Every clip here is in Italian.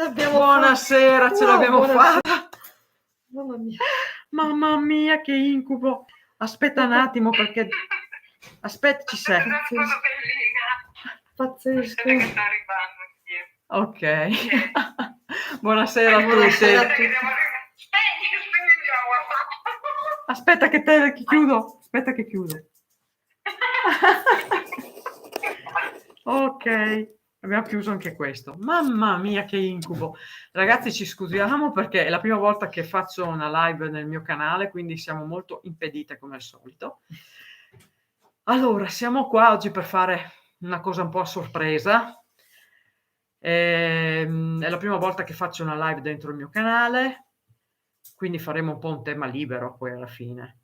l'abbiamo Buonasera, ce l'abbiamo fatta. Mamma mia. Mamma mia, che incubo. Aspetta un attimo perché... Aspetta, ci sei. Pazzesco. Aspetta che sta arrivando. Ok. Buonasera a Buonasera a tutti. tutti. Spegni il WhatsApp. Aspetta che chiudo. Aspetta che chiudo. Ok. Abbiamo chiuso anche questo. Mamma mia, che incubo. Ragazzi, ci scusiamo perché è la prima volta che faccio una live nel mio canale, quindi siamo molto impedite come al solito. Allora, siamo qua oggi per fare una cosa un po' a sorpresa. È la prima volta che faccio una live dentro il mio canale, quindi faremo un po' un tema libero poi alla fine.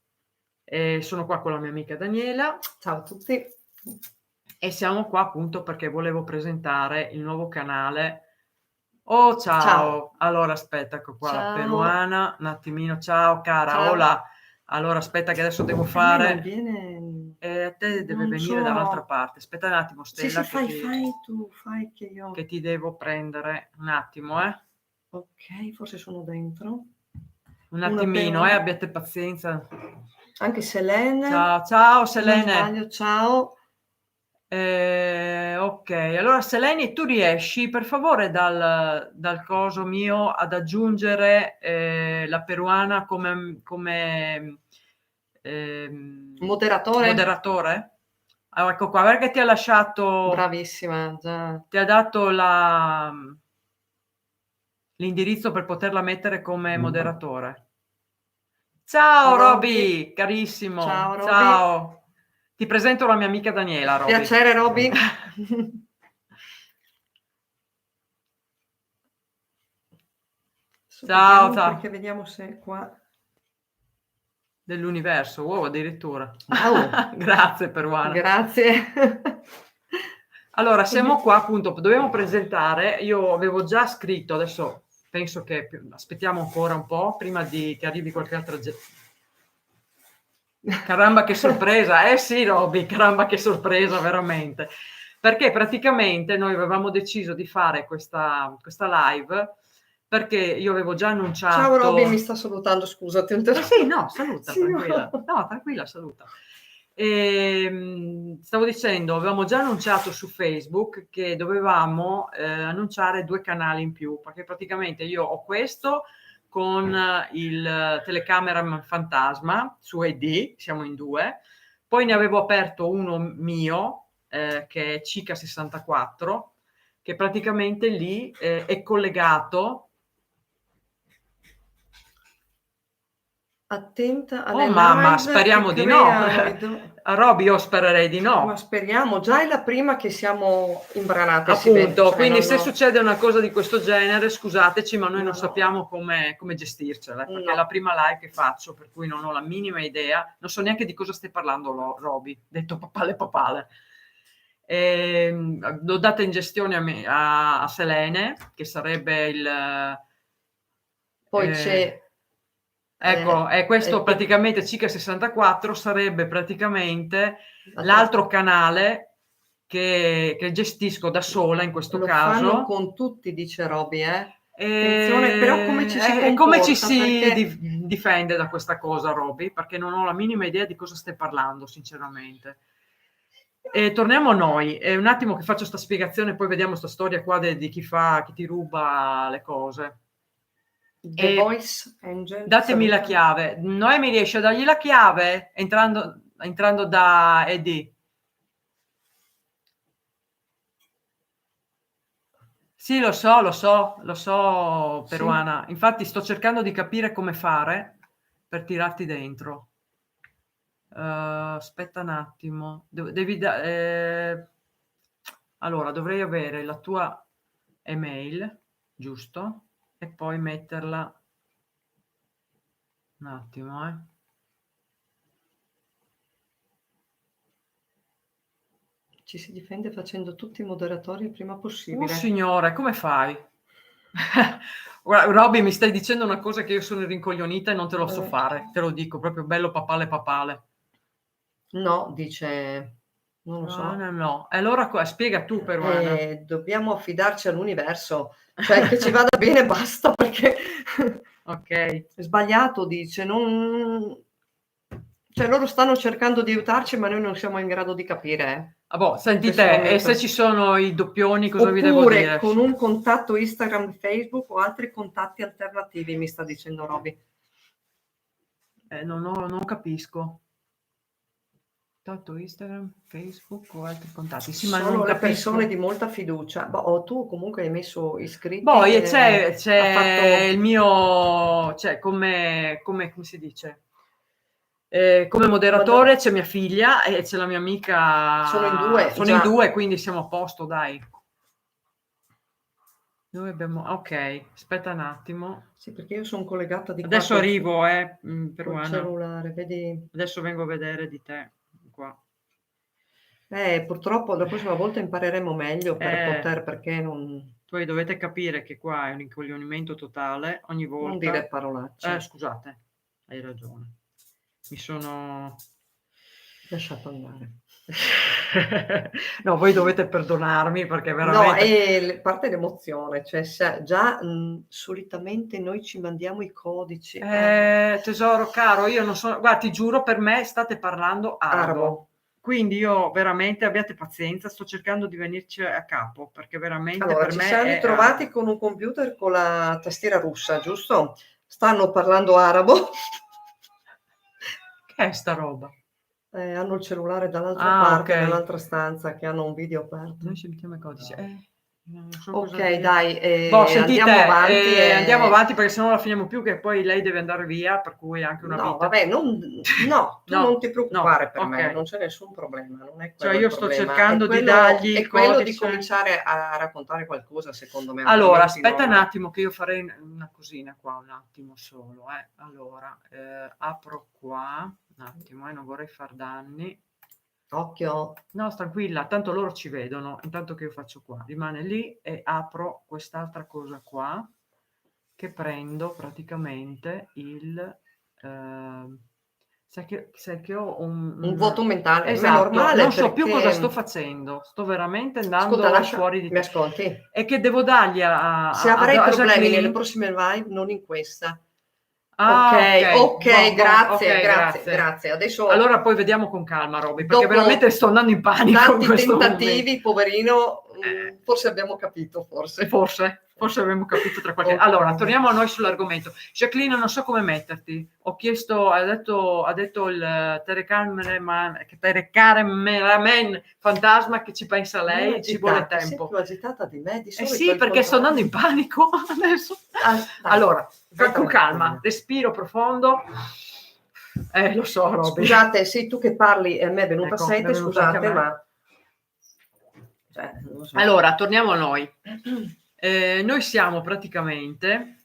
Sono qua con la mia amica Daniela. Ciao a tutti. E siamo qua appunto perché volevo presentare il nuovo canale. Oh, ciao! Allora, aspetta, ecco qua la peruana. Un attimino, ciao cara, Ciao. hola. Allora, aspetta che adesso devo Non fare... viene... a te deve Non venire so. dall'altra parte. Aspetta un attimo, Sì, Stella, fai che io... che ti devo prendere un attimo, Ok, forse sono dentro. Un attimino, abbiate pazienza. Anche Selene. Ciao Selene. Non sbaglio, ciao. Ok, allora Selene, tu riesci per favore dal coso mio ad aggiungere la peruana come moderatore? Allora, ecco qua, perché ti ha lasciato... Bravissima, già. Ti ha dato l'indirizzo per poterla mettere come moderatore. Ciao Roby, carissimo. Ciao, Roby. Ciao. Ti presento la mia amica Daniela, Roby. Piacere, Roby. Ciao. Perché vediamo se qua... Dell'universo, wow, addirittura. Wow. Grazie peruana. Grazie. Allora, siamo qua appunto, dobbiamo presentare, io avevo già scritto, adesso penso che aspettiamo ancora un po' prima che arrivi qualche altra gente. Caramba che sorpresa, sì Roby, caramba che sorpresa veramente, perché praticamente noi avevamo deciso di fare questa live perché io avevo già annunciato... Ciao Roby, mi sta salutando, scusa, ti ho interrotto. Sì, no, saluta, sì, tranquilla. No, tranquilla, saluta. Stavo dicendo, avevamo già annunciato su Facebook che dovevamo annunciare 2 canali in più, perché praticamente io ho questo con il telecamera fantasma su ED, siamo in 2, poi ne avevo aperto uno mio che è Cica64, che praticamente lì è collegato. Attenta alle live. Mamma, speriamo di no. Roby, io spererei di no. Ma speriamo, già è la prima che siamo imbranate. Appunto, cioè, quindi se succede una cosa di questo genere, scusateci, ma noi non sappiamo come gestircela, perché è la prima live che faccio, per cui non ho la minima idea, non so neanche di cosa stai parlando, Roby, detto papale. L'ho data in gestione a Selene, che sarebbe il... Poi c'è... Ecco, è questo praticamente Cica64 sarebbe praticamente l'altro canale che gestisco da sola in questo caso. Lo fanno con tutti, dice Roby, Attenzione, però come ci si comporta? Come ci si difende da questa cosa, Roby? Perché non ho la minima idea di cosa stai parlando, sinceramente. Torniamo a noi. Un attimo che faccio sta spiegazione, poi vediamo sta storia qua di chi ti ruba le cose. The Voice Angel. Datemi la chiave. Noemi riesce a dargli la chiave entrando da ED. Sì, lo so, peruana. Sì. Infatti sto cercando di capire come fare per tirarti dentro. Aspetta un attimo. Allora, dovrei avere la tua email, giusto? E poi metterla... Un attimo, Ci si difende facendo tutti i moderatori il prima possibile. Signore, come fai? Roby, mi stai dicendo una cosa che io sono rincoglionita e non te lo so fare. Te lo dico, proprio bello papale. No, dice... Non lo No, so. no. E allora spiega tu, peruana. Dobbiamo affidarci all'universo, cioè che ci vada bene e basta, perché Ok. è sbagliato, dice, cioè loro stanno cercando di aiutarci, ma noi non siamo in grado di capire. Ah, boh, senti Se sono te, e se aiuta- ci sono i doppioni, cosa vi devo Oppure dire? con un contatto Instagram, Facebook o altri contatti alternativi, mi sta dicendo Roby. Non capisco. Tanto Instagram, Facebook o altri contatti. Sì, ma non Solo le capisco. persone di molta fiducia. Boh, o tu comunque hai messo iscritti, Boh, e c'è ha fatto... il mio, cioè come si dice? Come Manda- moderatore c'è mia figlia e c'è la mia Sono in amica, due, sono in già. due, quindi siamo a posto, dai. Noi abbiamo, ok, aspetta un attimo. Sì, perché io sono collegata di qua Adesso arrivo, col peruana. cellulare, vedi? Adesso vengo a vedere di te, qua. Purtroppo la prossima volta impareremo meglio Eh, perché non Poi dovete capire che qua è un incoglionimento totale, ogni volta. dire parolacce. Scusate, hai ragione. Mi sono... Lasciato andare. No, voi dovete perdonarmi perché No, veramente... parte l'emozione, cioè già solitamente noi ci mandiamo i codici. Tesoro caro, io non sono... Guarda, ti giuro, per me state parlando arabo. Arabo. Quindi io veramente abbiate pazienza, sto cercando di venirci a capo perché veramente Allora, per ci me siamo è ritrovati arabo. con un computer con la tastiera russa, giusto? Stanno parlando arabo. Che è sta roba? Hanno il cellulare dall'altra Ah, parte, ok. nell'altra stanza, che hanno un video aperto. Noi sentiamo i codici. Non so cosa Ok, dire. dai, Boh, sentite, andiamo avanti. andiamo avanti perché sennò la finiamo più che poi lei deve andare via, per cui anche una No, vita. vabbè, no, tu non No, ti no, preoccupare per me, ok. non c'è nessun problema, non è Cioè quello il io sto problema, cercando di dargli è il quello di codice. cominciare a raccontare qualcosa, secondo me, Allora, altrimenti aspetta un non... attimo che io farei una cosina qua, un attimo solo. Allora, apro qua, un attimo, non vorrei far danni. Occhio. No, tranquilla, tanto loro ci vedono, intanto che io faccio qua. Rimane lì e apro quest'altra cosa qua, che prendo praticamente il... sai che ho Un vuoto mentale, ma è Esatto, normale non so più cosa sto perché... facendo, sto veramente Ascolta, andando fuori di mi te. ascolti? E che devo dargli Se avrai a problemi nelle Jacqueline? prossime live, non in questa. Ah, Ok, grazie, ok, grazie, grazie. grazie. Adesso, Allora poi vediamo con calma, Roby, perché dopo veramente sto andando in panico in tanti questo momento. tentativi, poverino, Eh, forse abbiamo capito, forse. Forse avremmo capito tra qualche... Ok. Allora, torniamo a noi sull'argomento. Jacqueline, non so come metterti. Ho chiesto, ha detto il telecameraman fantasma che ci pensa Non lei, ci vuole agitarti, sei tempo. più agitata di me, di Eh solito sì, è il perché sto andando contrario. in panico adesso. Dai, Allora, aspetta con un calma, attimo. respiro profondo. Lo so, Roby. Scusate, sei tu che parli e a me è venuta Ecco, mi è sete, venuta anche a scusate, me. ma... Cioè, non lo so. Allora, torniamo a noi. Noi siamo praticamente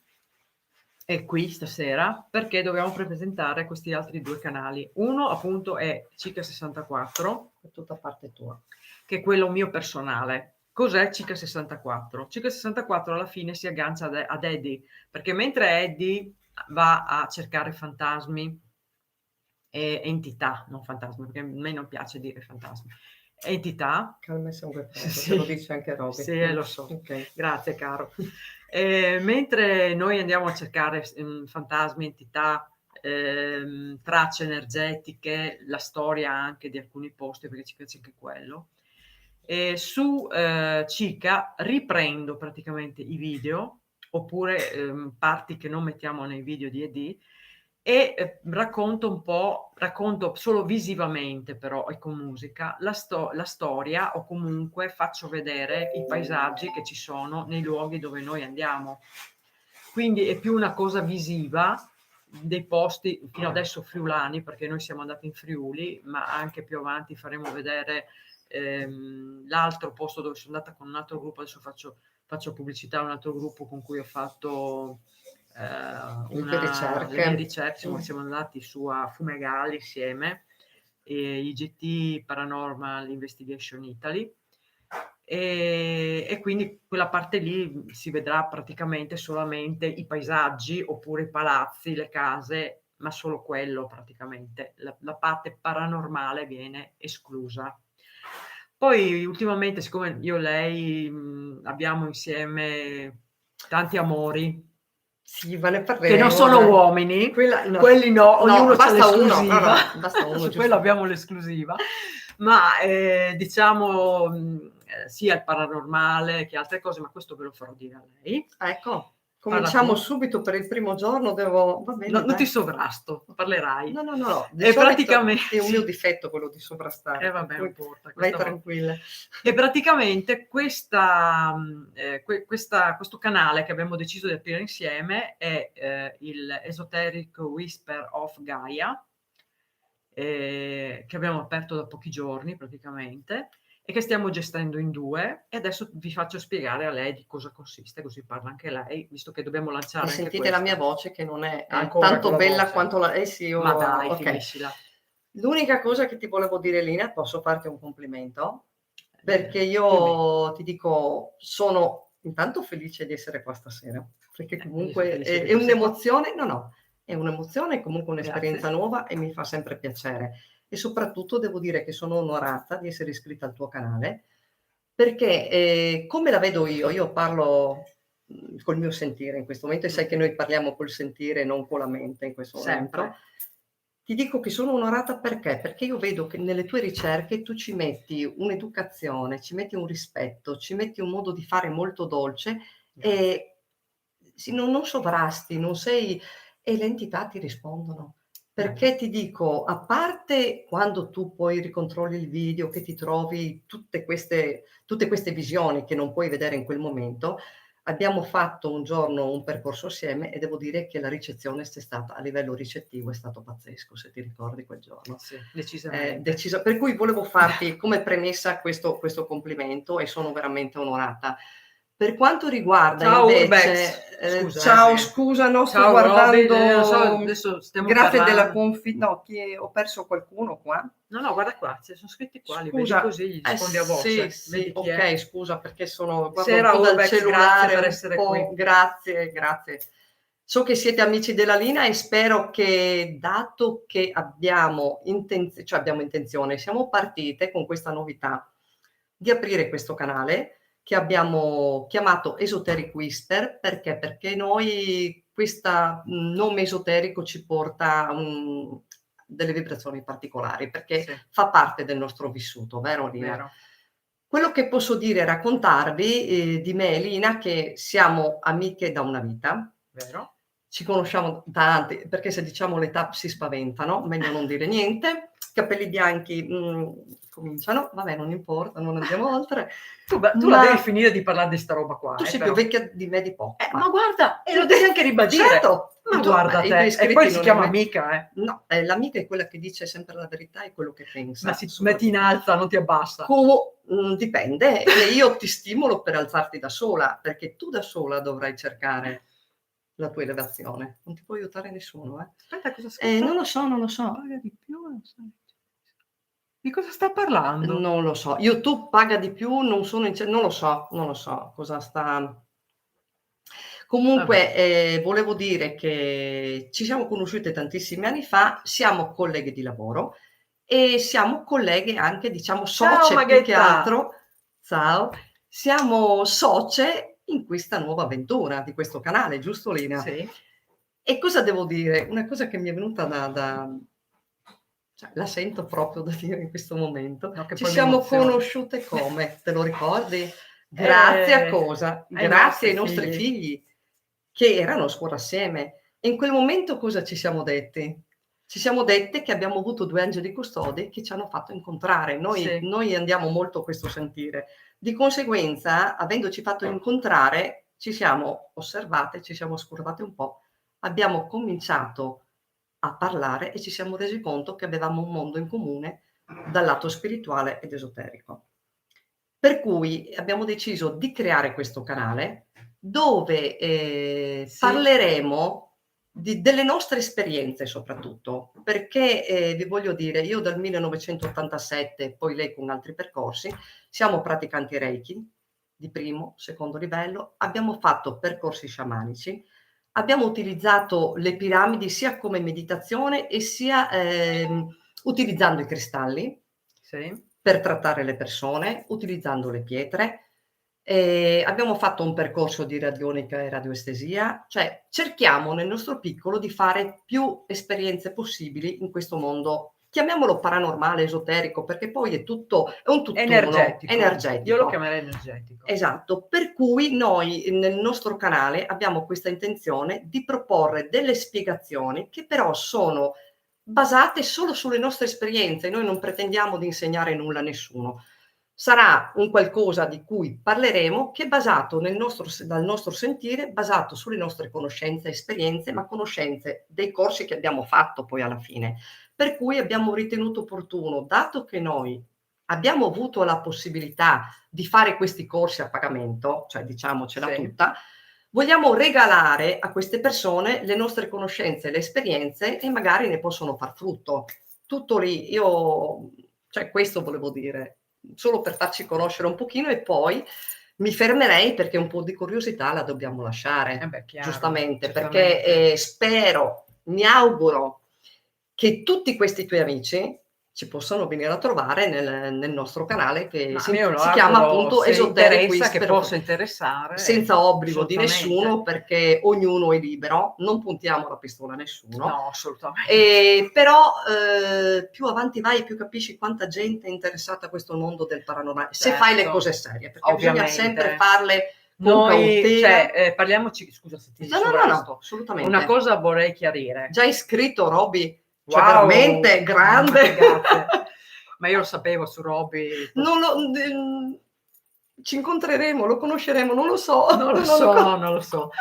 qui stasera perché dobbiamo presentare questi altri due canali. Uno appunto è Cica64, È tutta parte tua. che è quello mio personale. Cos'è Cica64? Cica64 alla fine si aggancia ad Eddie, perché mentre Eddie va a cercare fantasmi e entità, non fantasmi, perché a me non piace dire fantasmi, entità. Calma e sangue freddo, Sì, te lo dice anche Roby. sì, lo so. Ok. Grazie, caro. Mentre noi andiamo a cercare fantasmi, entità, tracce energetiche, la storia anche di alcuni posti, perché ci piace anche quello, su Cica riprendo praticamente i video, oppure parti che non mettiamo nei video di ED, e racconto solo visivamente però e con musica la storia, o comunque faccio vedere i paesaggi che ci sono nei luoghi dove noi andiamo. Quindi è più una cosa visiva dei posti, fino adesso friulani, perché noi siamo andati in Friuli, ma anche più avanti faremo vedere l'altro posto dove sono andata con un altro gruppo. Adesso faccio pubblicità a un altro gruppo con cui ho fatto Le ricerche. le mie ricerche. Siamo andati su a Fumegalli insieme, IGT Paranormal Investigation Italy, e quindi quella parte lì si vedrà praticamente solamente i paesaggi oppure i palazzi, le case, ma solo quello praticamente. La parte paranormale viene esclusa. Poi ultimamente, siccome io e lei abbiamo insieme tanti amori, Sì, ma ne che non parleremo, sono dai. uomini, No, quelli no, ognuno c'ha basta uno, l'esclusiva, basta uno, su giusto. quello abbiamo l'esclusiva, ma diciamo sia il paranormale che altre cose, ma questo ve lo farò dire a lei. Ecco, Parla cominciamo tu. subito per il primo giorno, va bene, Non dai. ti sovrasto, parlerai. No, di E solito praticamente è un mio difetto quello di sovrastare, per vabbè, non cui importa, vai questa volta. tranquilla. E praticamente questo canale che abbiamo deciso di aprire insieme è il Esoteric Whisper of Gaia, che abbiamo aperto da pochi giorni praticamente, e che stiamo gestendo in 2, e adesso vi faccio spiegare a lei di cosa consiste, così parla anche lei, visto che dobbiamo E lanciare anche sentite la questa. mia voce che non è Ancora tanto con la bella voce. quanto la... sì, Ma dai, ok. finiscila. L'unica cosa che ti volevo dire, Lina, posso farti un complimento? Perché io ti dico, sono intanto felice di essere qua stasera, perché io sono comunque felice che è tu sia qua. un'emozione, è un'emozione, comunque un'esperienza Grazie. nuova e mi fa sempre piacere. E soprattutto devo dire che sono onorata di essere iscritta al tuo canale, perché come la vedo io parlo col mio sentire in questo momento, e sai che noi parliamo col sentire e non con la mente in questo momento. Sempre. Ti dico che sono onorata perché io vedo che nelle tue ricerche tu ci metti un'educazione, ci metti un rispetto, ci metti un modo di fare molto dolce e non sovrasti, non sei, e le entità ti rispondono. Perché ti dico, a parte quando tu poi ricontrolli il video, che ti trovi tutte queste visioni che non puoi vedere in quel momento, abbiamo fatto un giorno un percorso assieme e devo dire che la ricezione è stata, a livello ricettivo, è stato pazzesco, se ti ricordi quel giorno. Sì, decisamente. Per cui volevo farti come premessa questo complimento e sono veramente onorata. Per quanto riguarda Ciao invece, Urbex, scusa, ciao, scusa, no, sto ciao Robin, guardando non so, adesso stiamo grazie della parlando. no, ho perso qualcuno qua. No, guarda qua, ci sono scritti qua, li vedi Scusa, così, gli rispondi a voce. sì, Vedi chi è? ok, scusa perché guardo un Sera po' dal Urbex, grazie cellulare, per un essere po', qui. grazie. So che siete amici della Lina e spero che, dato che abbiamo intenzione, siamo partite con questa novità di aprire questo canale che abbiamo chiamato Esoteric Whisper, perché noi questo nome esoterico ci porta delle vibrazioni particolari, perché Sì, fa parte del nostro vissuto, vero Lina? vero. Quello che posso dire e raccontarvi di me e Lina, che siamo amiche da una vita, Vero? ci conosciamo da tanti, perché se diciamo l'età si spaventano, meglio non dire niente. Capelli bianchi cominciano, vabbè, non importa, non andiamo oltre. Tu la devi finire di parlare di sta roba qua. Tu sei però. più vecchia di me di poco. Ma guarda, e lo devi anche ribadire. Certo, Ma guarda i tuoi te, e iscritti poi si non chiama ne amica, No, l'amica è quella che dice sempre la verità e quello che pensa. Ma si metti in alza, non ti abbassa. Dipende, e io ti stimolo per alzarti da sola, perché tu da sola dovrai cercare la tua elevazione. Non ti può aiutare nessuno, eh. Aspetta, cosa scritto? Non lo so. Paga di più, non so. Di cosa sta parlando? Non lo so. YouTube paga di più, non lo so cosa sta. Comunque, volevo dire che ci siamo conosciute tantissimi anni fa, siamo colleghe di lavoro e siamo colleghe anche, diciamo, Ciao socie più che Maghetta! altro. Ciao, siamo socie in questa nuova avventura di questo canale, giusto Lina? Sì. E cosa devo dire? Una cosa che mi è venuta cioè, la sento proprio da dire in questo momento. No, che Ci poi mi siamo emoziona. conosciute come? Te lo ricordi? Grazie a cosa? Grazie ai nostri figli che erano a scuola assieme. E in quel momento cosa ci siamo detti? Ci siamo dette che abbiamo avuto 2 angeli custodi che ci hanno fatto incontrare. Noi andiamo molto a questo sentire. Di conseguenza, avendoci fatto incontrare, ci siamo osservate, ci siamo oscurate un po', abbiamo cominciato a parlare e ci siamo resi conto che avevamo un mondo in comune dal lato spirituale ed esoterico. Per cui abbiamo deciso di creare questo canale dove parleremo delle nostre esperienze soprattutto, perché vi voglio dire, io dal 1987, poi lei con altri percorsi, siamo praticanti Reiki di primo, secondo livello, abbiamo fatto percorsi sciamanici, abbiamo utilizzato le piramidi sia come meditazione e sia utilizzando i cristalli. Sì. per trattare le persone, utilizzando le pietre. Abbiamo fatto un percorso di radionica e radioestesia, cioè cerchiamo nel nostro piccolo di fare più esperienze possibili in questo mondo, chiamiamolo paranormale, esoterico, perché poi è un tutt'uno energetico. Io lo chiamerei energetico. Esatto, per cui noi nel nostro canale abbiamo questa intenzione di proporre delle spiegazioni che però sono basate solo sulle nostre esperienze. Noi non pretendiamo di insegnare nulla a nessuno. Sarà un qualcosa di cui parleremo, che è basato dal nostro sentire, basato sulle nostre conoscenze e esperienze, ma conoscenze dei corsi che abbiamo fatto poi alla fine. Per cui abbiamo ritenuto opportuno, dato che noi abbiamo avuto la possibilità di fare questi corsi a pagamento, cioè diciamocela tutta, vogliamo regalare a queste persone le nostre conoscenze, le esperienze, e magari ne possono far frutto. Tutto lì, cioè questo volevo dire, solo per farci conoscere un pochino, e poi mi fermerei perché un po' di curiosità la dobbiamo lasciare, Chiaro, giustamente, perché spero, mi auguro che tutti questi tuoi amici ci possano venire a trovare nel nostro canale, che si chiama appunto Esoteric, che possa interessare, senza obbligo di nessuno, perché ognuno è libero, non puntiamo la pistola a nessuno. No, assolutamente. Però più avanti vai, più capisci quanta gente è interessata a questo mondo del paranormale, se fai le cose serie, perché bisogna sempre farle con cautela. Parliamoci, scusa se ti No, assolutamente. Una cosa vorrei chiarire. Già iscritto, Roby? Cioè, veramente grande. Grazie. Ma io lo sapevo su Roby. Ci incontreremo, lo conosceremo, non lo so. Non lo so.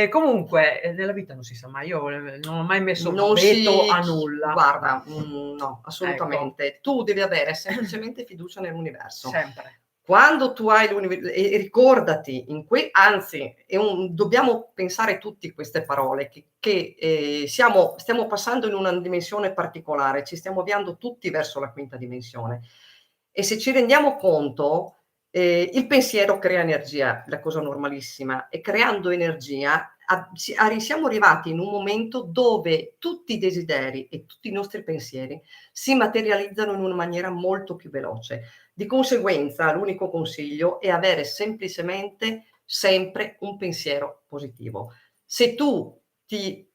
Comunque, nella vita non si sa mai. Io non ho mai messo veto a nulla. Guarda, no, assolutamente. Ecco. Tu devi avere semplicemente fiducia nell'universo. Sempre. Quando tu hai l'universo, e ricordati, anzi, dobbiamo pensare tutti queste parole, che stiamo passando in una dimensione particolare, ci stiamo avviando tutti verso la quinta dimensione, e se ci rendiamo conto, il pensiero crea energia, la cosa normalissima, e creando energia siamo arrivati in un momento dove tutti i desideri e tutti i nostri pensieri si materializzano in una maniera molto più veloce. Di conseguenza, l'unico consiglio è avere semplicemente sempre un pensiero positivo. Se tu ti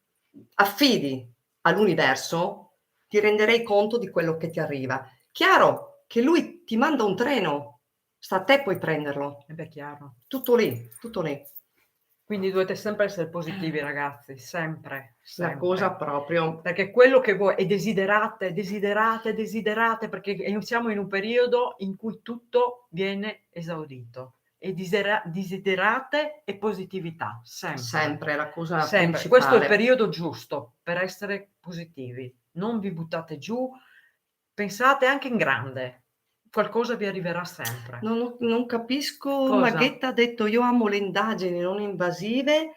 affidi all'universo, ti renderai conto di quello che ti arriva. Chiaro che lui ti manda un treno, sta a te poi prenderlo. Chiaro. Tutto lì, tutto lì. Quindi dovete sempre essere positivi, ragazzi, sempre. La cosa proprio. Perché quello che voi desiderate, perché siamo in un periodo in cui tutto viene esaudito. E desiderate e positività, sempre. Sempre, la cosa sempre. Principale. Questo è il periodo giusto per essere positivi. Non vi buttate giù, pensate anche in grande. Qualcosa vi arriverà sempre. Non capisco. Cosa? Maghetta ha detto: io amo le indagini non invasive.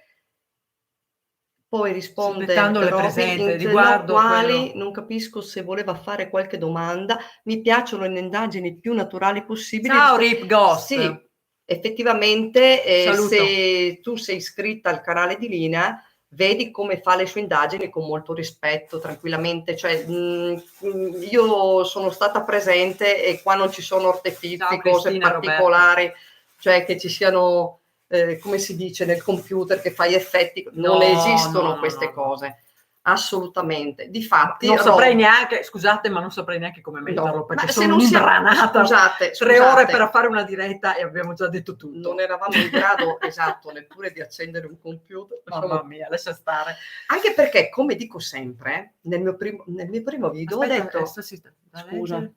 Poi risponde Roby, riguardo quali, non capisco se voleva fare qualche domanda. Mi piacciono le indagini più naturali possibili. Ciao Rip Ghost. Sì, effettivamente se tu sei iscritta al canale di Lina, vedi come fa le sue indagini con molto rispetto, tranquillamente. Cioè, io sono stata presente e qua non ci sono artifici, cose particolari, Roberto. Cioè che ci siano, come si dice, nel computer che fai effetti, non esistono queste cose. Assolutamente. Difatti, non saprei neanche, scusate, ma non saprei neanche come metterlo, perché sono imbranata. Scusate. 3 ore per fare una diretta e abbiamo già detto tutto. Non eravamo in grado, esatto, neppure di accendere un computer. Mamma mia, lascia stare. Anche perché, come dico sempre, nel mio primo video ho detto... Scusa.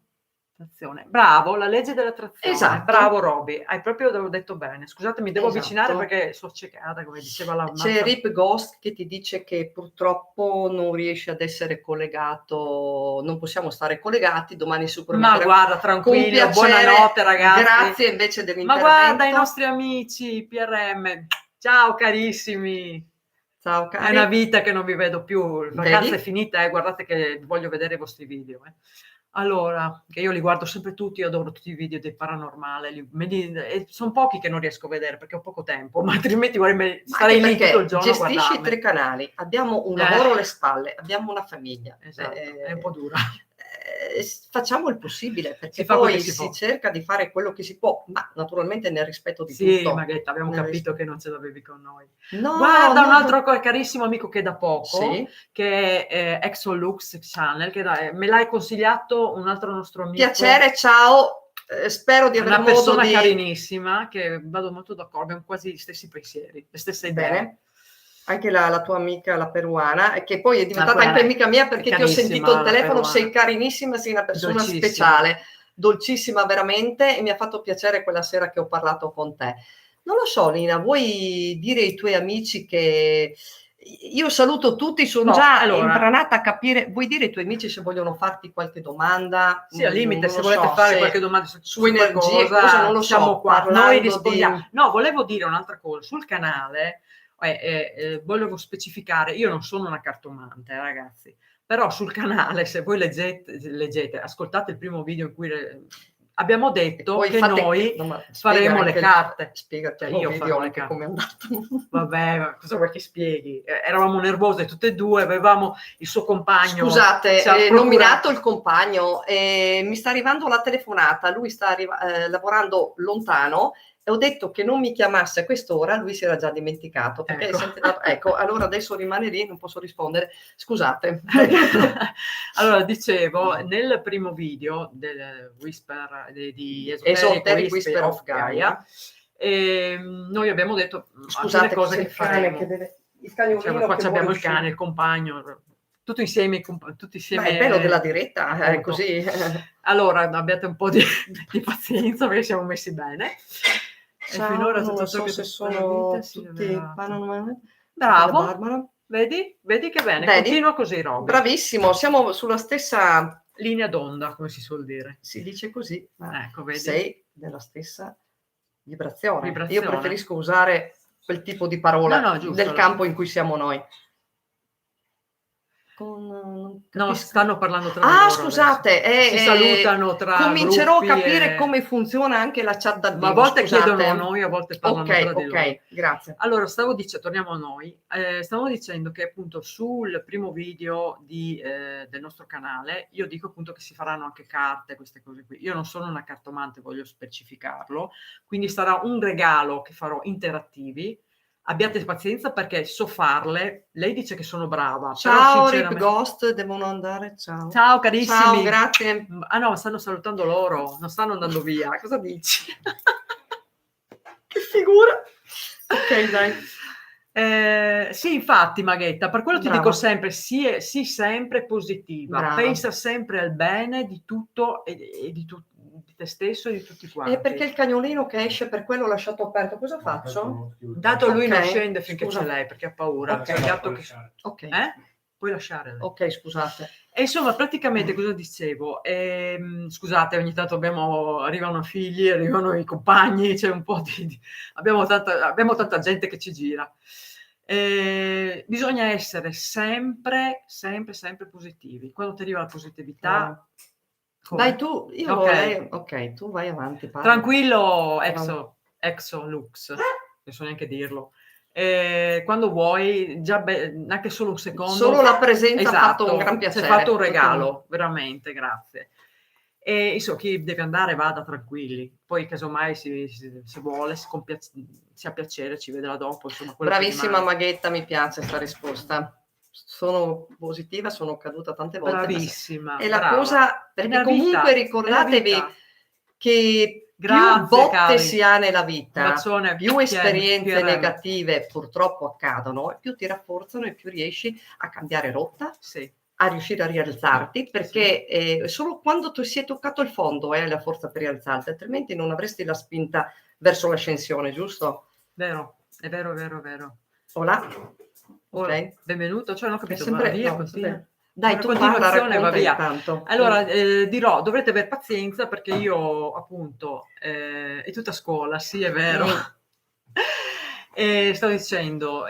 Bravo, la legge dell'attrazione. Esatto. Bravo Roby, hai proprio detto bene. Scusate, mi devo avvicinare perché sono ciecata, come diceva la C'è Rip Ghost che ti dice che purtroppo non riesce ad essere collegato, non possiamo stare collegati, domani sicuramente. Ma guarda, tranquillo, buonanotte ragazzi. Grazie invece dell'intervento. Ma guarda i nostri amici PRM, ciao carissimi. Ciao cari. È una vita che non vi vedo più, la vacanza è finita, guardate che voglio vedere i vostri video. Allora, che io li guardo sempre tutti, io adoro tutti i video dei paranormali, sono pochi che non riesco a vedere perché ho poco tempo, ma altrimenti starei lì tutto il giorno a guardarmi. Gestisci 3 canali, abbiamo un lavoro alle spalle, abbiamo una famiglia. Esatto, è un po' dura. facciamo il possibile, perché Si fa quello poi che si si può. cerca di fare quello che si può, ma naturalmente nel rispetto di Sì, tutto. Maghetta, abbiamo Nel capito che non ce l'avevi con noi. No, Guarda, un no, altro carissimo amico che da poco, sì. che è Exolux Channel, che me l'hai consigliato un altro nostro amico. Piacere, ciao. Spero di avere Una modo persona di... carinissima, che vado molto d'accordo, abbiamo quasi gli stessi pensieri, le stesse idee. Bene. Anche la tua amica, la peruana, che poi è diventata quella anche è amica mia perché ti ho carissima, sentito al la telefono, peruana. sei carinissima, sei una persona Dolcissima. speciale, dolcissima veramente, e mi ha fatto piacere quella sera che ho parlato con te. Non lo so, Lina, vuoi dire ai tuoi amici che... Io saluto tutti, sono No, già allora- imbranata a capire. Vuoi dire ai tuoi amici se vogliono farti qualche domanda? Sì, al limite, Non se lo volete so, fare se qualche domanda su energie, qualcosa, cosa, non lo siamo so, qua. parlando Noi rispondiamo. di... No, volevo dire un'altra cosa. Sul canale, volevo specificare, io non sono una cartomante, ragazzi, però sul canale, se voi leggete, ascoltate il primo video in cui abbiamo detto Poi che fate- noi no, ma faremo spiega le anche carte. Spiegati Cioè, il io video farò le anche carte. come è andato. Vabbè, ma cosa vuoi che spieghi? Eravamo nervose tutte e due, avevamo il suo compagno. Scusate, ci ha procurato- nominato il compagno, mi sta arrivando la telefonata, lui sta lavorando lontano, e ho detto che non mi chiamasse a quest'ora, lui si era già dimenticato, perché Ecco. è sempre dato... Ecco, allora adesso rimane lì, non posso rispondere. Scusate. Allora, dicevo, nel primo video del Whisper di Esoteric Whisper of Gaia, noi abbiamo detto Scusate, alcune cose c'è che il cane faremo. che deve... Il cagnolino Qua che abbiamo vuole il cane, uscire. il compagno, tutti insieme, tutti Ma insieme. è bello della diretta, appunto. così. Allora, abbiate un po' di pazienza perché siamo messi bene. Ciao, e finora non tutto so ciò che se ti sono vita si tutti rivela. Bravo, Barbara. vedi che bene, Vedi? continua così, Robby. Bravissimo, siamo sulla stessa, Linea d'onda, come si suol dire. si dice così, ma Ecco, vedi? sei nella stessa vibrazione. Io Vibrazione. preferisco usare quel tipo di parola No, giusto, del campo in cui siamo noi. Non No, capisco. stanno parlando tra di Ah, loro scusate, adesso. Si salutano tra comincerò a gruppi capire come funziona anche la chat dal vivo. Ma a volte scusate. chiedono a noi, a volte parlano tra di loro. Ok, grazie. Allora, torniamo a noi. Stavo dicendo che appunto sul primo video del nostro canale io dico appunto che si faranno anche carte, queste cose qui. Io non sono una cartomante, voglio specificarlo, quindi sarà un regalo che farò interattivi. Abbiate pazienza perché so farle. Lei dice che sono brava. Ciao, però Rip Ghost, devono andare. Ciao. Ciao carissimi. Ciao, grazie. Ah no, stanno salutando loro, non stanno andando via. Cosa dici? Che figura. Ok, dai. Sì, infatti, Maghetta, per quello ti Brava. dico sempre, sii sempre positiva, Brava. pensa sempre al bene di tutto e di te stesso e di tutti quanti. E perché il cagnolino che esce, per quello ho lasciato aperto, cosa faccio? Dato lui non Ok, scende finché scusa. c'è lei, perché ha paura. Ok. C'è il gatto che... Ok. Puoi lasciare lei. Ok, scusate. E insomma, praticamente cosa dicevo? Scusate, ogni tanto arrivano figli, arrivano i compagni, c'è un po' abbiamo tanta gente che ci gira. Bisogna essere sempre positivi. Quando ti arriva la positività... Dai tu, io ok, tu vai avanti. Parla. Tranquillo, Exolux, non so neanche dirlo. Quando vuoi, anche solo un secondo. Solo la presenza ha fatto esatto, un gran piacere. Ci hai fatto un regalo, veramente, grazie. E insomma, chi deve andare vada tranquilli. Poi casomai se vuole, si ha piacere, ci vedrà dopo. Insomma, bravissima Maghetta, mi piace questa risposta. Sono positiva, sono caduta tante volte. Bravissima. È la cosa, perché comunque ricordatevi che grazie, più botte cari. si ha nella vita, bacione, più esperienze PRL. negative purtroppo accadono, e più ti rafforzano e più riesci a cambiare rotta, sì. a riuscire a rialzarti, perché solo quando tu si è toccato il fondo hai la forza per rialzarti, altrimenti non avresti la spinta verso l'ascensione, giusto? Vero, è vero. Hola. Ok, benvenuto, cioè non ho capito, sempre, via, no, dai, tu continuazione va via. Intanto. Allora, dirò, dovrete avere pazienza perché io appunto è tutta scuola, sì è vero. E sto dicendo,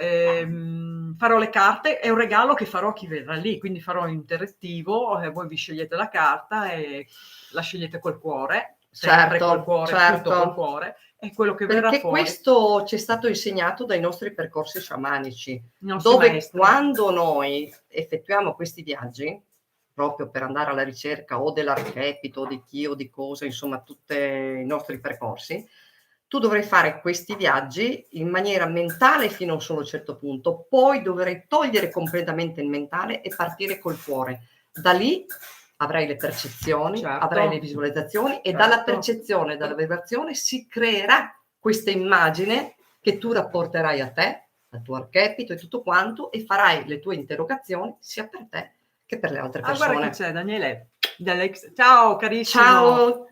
farò le carte, è un regalo che farò a chi verrà lì, quindi farò interattivo, voi vi scegliete la carta e la scegliete col cuore, sempre col cuore, tutto col cuore. È quello che verrà perché fuori. Questo ci è stato insegnato dai nostri percorsi sciamanici, nostri dove maestri. Quando noi effettuiamo questi viaggi proprio per andare alla ricerca o dell'archetipo, o di chi o di cosa, insomma tutti i nostri percorsi, tu dovrai fare questi viaggi in maniera mentale fino a un solo certo punto, poi dovrai togliere completamente il mentale e partire col cuore. Da lì avrai le percezioni, Certo. avrai le visualizzazioni e Certo. dalla percezione, dalla vibrazione si creerà questa immagine che tu rapporterai a te, al tuo archetipo e tutto quanto, e farai le tue interrogazioni sia per te che per le altre persone. Guarda chi c'è, Daniele. Ciao carissimo. Ciao.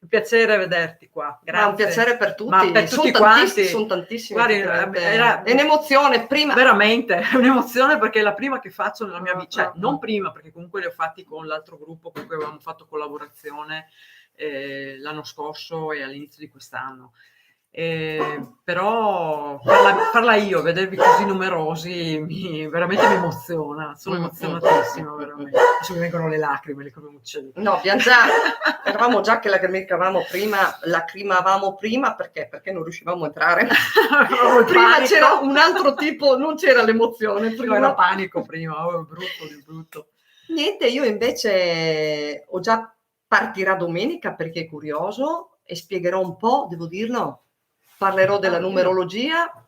Un piacere vederti qua. Grazie. Ma un piacere per tutti. Ma per tutti quanti. Sono tantissimi. Guardi, è un'emozione. Prima... Veramente, è un'emozione perché è la prima che faccio nella mia vita. Cioè, non prima, perché comunque li ho fatti con l'altro gruppo con cui avevamo fatto collaborazione l'anno scorso e all'inizio di quest'anno. Però farla io, vedervi così numerosi, veramente mi emoziona. Sono emozionatissima, veramente. Adesso mi vengono le lacrime, come uccelli. No, eravamo già che lacrimavamo prima perché non riuscivamo a entrare. Prima c'era un altro tipo, non c'era l'emozione. Prima era panico prima, brutto di brutto. Niente, io invece partirà domenica perché è curioso e spiegherò un po', devo dirlo, parlerò della numerologia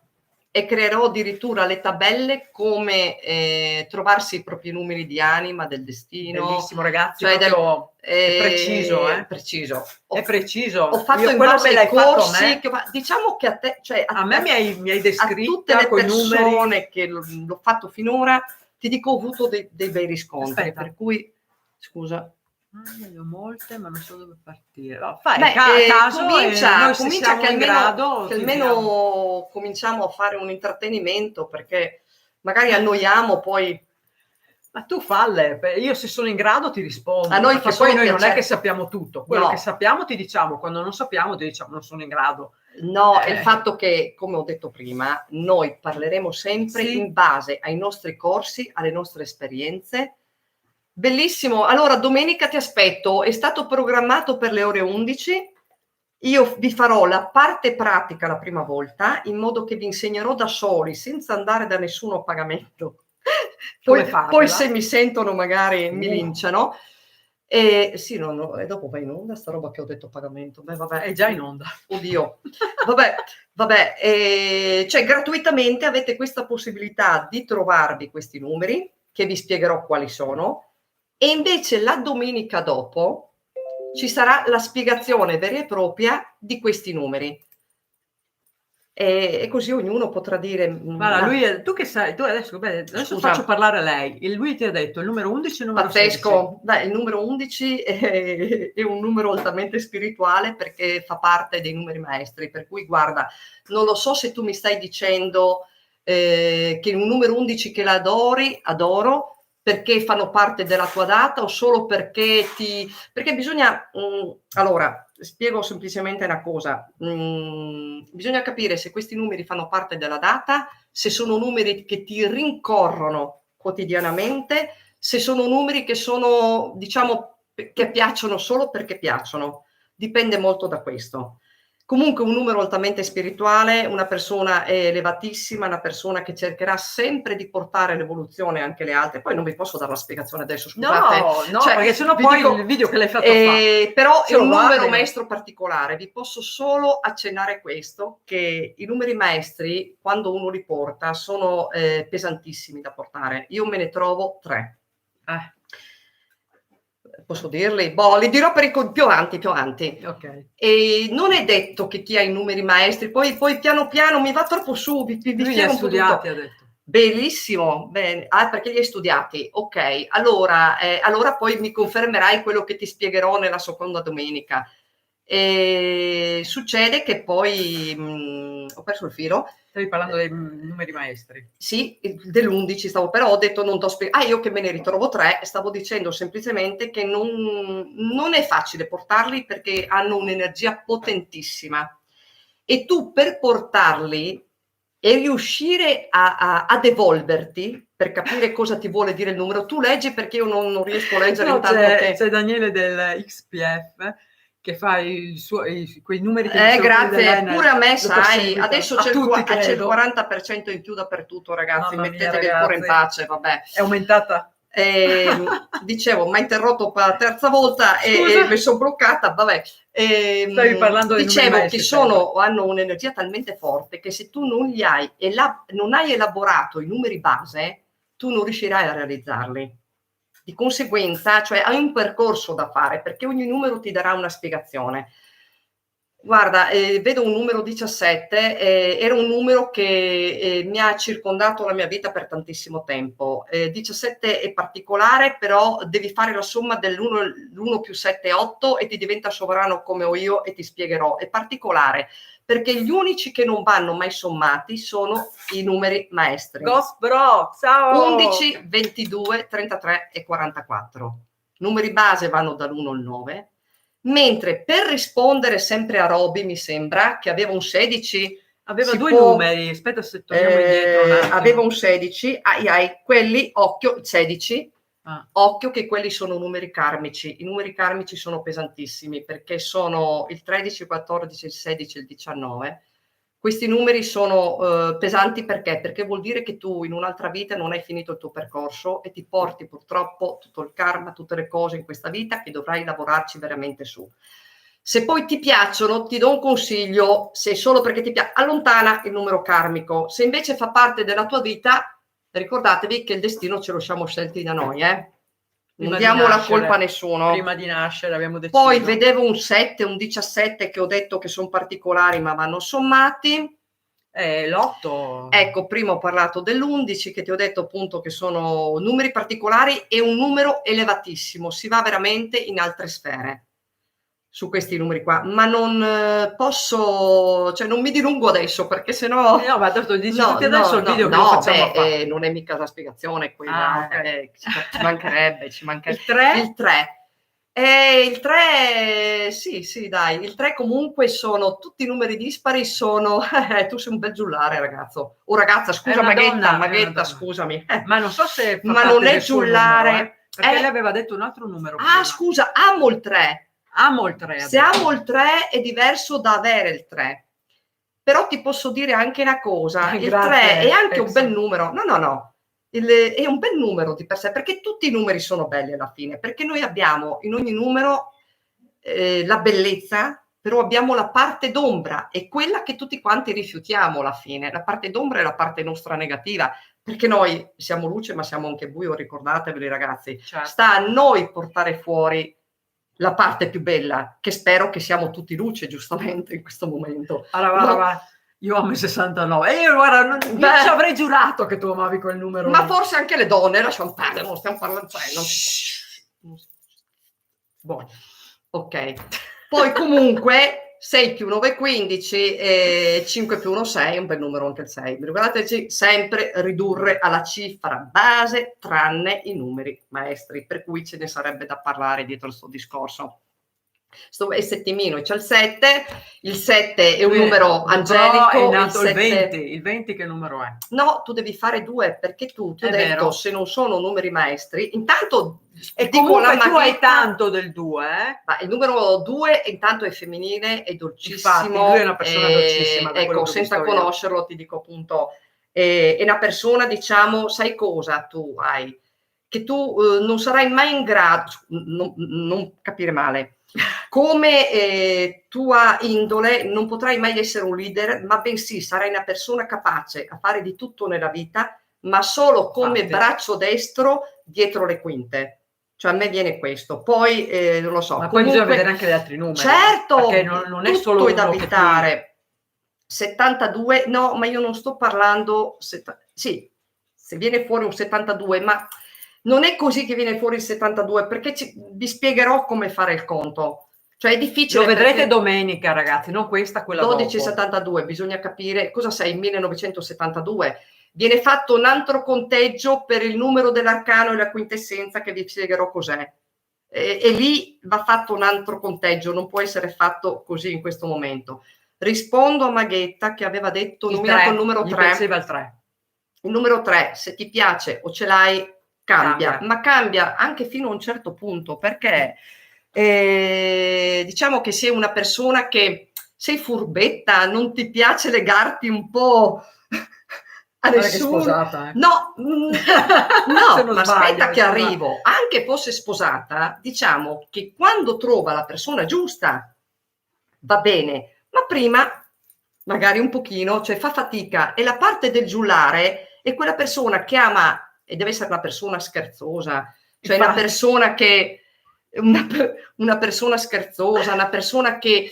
e creerò addirittura le tabelle come trovarsi i propri numeri di anima, del destino. Bellissimo ragazzi, cioè è preciso, preciso. È preciso. Ho fatto in base ai corsi, diciamo che a te, cioè a me mi hai descritto a tutte le persone numeri che l'ho fatto finora, ti dico, ho avuto dei bei riscontri. Aspetta. Per cui, scusa. Ne ho molte, ma non so dove partire. Fai caso comincia che almeno cominciamo a fare un intrattenimento, perché magari annoiamo poi. Ma tu falle, io se sono in grado ti rispondo. A noi poi noi non è che sappiamo tutto, quello che sappiamo ti diciamo, quando non sappiamo ti diciamo non sono in grado. No, è il fatto che, come ho detto prima, noi parleremo sempre in base ai nostri corsi, alle nostre esperienze. Bellissimo, allora domenica ti aspetto, è stato programmato per le ore 11, io vi farò la parte pratica la prima volta, in modo che vi insegnerò da soli, senza andare da nessuno a pagamento, poi se mi sentono magari mi linciano, e dopo va in onda sta roba che ho detto pagamento, vabbè, è già in onda, oddio, vabbè, cioè gratuitamente avete questa possibilità di trovarvi questi numeri, che vi spiegherò quali sono. E invece la domenica dopo ci sarà la spiegazione vera e propria di questi numeri. E così ognuno potrà dire... Guarda, tu che sai, tu adesso faccio parlare a lei. Lui ti ha detto il numero 11 e il numero 16. Pazzesco. Il numero 11 è un numero altamente spirituale perché fa parte dei numeri maestri. Per cui guarda, non lo so se tu mi stai dicendo che un numero 11 che adoro, perché fanno parte della tua data o solo perché bisogna, allora, spiego semplicemente una cosa, bisogna capire se questi numeri fanno parte della data, se sono numeri che ti rincorrono quotidianamente, se sono numeri che sono, diciamo, che piacciono solo perché piacciono, dipende molto da questo. Comunque un numero altamente spirituale, una persona elevatissima, una persona che cercherà sempre di portare l'evoluzione anche alle altre. Poi non vi posso dare la spiegazione adesso, scusate. No, perché sennò poi il video che l'hai fatto fa. Però è un numero maestro particolare. Vi posso solo accennare questo, che i numeri maestri, quando uno li porta, sono pesantissimi da portare. Io me ne trovo 3. Posso dirli? Li dirò per i più avanti. Okay. E non è detto che chi ha i numeri maestri, poi piano piano mi va troppo su, vi li ha studiati, ha detto. Bellissimo, bene. Perché li hai studiati? Ok, allora poi mi confermerai quello che ti spiegherò nella seconda domenica. Succede che poi ho perso il filo. Stavi parlando dei numeri maestri. Sì, dell'11 però ho detto non t'ho spiegato. Io che me ne ritrovo 3, stavo dicendo semplicemente che non è facile portarli perché hanno un'energia potentissima e tu per portarli e riuscire ad evolverti per capire cosa ti vuole dire il numero, tu leggi perché io non riesco a leggere c'è Daniele del XPF che fa quei numeri che grazie, pure a me sai, adesso c'è il 40% in più dappertutto, ragazzi, mettete il cuore in pace, vabbè. È aumentata? Dicevo, mi ha interrotto per la terza volta e mi sono bloccata, vabbè. Stavi parlando dei numeri Dicevo maestri, che hanno un'energia talmente forte che se tu non li hai, non hai elaborato i numeri base, tu non riuscirai a realizzarli. Di conseguenza, cioè hai un percorso da fare, perché ogni numero ti darà una spiegazione. Guarda, vedo un numero 17, era un numero che mi ha circondato la mia vita per tantissimo tempo. 17 è particolare, però devi fare la somma dell'1 più 7 è 8 e ti diventa sovrano come ho io e ti spiegherò. È particolare perché gli unici che non vanno mai sommati sono i numeri maestri. Ghost Bro, ciao! 11, 22, 33 e 44. Numeri base vanno dall'1 al 9. Mentre per rispondere sempre a Roby, mi sembra che aveva un 16, aveva due numeri, aspetta se torniamo indietro. Aveva un 16, quelli, occhio, 16, occhio che quelli sono numeri karmici. I numeri karmici sono pesantissimi perché sono il 13, il 14, il 16 e il 19. Questi numeri sono pesanti perché vuol dire che tu in un'altra vita non hai finito il tuo percorso e ti porti purtroppo tutto il karma, tutte le cose in questa vita che dovrai lavorarci veramente su. Se poi ti piacciono, ti do un consiglio, se solo perché ti piace, allontana il numero karmico. Se invece fa parte della tua vita, ricordatevi che il destino ce lo siamo scelti da noi, non diamo la colpa a nessuno. Prima di nascere abbiamo deciso. Poi vedevo un 7, un 17 che ho detto che sono particolari ma vanno sommati. L'8. Ecco, prima ho parlato dell'11 che ti ho detto appunto che sono numeri particolari e un numero elevatissimo, si va veramente in altre sfere su questi numeri qua, ma non posso, cioè non mi dilungo adesso perché sennò... No, ma adesso dici tutti adesso il video che lo facciamo qua. Non è mica la spiegazione quella, Okay. Ci mancherebbe. Il 3? Il 3. Il 3, sì, dai, il 3 comunque sono tutti numeri dispari, sono... tu sei un bel giullare, ragazzo. O ragazza, scusa, Maghetta, scusami. Ma non so se... Ma non è giullare. Numero, perché lei aveva detto un altro numero. Ah, scusa, amo il 3. Amo il 3. Se amo il 3 è diverso da avere il 3. Però ti posso dire anche una cosa, il 3 è anche un bel numero. No. È un bel numero di per sé, perché tutti i numeri sono belli alla fine, perché noi abbiamo in ogni numero la bellezza, però abbiamo la parte d'ombra, è quella che tutti quanti rifiutiamo alla fine. La parte d'ombra è la parte nostra negativa, perché noi siamo luce ma siamo anche buio, ricordateveli ragazzi. Certo. Sta a noi portare fuori la parte più bella, che spero che siamo tutti luce giustamente in questo momento. Allora, io amo il 69 e io guarda, ci avrei giurato che tu amavi quel numero. Ma forse anche le donne, lasciamo perdere, non stiamo parlando, Buono. Ok. Poi comunque 6 più 9 15 e 5 più 1 6, un bel numero anche il 6. Ricordateci sempre ridurre alla cifra base tranne i numeri maestri, per cui ce ne sarebbe da parlare dietro il suo discorso. È settimino, c'è il 7 è un numero angelico. È nato il 20, il 20 che numero è? No, tu devi fare 2 perché tu ti ho detto vero. Se non sono numeri maestri, intanto e comunque tu hai tanto del 2, Ma il numero 2 intanto è femminile, è dolcissimo. Infatti, lui è una persona dolcissima. Ecco, senza conoscerlo ti dico appunto, è una persona, diciamo, sai cosa tu hai? Che tu non sarai mai in grado, non capire male, come tua indole non potrai mai essere un leader, ma bensì sarai una persona capace a fare di tutto nella vita, ma solo come braccio destro dietro le quinte. Cioè a me viene questo, poi non lo so. Ma poi bisogna vedere anche gli altri numeri. Certo, perché non è solo tutto è da abitare. 72, no, ma io non sto parlando, sì, se viene fuori un 72, ma non è così che viene fuori il 72, perché vi spiegherò come fare il conto. Cioè è difficile. Lo vedrete domenica, ragazzi, non questa, quella 12,72, bisogna capire cosa sei, 1972. Viene fatto un altro conteggio per il numero dell'arcano e la quintessenza che vi spiegherò cos'è. E lì va fatto un altro conteggio, non può essere fatto così in questo momento. Rispondo a Maghetta che aveva detto nominato il numero 3. Gli piaceva il 3. Il numero 3, se ti piace o ce l'hai, cambia. Ma cambia anche fino a un certo punto, perché diciamo che sei una persona che sei furbetta, non ti piace legarti un po' a Guarda che è nessuno. sposata, No, Se no, non ma sbaglio, aspetta che insomma. arrivo. Anche fosse sposata, diciamo che quando trova la persona giusta va bene, ma prima magari un pochino, cioè fa fatica. E la parte del giullare è quella persona che ama, e deve essere una persona scherzosa, cioè una Infatti. persona che una persona scherzosa, una persona che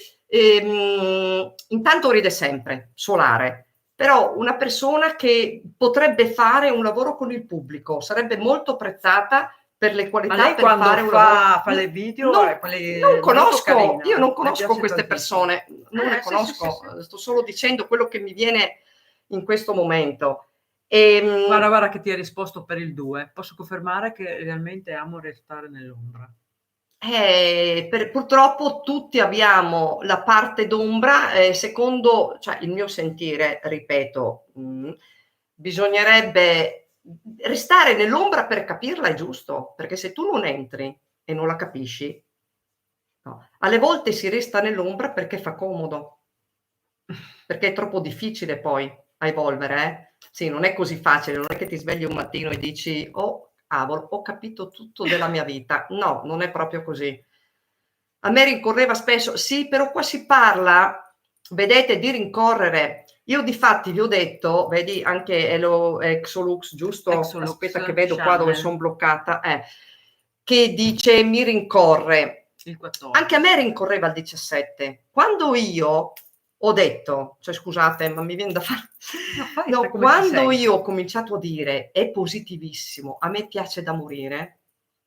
intanto ride sempre, solare, però una persona che potrebbe fare un lavoro con il pubblico, sarebbe molto apprezzata per le Ma qualità lei per quando fare un lavoro. fa le video Non, quelli non molto conosco, carina, io non mi conosco piace queste tantissimo. persone, non le Sì, sì, conosco, sì, sì. sto solo dicendo quello che mi viene in questo momento. Guarda che ti ha risposto per il 2. Posso confermare che realmente amo restare nell'ombra. Purtroppo tutti abbiamo la parte d'ombra, secondo, cioè il mio sentire, ripeto, bisognerebbe restare nell'ombra per capirla, è giusto, perché se tu non entri e non la capisci, no. Alle volte si resta nell'ombra perché fa comodo, perché è troppo difficile poi a evolvere, eh? Sì, non è così facile, non è che ti svegli un mattino e dici: "Oh cavolo, ho capito tutto della mia vita". No, non è proprio così. A me rincorreva spesso, sì, però qua si parla, vedete, di rincorrere. Io difatti vi ho detto, vedi anche Exolux, giusto? Exolux Aspetta che vedo qua dove Channel, sono bloccata, che dice mi rincorre. il Anche a 14. me rincorreva il 17. Quando io ho detto, cioè scusate, ma mi viene da fare. No, fai No, come ti quando senti. io ho cominciato a dire è positivissimo, a me piace da morire,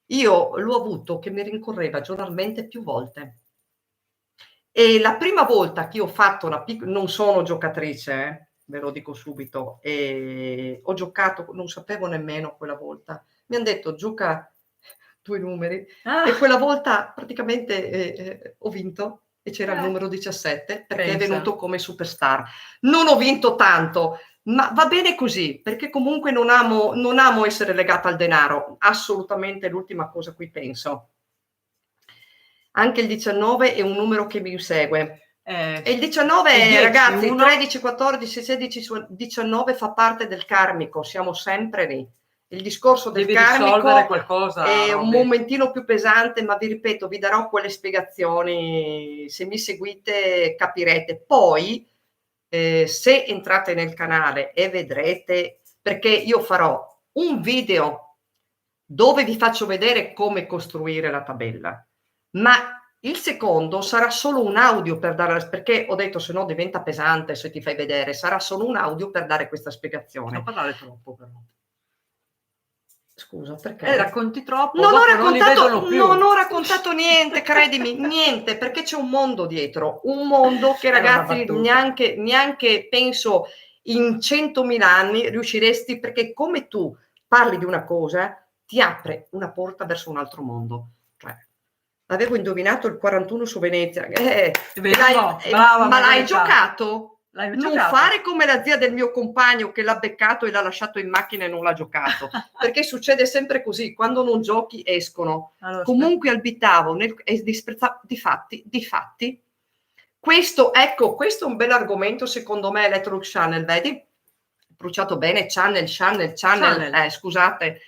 io l'ho avuto che mi rincorreva giornalmente più volte. E la prima volta che io ho fatto non sono giocatrice, ve lo dico subito, ho giocato, non sapevo nemmeno quella volta. Mi han detto: "Gioca 2 numeri", e quella volta praticamente, ho vinto e c'era il numero 17 perché è Pensa. venuto come superstar. Non ho vinto tanto, ma va bene così, perché comunque non amo essere legata al denaro, assolutamente, è l'ultima cosa a cui penso. Anche il 19 è un numero che mi insegue. E il 19, il 10, ragazzi, 1. 13, 14, 16, 19 fa parte del karmico, siamo sempre lì. Il discorso del Devi risolvere karmico qualcosa, è un Roby. momentino più pesante, ma vi ripeto, vi darò quelle spiegazioni, se mi seguite capirete. Poi, se entrate nel canale e vedrete, perché io farò un video dove vi faccio vedere come costruire la tabella, ma il secondo sarà solo un audio per dare, perché ho detto se no diventa pesante se ti fai vedere, sarà solo un audio per dare questa Non spiegazione. parlare troppo però. Scusa, perché? Racconti troppo, Non ho dopo non li vedono più. non ho raccontato niente, credimi, niente, perché c'è un mondo dietro, un mondo che Era una ragazzi battuta. neanche penso in 100.000 anni riusciresti, perché come tu parli di una cosa, ti apre una porta verso un altro mondo. Cioè, avevo indovinato il 41 su Venezia. Vediamo, brava Ma l'hai Margherita. giocato? L'hai Non giocato? fare come la zia del mio compagno che l'ha beccato e l'ha lasciato in macchina e non l'ha giocato, perché succede sempre così, quando non giochi escono. Allora, Comunque albitavo difatti, questo è un bel argomento secondo me, Electrolux Channel, vedi? Bruciato bene, channel, Channel. scusate.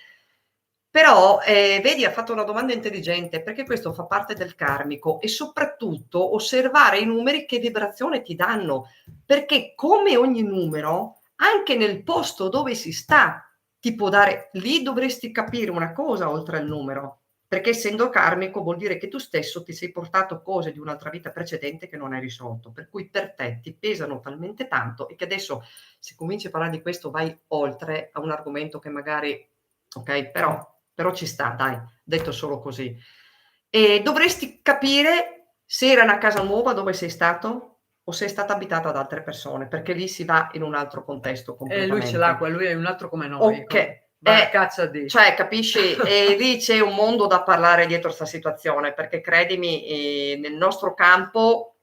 Però, vedi, ha fatto una domanda intelligente, perché questo fa parte del karmico, e soprattutto osservare i numeri che vibrazione ti danno, perché come ogni numero, anche nel posto dove si sta, ti può dare, lì dovresti capire una cosa oltre al numero, perché essendo karmico vuol dire che tu stesso ti sei portato cose di un'altra vita precedente che non hai risolto, per cui per te ti pesano talmente tanto e che adesso, se cominci a parlare di questo, vai oltre a un argomento che magari, ok, però ci sta, dai, detto solo così. E dovresti capire se era una casa nuova dove sei stato o se è stata abitata da altre persone, perché lì si va in un altro contesto Lui ce completamente. l'ha, lui è un altro come noi. Ok, Va a caccia di. cioè capisci? E lì c'è un mondo da parlare dietro sta situazione, perché credimi, nel nostro campo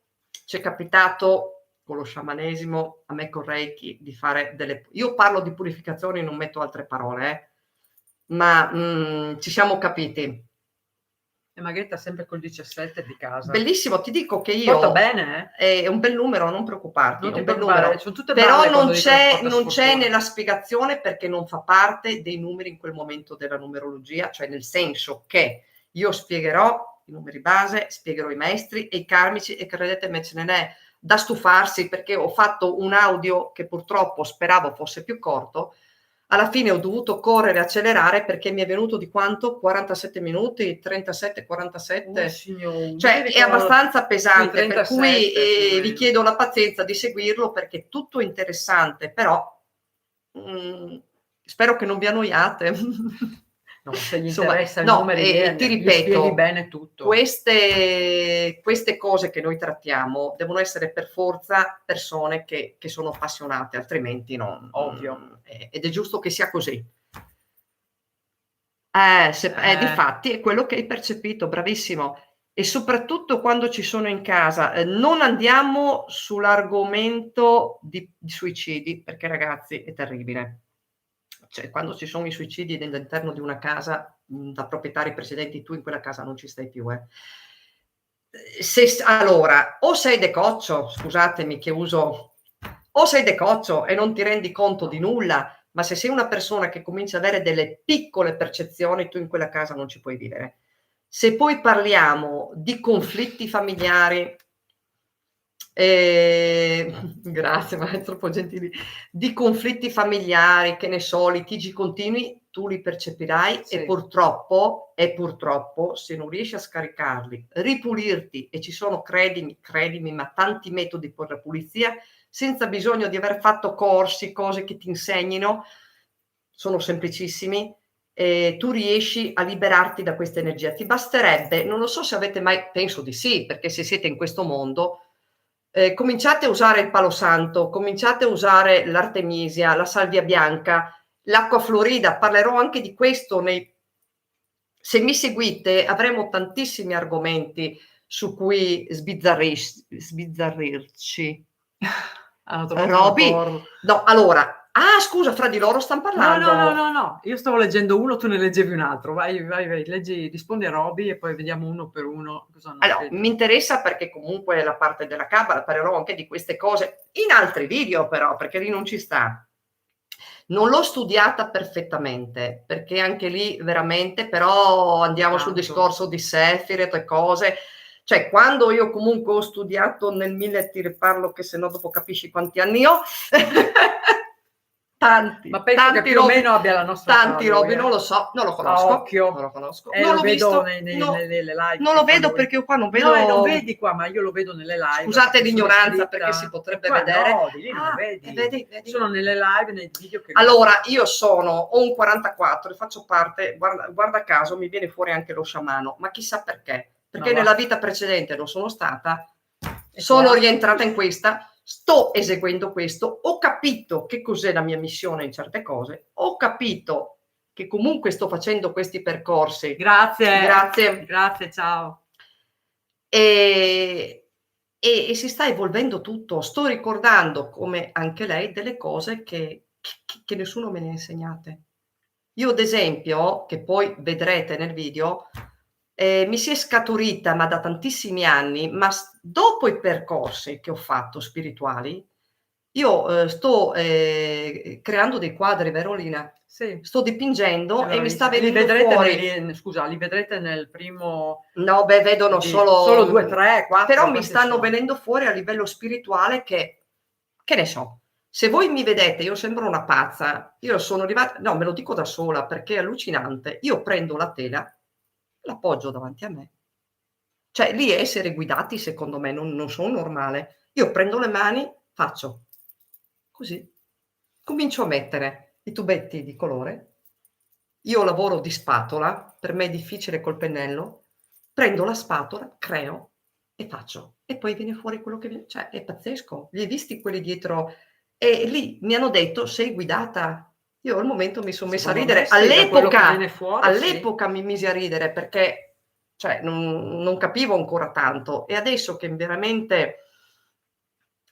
c'è capitato con lo sciamanesimo, a me con Reiki, di fare io parlo di purificazioni, non metto altre parole, ma ci siamo capiti. E Margherita sempre col 17 di casa. Bellissimo, ti dico che Porta io bene, è un bel numero, non preoccuparti, Non è ti un bel preoccupare, numero. sono tutte Però balle non quando dicono c'è, porta non c'è sfortuna. nella spiegazione perché non fa parte dei numeri in quel momento della numerologia, cioè nel senso che io spiegherò i numeri base, spiegherò i maestri e i karmici, e credetemi ce n'è da stufarsi, perché ho fatto un audio che purtroppo speravo fosse più corto. Alla fine ho dovuto correre, accelerare, perché mi è venuto di quanto? 47 minuti, 37, 47. Signore, Cioè è abbastanza pesante, sì, per cui 37 più o vi meno. chiedo la pazienza di seguirlo, perché è tutto interessante, però spero che non vi annoiate. No, se gli Insomma, interessa il no, numero, ti gli spieghi ripeto, bene tutto. queste cose che noi trattiamo devono essere per forza persone che sono appassionate, altrimenti no. Ovvio. Ed è giusto che sia così. Difatti è quello che hai percepito, bravissimo. E soprattutto quando ci sono in casa, non andiamo sull'argomento di suicidi, perché ragazzi è terribile. Cioè, quando ci sono i suicidi all'interno di una casa, da proprietari precedenti, tu in quella casa non ci stai più. Allora, o sei decoccio, scusatemi che uso, o sei decoccio e non ti rendi conto di nulla, ma se sei una persona che comincia ad avere delle piccole percezioni, tu in quella casa non ci puoi vivere. Se poi parliamo di conflitti familiari, grazie, ma è troppo gentili, di conflitti familiari, che ne so, litigi continui, tu li percepirai. Sì. E purtroppo, se non riesci a scaricarli, ripulirti, e ci sono, credimi, ma tanti metodi per la pulizia, senza bisogno di aver fatto corsi, cose che ti insegnino, sono semplicissimi. Tu riesci a liberarti da questa energia. Ti basterebbe, non lo so se avete mai, penso di sì, perché se siete in questo mondo, cominciate a usare il palo santo, cominciate a usare l'artemisia, la salvia bianca, l'acqua florida. Parlerò anche di questo se mi seguite, avremo tantissimi argomenti su cui sbizzarrirci. Roby, no, allora, scusa, fra di loro stanno parlando. No, io stavo leggendo uno, tu ne leggevi un altro. Vai, leggi, rispondi a Roby e poi vediamo uno per uno cosa hanno Allora, scritto. mi interessa perché comunque la parte della Cabala, parlerò anche di queste cose in altri video, però, perché lì non ci sta. Non l'ho studiata perfettamente, perché anche lì veramente, però andiamo sul discorso di Sefiret e cose. Cioè, quando io comunque ho studiato nel 1000, ti riparlo che se no dopo capisci quanti anni ho. Tanti, ma penso che più o meno abbia la nostra tanti Roby, non lo so, non lo conosco. Occhio. Non lo conosco. Non Non lo l'ho vedo visto. nelle live. Non lo vedo perché io qua non vedo. No, non vedi qua, ma io lo vedo nelle live. Scusate l'ignoranza, perché si potrebbe vedere. No, di lì non vedi. Vedi. Sono nelle live, nei video che allora, io ho un 44 e faccio parte, guarda caso, mi viene fuori anche lo sciamano, ma chissà perché. Perché nella vita precedente non sono stata, sono rientrata in questa, sto eseguendo questo, ho capito che cos'è la mia missione in certe cose, ho capito che comunque sto facendo questi percorsi. Grazie, ciao. E si sta evolvendo tutto. Sto ricordando, come anche lei, delle cose che nessuno me ne ha insegnate. Io, ad esempio, che poi vedrete nel video, mi si è scaturita, ma da tantissimi anni, ma dopo i percorsi che ho fatto spirituali, io sto creando dei quadri, vero Lina? Sì. Sto dipingendo e mi sta venendo fuori. Scusa, li vedrete nel primo. No, vedono solo 2, 3, 4. Però mi stanno venendo fuori a livello spirituale che ne so. Se voi mi vedete, io sembro una pazza. Io sono arrivata, no, me lo dico da sola perché è allucinante. Io prendo la tela, l'appoggio davanti a me. Cioè, lì essere guidati, secondo me, non sono normale. Io prendo le mani, faccio così. Comincio a mettere i tubetti di colore. Io lavoro di spatola, per me è difficile col pennello. Prendo la spatola, creo e faccio. E poi viene fuori quello che viene. Cioè, è pazzesco. Li hai visti quelli dietro? E lì mi hanno detto, sei guidata. Io al momento mi sono messa a ridere. All'epoca mi misi a ridere perché non capivo ancora tanto. E adesso che veramente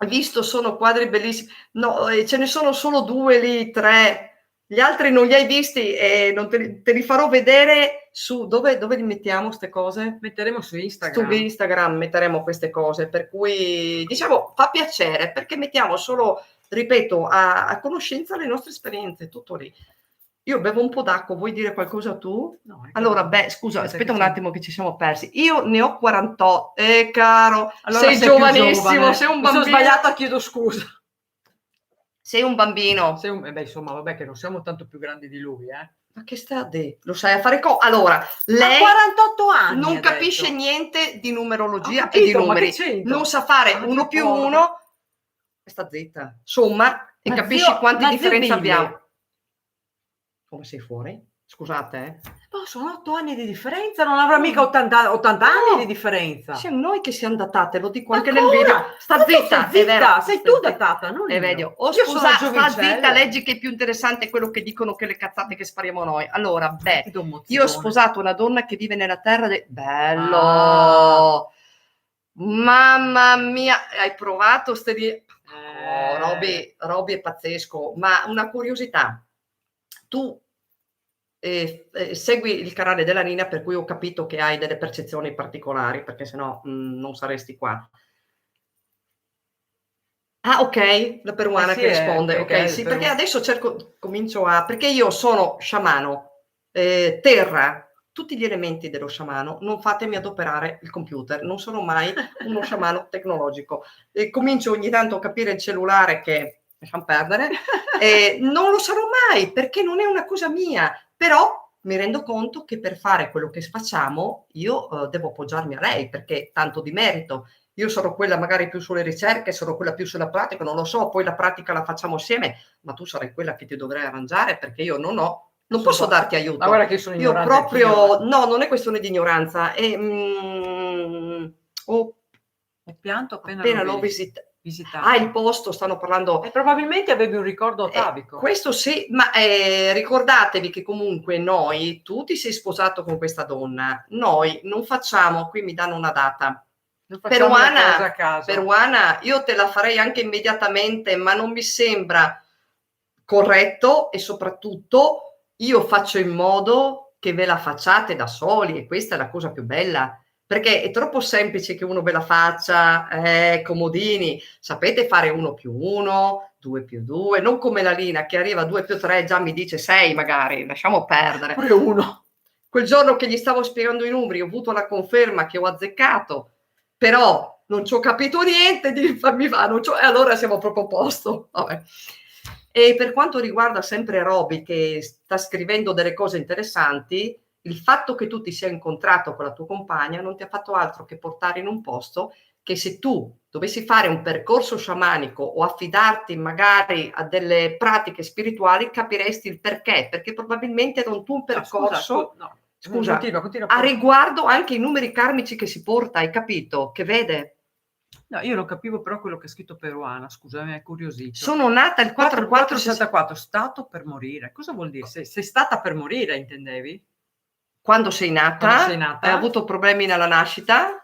visto sono quadri bellissimi. No, ce ne sono solo 2 lì, 3. Gli altri non li hai visti e non te li farò vedere su dove li mettiamo queste cose? Metteremo su Su Instagram. Instagram metteremo queste cose, per cui diciamo fa piacere perché mettiamo solo, ripeto, a conoscenza le nostre esperienze, tutto lì. Io bevo un po' d'acqua, vuoi dire qualcosa tu? No, Allora, scusa, aspetta un c'è. attimo che ci siamo persi. Io ne ho 48. Caro, Allora sei più giovanissimo, giovane. sei un Mi sono bambino. sbagliata, chiedo scusa. Sei un bambino. Insomma, vabbè, che non siamo tanto più grandi di lui, Ma che sta a dire? Lo sai a fare Allora, lei ha 48 anni. non ha capisce detto. niente di numerologia Ho capito, e di numeri. ma che c'entra? Non sa fare Ma 1 che più porca. 1. Sta zitta. Somma e Ma capisci zio- quante ma zio differenze Billy. abbiamo. Come sei fuori? Scusate, No, sono 8 anni di differenza, non avrà mica 80 anni di differenza. Siamo noi che siamo datate, lo dico Ma anche nel ancora? video. Sta Ma tu zitta, stai è vero. sei sta tu zitta. datata, non È io. vero. Oh, Io sono scusa, sta giovincella. zitta, leggi che è più interessante quello che dicono che le cazzate che spariamo noi. Allora, Ti do un io ho mozzicone. sposato una donna che vive nella terra Bello! Ah. Mamma mia, hai provato ste di... Eh. Roby è pazzesco, ma una curiosità. Tu segui il canale della Nina, per cui ho capito che hai delle percezioni particolari, perché sennò non saresti qua. Ah, ok, la peruana sì, che risponde. Ok, sì, Perù. perché adesso comincio a... Perché io sono sciamano, terra, tutti gli elementi dello sciamano, non fatemi adoperare il computer, non sono mai uno sciamano tecnologico. Comincio ogni tanto a capire il cellulare che lasciamo perdere, non lo sarò mai perché non è una cosa mia, però mi rendo conto che per fare quello che facciamo io devo appoggiarmi a lei perché tanto di merito. Io sono quella magari più sulle ricerche, sono quella più sulla pratica, non lo so, poi la pratica la facciamo assieme, ma tu sarai quella che ti dovrai arrangiare perché io non posso darti aiuto. Ma guarda che io sono Io ignorante. proprio, no, non è questione di ignoranza, Ho pianto appena l'ho visitato. Ah, il posto, stanno parlando. E probabilmente avevi un ricordo atavico. Questo sì, ma ricordatevi che comunque noi, tu ti sei sposato con questa donna, noi non facciamo, qui mi danno una data. Peruana, io te la farei anche immediatamente, ma non mi sembra corretto e soprattutto io faccio in modo che ve la facciate da soli e questa è la cosa più bella. Perché è troppo semplice che uno ve la faccia, comodini, sapete fare 1 più 1, 2 più 2, non come la Lina che arriva a 2 più 3 già mi dice 6 magari, lasciamo perdere. Pure 1. Quel giorno che gli stavo spiegando i numeri ho avuto la conferma che ho azzeccato, però non ci ho capito niente, e allora siamo proprio a posto. Vabbè. E per quanto riguarda sempre Roby che sta scrivendo delle cose interessanti, il fatto che tu ti sia incontrato con la tua compagna non ti ha fatto altro che portare in un posto che se tu dovessi fare un percorso sciamanico o affidarti magari a delle pratiche spirituali capiresti il perché probabilmente era un tuo percorso Scusa, continua a riguardo anche i numeri karmici che si porta, hai capito? Che vede? No, io non capivo però quello che ha scritto Peruana, scusa, mi è incuriosito. Sono nata il 464, stato per morire. Cosa vuol dire? Sei stata per morire, intendevi? Quando sei nata? Hai avuto problemi nella nascita?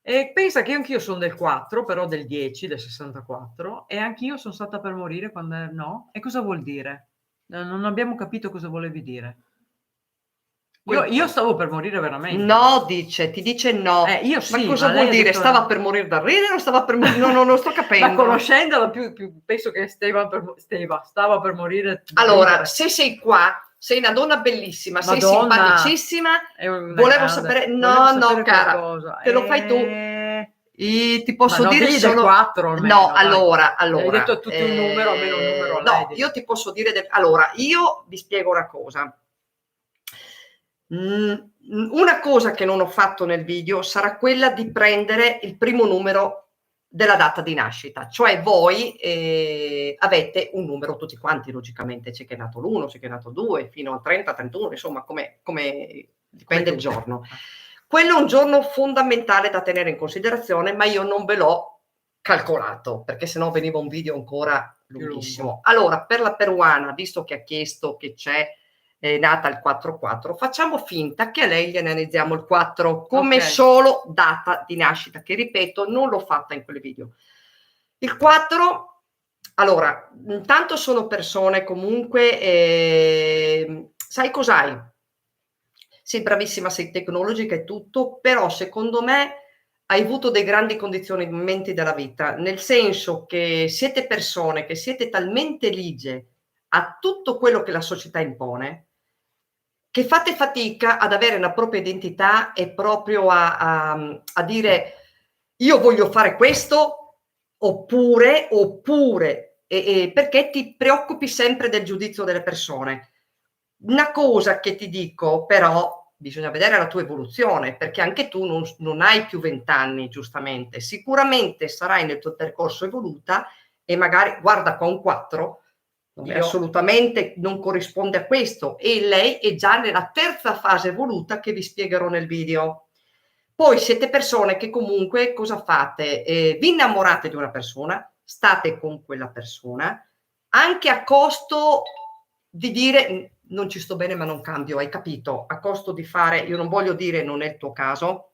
E pensa che anch'io sono del 4, però del 10, del 64, e anch'io sono stata per morire quando... No? E cosa vuol dire? Non abbiamo capito cosa volevi dire. Io stavo per morire veramente. No, ti dice no. Io sì, ma cosa vuol dire? Stava per morire da ridere o stava per morire? Non lo sto capendo. Ma conoscendola più penso che stava per morire. Allora, se sei qua, sei una donna bellissima, sei simpaticissima, volevo sapere... No, cara, te lo fai tu. Ti posso dire solo 4 almeno, no, allora hai detto tutti un numero, almeno un numero. No, io ti posso dire allora, io vi spiego una cosa. Una cosa che non ho fatto nel video sarà quella di prendere il primo numero della data di nascita, cioè voi avete un numero tutti quanti, logicamente c'è chi è nato l'1, c'è chi è nato 2, fino a 30, 31, insomma come dipende il giorno. Quello è un giorno fondamentale da tenere in considerazione, ma io non ve l'ho calcolato, perché sennò veniva un video ancora lunghissimo. Allora, per la peruana, visto che ha chiesto che c'è nata il 4-4, facciamo finta che a lei gli analizziamo il 4 come solo data di nascita, che ripeto non l'ho fatta in quel video. Il 4 Allora, intanto sono persone comunque, sai cos'hai? Sei bravissima, sei tecnologica e tutto, però secondo me hai avuto dei grandi condizionamenti della vita, nel senso che siete persone che siete talmente ligie a tutto quello che la società impone, che fate fatica ad avere una propria identità e proprio a dire io voglio fare questo oppure perché ti preoccupi sempre del giudizio delle persone. Una cosa che ti dico però bisogna vedere la tua evoluzione, perché anche tu non hai più 20 anni, giustamente. Sicuramente sarai nel tuo percorso evoluta e magari guarda qua un 4 assolutamente non corrisponde a questo e lei è già nella terza fase evoluta che vi spiegherò nel video. Poi siete persone che comunque cosa fate? Vi innamorate di una persona, state con quella persona, anche a costo di dire non ci sto bene ma non cambio, hai capito? A costo di fare, io non voglio dire non è il tuo caso,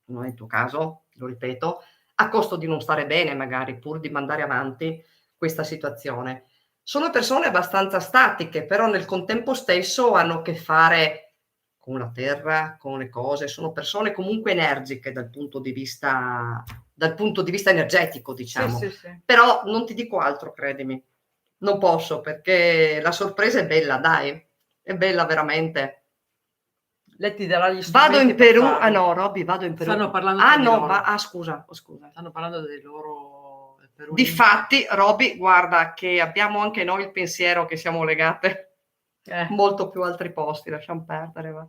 non è il tuo caso, lo ripeto, a costo di non stare bene magari pur di mandare avanti questa situazione. Sono persone abbastanza statiche, però nel contempo stesso hanno a che fare con la terra, con le cose, sono persone comunque energiche dal punto di vista energetico, diciamo. Sì, sì, sì. Però non ti dico altro, credimi. Non posso perché la sorpresa è bella, dai. È bella veramente. Lei ti darà gli Vado strumenti in per Perù. Ah farlo. no, Robby, vado in Perù. Stanno parlando Ah tra di no, loro. scusa, scusa. Stanno parlando dei loro peruini. Difatti, Robby, guarda che abbiamo anche noi il pensiero che siamo legate molto più altri posti, lasciamo perdere. Va.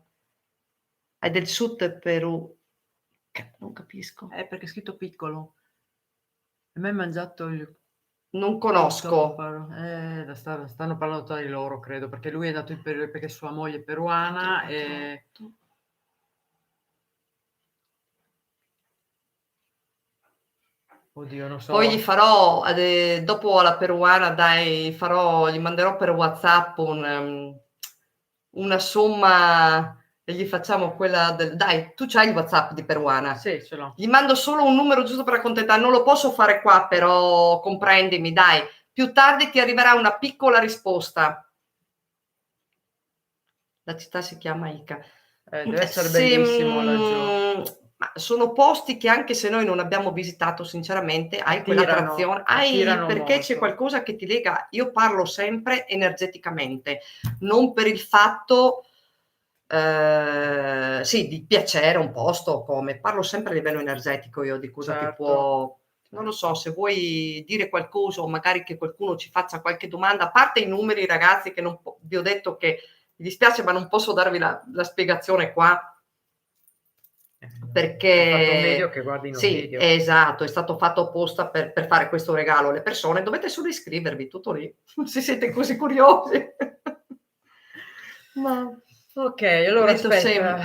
È del sud Perù. Non capisco. Perché è scritto piccolo. A me hai mangiato il... Non conosco. Stanno parlando tra di loro, credo, perché lui è andato in Perù perché sua moglie è peruana e... Oddio, non so. Poi gli farò, dopo alla peruana, dai, gli manderò per WhatsApp una somma e gli facciamo quella del... Dai, tu c'hai il WhatsApp di peruana? Sì, ce l'ho. Gli mando solo un numero giusto per accontentare, non lo posso fare qua, però comprendimi, dai. Più tardi ti arriverà una piccola risposta. La città si chiama Ica. Deve essere bellissimo laggiù. Ma sono posti che anche se noi non abbiamo visitato sinceramente hai quell'attrazione, perché molto. c'è qualcosa che ti lega. Io parlo sempre energeticamente, non per il fatto sì, di piacere un posto, come parlo sempre a livello energetico io di cosa ti può, non lo so, se vuoi dire qualcosa o magari che qualcuno ci faccia qualche domanda, a parte i numeri ragazzi che non vi ho detto che mi dispiace ma non posso darvi la spiegazione qua perché hai fatto un video che guardi in un sì, video. esatto, è stato fatto apposta per fare questo regalo alle persone, dovete solo iscrivervi, tutto lì, se siete così curiosi. Ma ok, allora aspetta,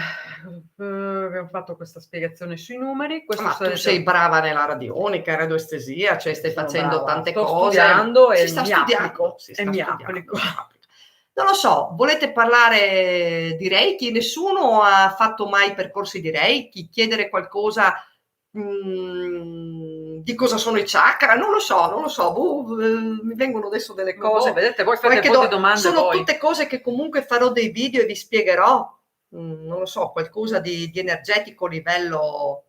abbiamo fatto questa spiegazione sui numeri. Ma tu sei brava nella radionica, radioestesia, cioè stai facendo brava. tante Sto cose. studiando Si e sta mi studiando, applico. si sta E mi studiando, applico. si applica. Non lo so, volete parlare di Reiki? Nessuno ha fatto mai percorsi di Reiki? Chiedere qualcosa di cosa sono i chakra? Non lo so. Mi vengono adesso delle cose. Vedete, voi fate un po' di domande. Sono tutte cose che comunque farò dei video e vi spiegherò. Non lo so, qualcosa di energetico a livello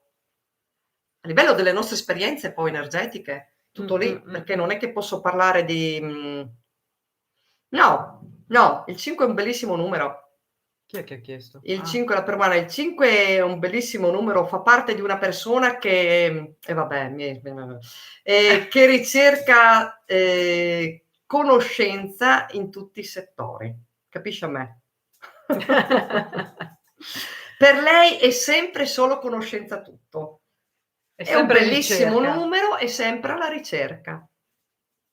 delle nostre esperienze poi energetiche, tutto lì, perché non è che posso parlare di... No, il 5 è un bellissimo numero. Chi è che ha chiesto? Il 5 la permana, il 5 è un bellissimo numero, fa parte di una persona che, che ricerca conoscenza in tutti i settori, capisci a me? Per lei è sempre solo conoscenza tutto. È un bellissimo numero, è sempre alla ricerca.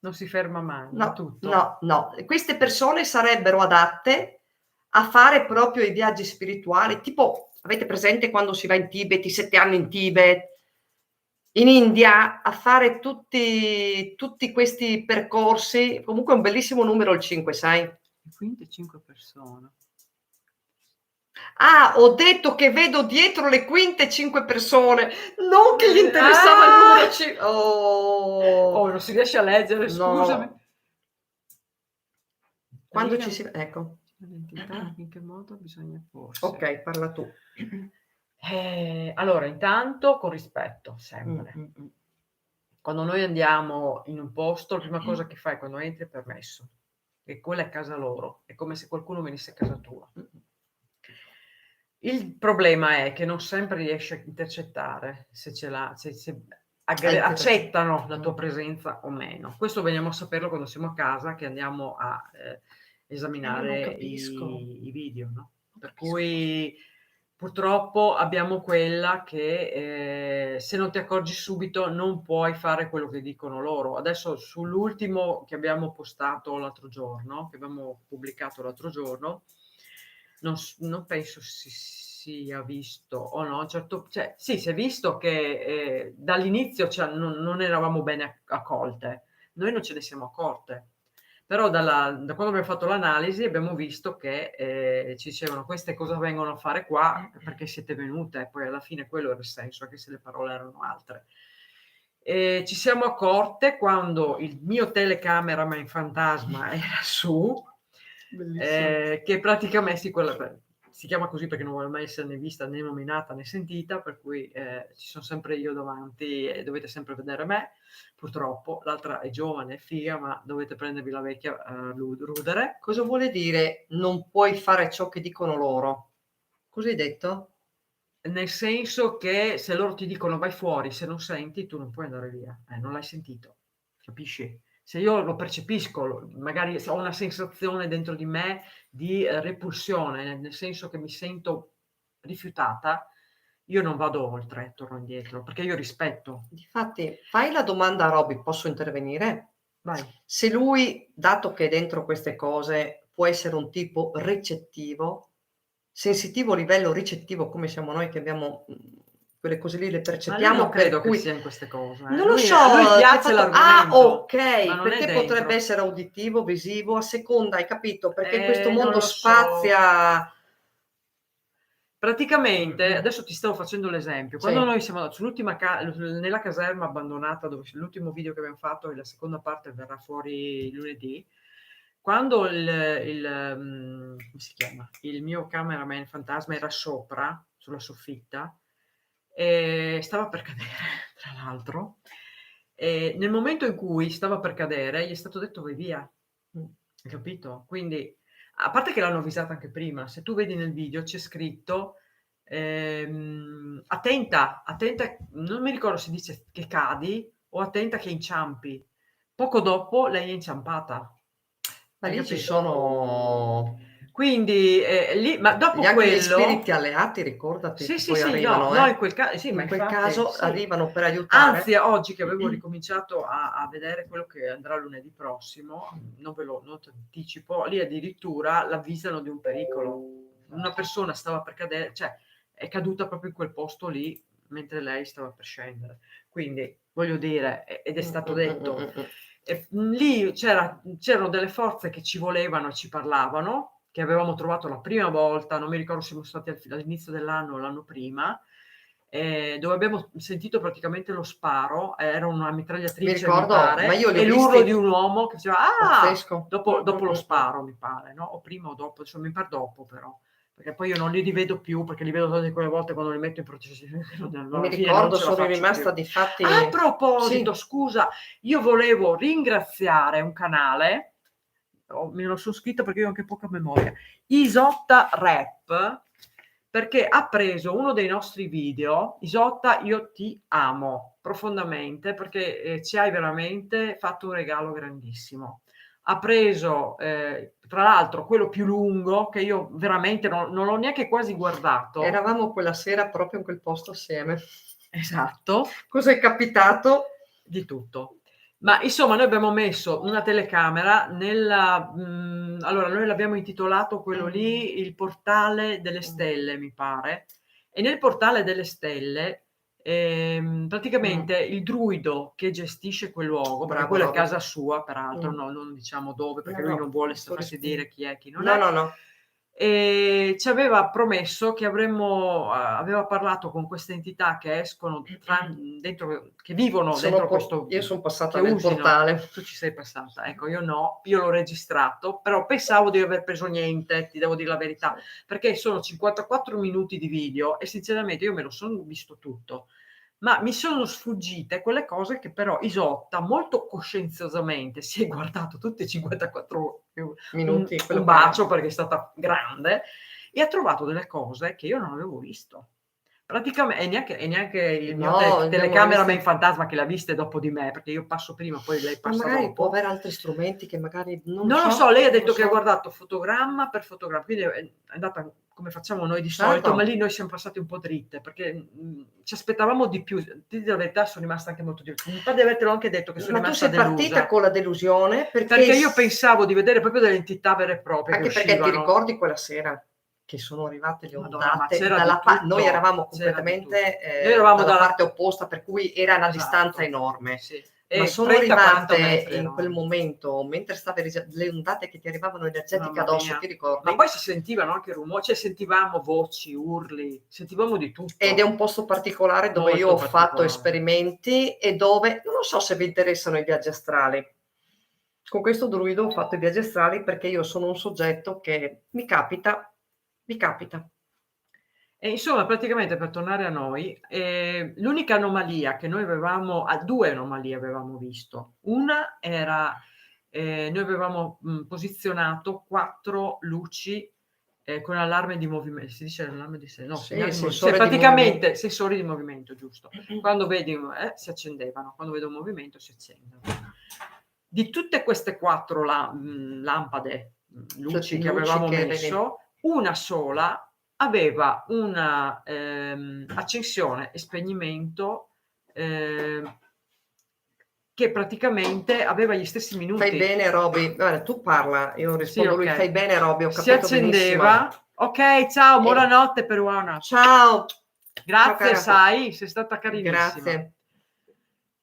Non si ferma mai, No. Queste persone sarebbero adatte a fare proprio i viaggi spirituali, tipo, avete presente quando si va in Tibet, i 7 anni in Tibet, in India, a fare tutti questi percorsi. Comunque è un bellissimo numero il 5, sai? Quindi 5 persone. Ah, ho detto che vedo dietro le quinte 5 persone, non che gli interessava il numero Oh, non si riesce a leggere, No. scusami. Quando Riga- ci si... Ecco. L'identità, in che modo bisogna porsi? Ok, parla tu. Allora, intanto con rispetto, sempre. Quando noi andiamo in un posto, la prima cosa che fai quando entri è permesso, e quella è casa loro, è come se qualcuno venisse a casa tua. Il problema è che non sempre riesci a intercettare se ce l'ha, se accettano la tua presenza o meno. Questo veniamo a saperlo quando siamo a casa, che andiamo a esaminare i video, no? Per cui purtroppo abbiamo quella che se non ti accorgi subito non puoi fare quello che dicono loro. Adesso sull'ultimo che abbiamo postato l'altro giorno, che abbiamo pubblicato l'altro giorno, non penso si sia visto o no, certo, cioè, sì, si è visto che dall'inizio non eravamo bene accolte, noi non ce ne siamo accorte, però da quando abbiamo fatto l'analisi abbiamo visto che ci dicevano queste cosa vengono a fare qua perché siete venute, poi alla fine quello era il senso, anche se le parole erano altre. Ci siamo accorte quando il mio telecameraman fantasma era su, che praticamente si chiama così perché non vuole mai essere né vista né nominata né sentita, per cui ci sono sempre io davanti e dovete sempre vedere me. Purtroppo l'altra è giovane, è figa, ma dovete prendervi la vecchia rudere. Cosa vuole dire non puoi fare ciò che dicono loro? Cosa hai detto? Nel senso che se loro ti dicono vai fuori, se non senti, tu non puoi andare via, non l'hai sentito, capisci? Se io lo percepisco, magari ho una sensazione dentro di me di repulsione, nel senso che mi sento rifiutata, io non vado oltre, torno indietro, perché io rispetto. Difatti, fai la domanda a Robby, posso intervenire? Vai. Se lui, dato che è dentro queste cose, può essere un tipo recettivo, sensitivo a livello ricettivo, come siamo noi che abbiamo quelle cose lì, le Ma lui percepiamo, non per credo che cui sia in queste cose. non lo Lui, so, a lui ti ha piace fatto l'argomento, ok, ma non è perché dentro. potrebbe essere uditivo, visivo, a seconda, hai capito? Perché questo Non mondo lo so. spazia. Praticamente, adesso ti stavo facendo l'esempio, quando Sì. noi siamo sull'ultima nella caserma abbandonata, dove l'ultimo video che abbiamo fatto e la seconda parte verrà fuori lunedì, quando come si chiama? Il mio cameraman fantasma era sopra, sulla soffitta, e stava per cadere, tra l'altro, e nel momento in cui stava per cadere gli è stato detto vai via, hai capito? Quindi, a parte che l'hanno avvisata anche prima, se tu vedi nel video c'è scritto attenta, non mi ricordo se dice che cadi o attenta che inciampi. Poco dopo lei è inciampata. Ma Hai lì ci capito? sono Quindi lì, ma dopo anche gli quello, spiriti alleati, ricordati, sì, che sì, poi sì, arrivano, no, in quel caso, sì, ma in quel infatti, caso sì. arrivano per aiutare. Anzi, oggi che avevo ricominciato a vedere quello che andrà lunedì prossimo, non ti anticipo, lì addirittura l'avvisano di un pericolo. Una persona stava per cadere, cioè è caduta proprio in quel posto lì mentre lei stava per scendere. Quindi, voglio dire, ed è stato detto, lì c'erano delle forze che ci volevano e ci parlavano, che avevamo trovato la prima volta, non mi ricordo se siamo stati all'inizio dell'anno o l'anno prima, dove abbiamo sentito praticamente lo sparo, era una mitragliatrice, Mi ricordo, mi pare, ma io li ho e l'urlo visti. di un uomo che diceva Pazzesco. dopo lo sparo, mi pare, no? O prima o dopo, insomma, mi pare dopo però, perché poi io non li rivedo più, perché li vedo tutte quelle volte quando li metto in processione. Mi ricordo, sono rimasta più. difatti. A proposito, Sì. scusa, io volevo ringraziare un canale, me lo sono scritto perché io ho anche poca memoria, Isotta Rap, perché ha preso uno dei nostri video. Isotta, io ti amo profondamente perché ci hai veramente fatto un regalo grandissimo. Ha preso, tra l'altro, quello più lungo che io veramente non l'ho neanche quasi guardato. Eravamo quella sera proprio in quel posto assieme. Esatto. Cosa è capitato? Di tutto. Ma insomma, noi abbiamo messo una telecamera nella allora noi l'abbiamo intitolato quello lì il portale delle stelle, mi pare, e nel portale delle stelle praticamente il druido che gestisce quel luogo, perché Bravo, quella è Robby. casa sua peraltro, non diciamo dove, perché lui non vuole farsi dire chi è, chi non è. No. e ci aveva promesso che aveva parlato con queste entità che escono dentro, che vivono dentro questo, io sono passata che nel usino. portale. Tu ci sei passata, ecco, io no, io l'ho registrato, però pensavo di aver preso niente, ti devo dire la verità, perché sono 54 minuti di video e sinceramente io me lo sono visto tutto, ma mi sono sfuggite quelle cose che però Isotta molto coscienziosamente si è guardato tutti i 54 Minuti, quello un che è. bacio perché è stata grande e ha trovato delle cose che io non avevo visto. Praticamente, e neanche il mio No, telecameraman visti. fantasma che l'ha viste dopo di me, perché io passo prima, poi lei Ma passa magari può dopo. avere altri strumenti che magari non Non lo so. so, lei ha non lo detto che ha so. guardato fotogramma per fotogramma, quindi è andata come facciamo noi di Certo. solito, ma lì noi siamo passati un po' dritte perché ci aspettavamo di più. Ti dico la verità, sono rimasta anche molto delusa. Mi pare di avertelo anche detto che sono Ma tu rimasta sei partita delusa. con la delusione Perché io pensavo di vedere proprio delle entità vere e proprie che anche perché ti uscivano. ricordi quella sera che sono arrivate le Madonna, ma ondate c'era dalla di tutto, noi eravamo c'era di completamente tutto. Noi eravamo dalla dalla parte opposta, per cui era una esatto, distanza enorme. sì. Ma E sono 30-40 arrivate metri in quel eravamo. momento, mentre stavi le ondate che ti arrivavano energetiche Mamma addosso, mia. ti ricordi? Ma poi si sentivano anche rumori, cioè sentivamo voci, urli, sentivamo di tutto. Ed è un posto particolare dove io Molto ho fatto particolare. esperimenti e dove non so se vi interessano i viaggi astrali. Con questo druido ho fatto i viaggi astrali perché io sono un soggetto che mi capita. E insomma, praticamente per tornare a noi, l'unica anomalia che noi avevamo, due anomalie avevamo visto. Una era, noi avevamo posizionato 4 luci con allarme di movimento, si dice allarme di no, Sì, segnale di movimento, sensore cioè di praticamente movimento. sensori di movimento, giusto. Quando vedi, si accendevano, quando vedo un movimento si accendono. Di tutte queste 4 lampade, luci che avevamo messo, una sola aveva una accensione e spegnimento che praticamente aveva gli stessi minuti. Fai bene Roby, guarda tu parla, io rispondo Sì, lui, ok. fai bene Roby, ho Si capito accendeva. benissimo. Ok, ciao, buonanotte peruana. Ciao. Grazie, Ciao, sai, sei stata carinissima. Grazie.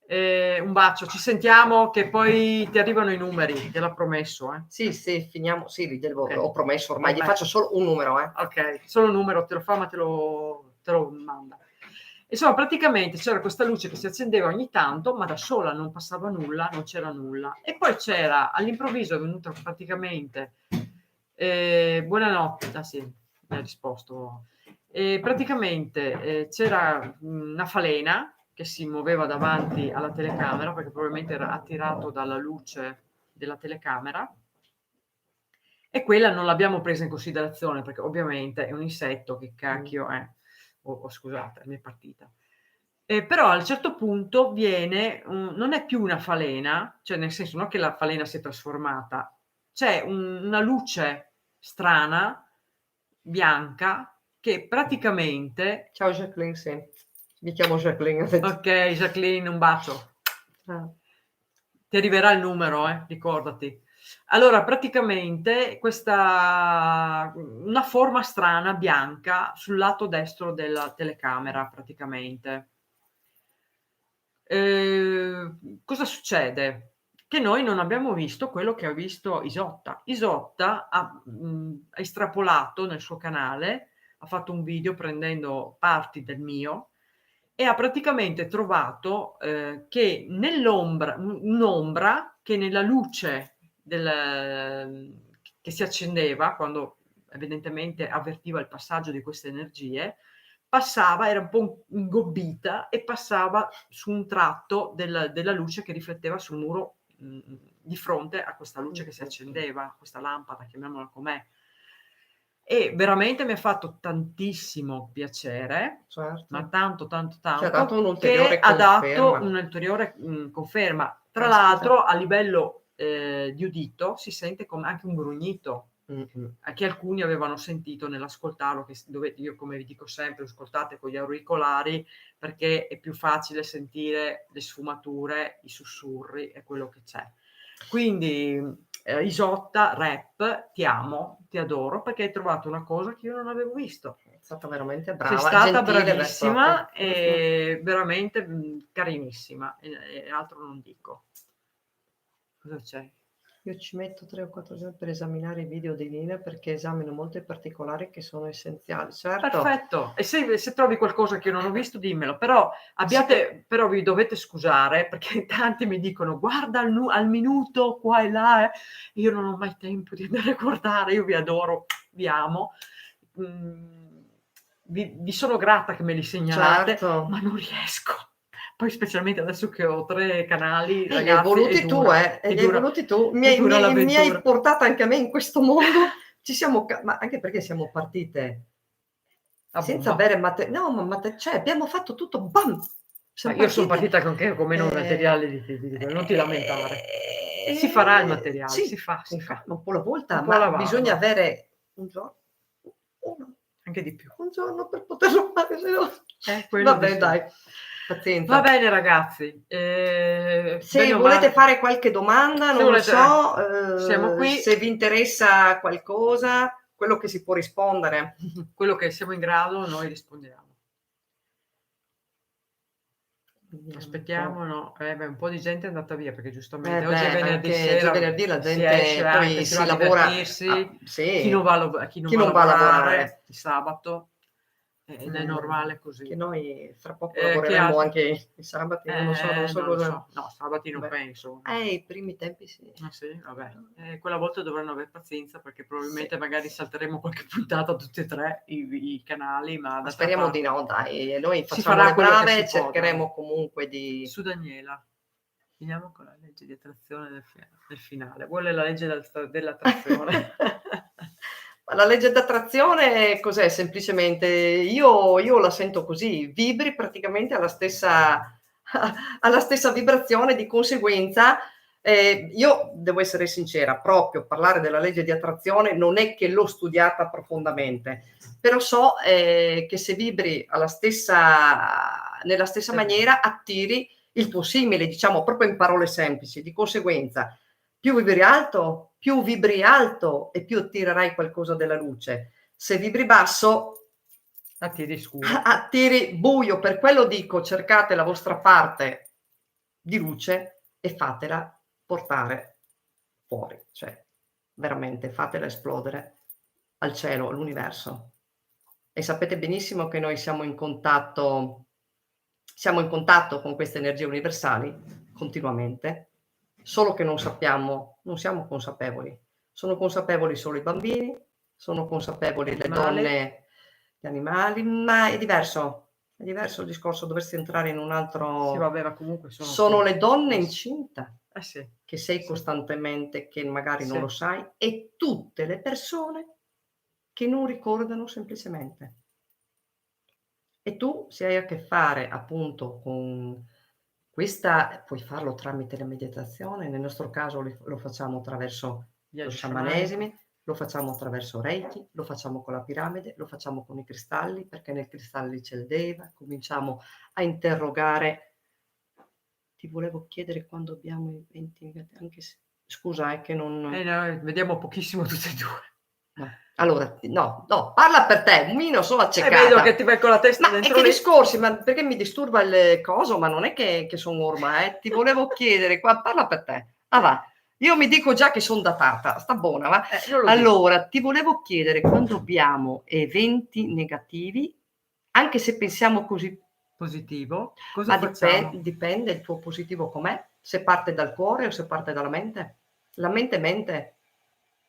Un bacio, ci sentiamo che poi ti arrivano i numeri, te l'ho promesso. Sì, finiamo, sì, Okay. ho promesso ormai, gli Vabbè. faccio solo un numero. Ok, solo un numero, te lo fa ma te lo manda. Insomma, praticamente c'era questa luce che si accendeva ogni tanto, ma da sola, non passava nulla, non c'era nulla. E poi c'era, all'improvviso è venuta praticamente, buonanotte, sì, mi ha risposto. Praticamente c'era una falena che si muoveva davanti alla telecamera, perché probabilmente era attirato dalla luce della telecamera, e quella non l'abbiamo presa in considerazione, perché ovviamente è un insetto, che cacchio è. Scusate, mi è partita. Però a un certo punto viene, non è più una falena, cioè nel senso non che la falena si è trasformata, c'è una luce strana, bianca, che praticamente... Ciao Jacqueline, sì. Mi chiamo Jacqueline. Ok, Jacqueline, un bacio. Ti arriverà il numero, ricordati. Allora, praticamente una forma strana, bianca, sul lato destro della telecamera, praticamente. Cosa succede? Che noi non abbiamo visto quello che ha visto Isotta. Isotta ha estrapolato nel suo canale, ha fatto un video prendendo parti del mio e ha praticamente trovato che nell'ombra, un'ombra che nella luce che si accendeva quando evidentemente avvertiva il passaggio di queste energie, passava, era un po' ingobbita e passava su un tratto della luce che rifletteva sul muro di fronte a questa luce che si accendeva, questa lampada, chiamiamola com'è. E veramente mi ha fatto tantissimo piacere, Certo. ma tanto, Ci ha dato che ha dato conferma. un'ulteriore conferma. Tra l'altro, a livello di udito si sente come anche un grugnito. Che alcuni avevano sentito nell'ascoltarlo, dove io, come vi dico sempre, ascoltate con gli auricolari perché è più facile sentire le sfumature, i sussurri e quello che c'è. Quindi Isotta Rap, ti amo, ti adoro perché hai trovato una cosa che io non avevo visto. È stata veramente brava, sei stata gentile, bravissima e veramente carinissima, e altro non dico. Cosa c'è? Io ci metto 3 o 4 giorni per esaminare i video di Nina perché esamino molti particolari che sono essenziali. Certo. Perfetto. E se trovi qualcosa che io non ho visto, dimmelo. Però però vi dovete scusare perché tanti mi dicono guarda al minuto qua e là. Io non ho mai tempo di andare a guardare. Io vi adoro, vi amo. Vi sono grata che me li segnalate, Certo. ma non riesco. Poi specialmente adesso che ho 3 canali, Li hai ragazzi, voluti è tu, dura, e è li hai dura, voluti tu. è dura Mi hai l'avventura. portata anche a me in questo mondo. Ci siamo ma anche perché siamo partite A senza bomba. avere no, ma cioè abbiamo fatto tutto bam! Siamo Io son partite, partita con meno materiale di te, non ti lamentare. Si farà il materiale, sì, si fa. un po' alla volta, Un po' alla ma bisogna volta, avere un giorno, uno, anche di più. un giorno per poterlo fare, se no Quello vabbè sì. dai, Va pazienza. bene ragazzi, Se bene o volete male, fare qualche domanda, se non lo volete, so, siamo qui, se vi interessa qualcosa, quello che si può rispondere. quello che siamo in grado noi rispondiamo. Aspettiamo, no? Un po' di gente è andata via perché giustamente oggi è venerdì anche già sera, venerdì la si esce gente anche, poi si va si a lavora, divertirsi, sì, chi non va a lavorare di sabato, ed è normale così. che noi fra poco Che lavoreremo altro? anche i sabati, non lo so Non lo cosa. so. No, sabati non Beh, penso. i primi tempi sì. Ah sì? Vabbè. Quella volta dovranno aver pazienza perché probabilmente Sì. magari salteremo qualche puntata tutti e 3 i canali, ma Ma d'altra speriamo di parte no, dai, noi si facciamo farà le quello che brave, si può, cercheremo dai. comunque di Su Daniela, finiamo con la legge di attrazione del finale. Vuole la legge dell'attrazione. Ma la legge d'attrazione cos'è? Semplicemente io la sento così, vibri praticamente alla stessa alla stessa vibrazione, di conseguenza, io devo essere sincera, proprio parlare della legge di attrazione non è che l'ho studiata profondamente, però so, che se vibri nella stessa maniera attiri il tuo simile, diciamo proprio in parole semplici. Di conseguenza, più vibri alto e più attirerai qualcosa della luce. Se vibri basso, Attiri scuro. attiri buio. Per quello dico, cercate la vostra parte di luce e fatela portare fuori, cioè veramente fatela esplodere al cielo, all'universo. E sapete benissimo che noi siamo in contatto con queste energie universali continuamente, solo che non siamo consapevoli. Sono consapevoli solo i bambini, sono consapevoli le donne, gli animali, ma è diverso il discorso, dovresti entrare in un Sì, altro. vabbè, ma comunque Sono le donne sì. incinta Sì. che sei Sì. costantemente, che magari non lo Sì. sai, e tutte le persone che non ricordano semplicemente. E tu, se hai a che fare appunto con questa, puoi farlo tramite la meditazione, nel nostro caso lo facciamo attraverso lo Viaggio sciamanesimo, lo facciamo attraverso Reiki, lo facciamo con la piramide, lo facciamo con i cristalli, perché nei cristalli c'è il Deva, cominciamo a interrogare. Ti volevo chiedere quando abbiamo i 20, anche se scusa, che non. No, vediamo pochissimo tutti e 2. No. Allora, no, parla per te, un minimo sono Vedo che accecata. ti vai con la testa Ma e dentro che lì. discorsi? Ma perché mi disturba il coso? Ma non è che sono orma, Ti volevo chiedere, qua, parla per te. Ah va, io mi dico già che sono datata, sta buona, va. Non lo dico. Allora, ti volevo chiedere, quando abbiamo eventi negativi, anche se pensiamo così, Positivo, cosa ma facciamo? dipende il tuo positivo com'è, se parte dal cuore o se parte dalla mente. La mente mente.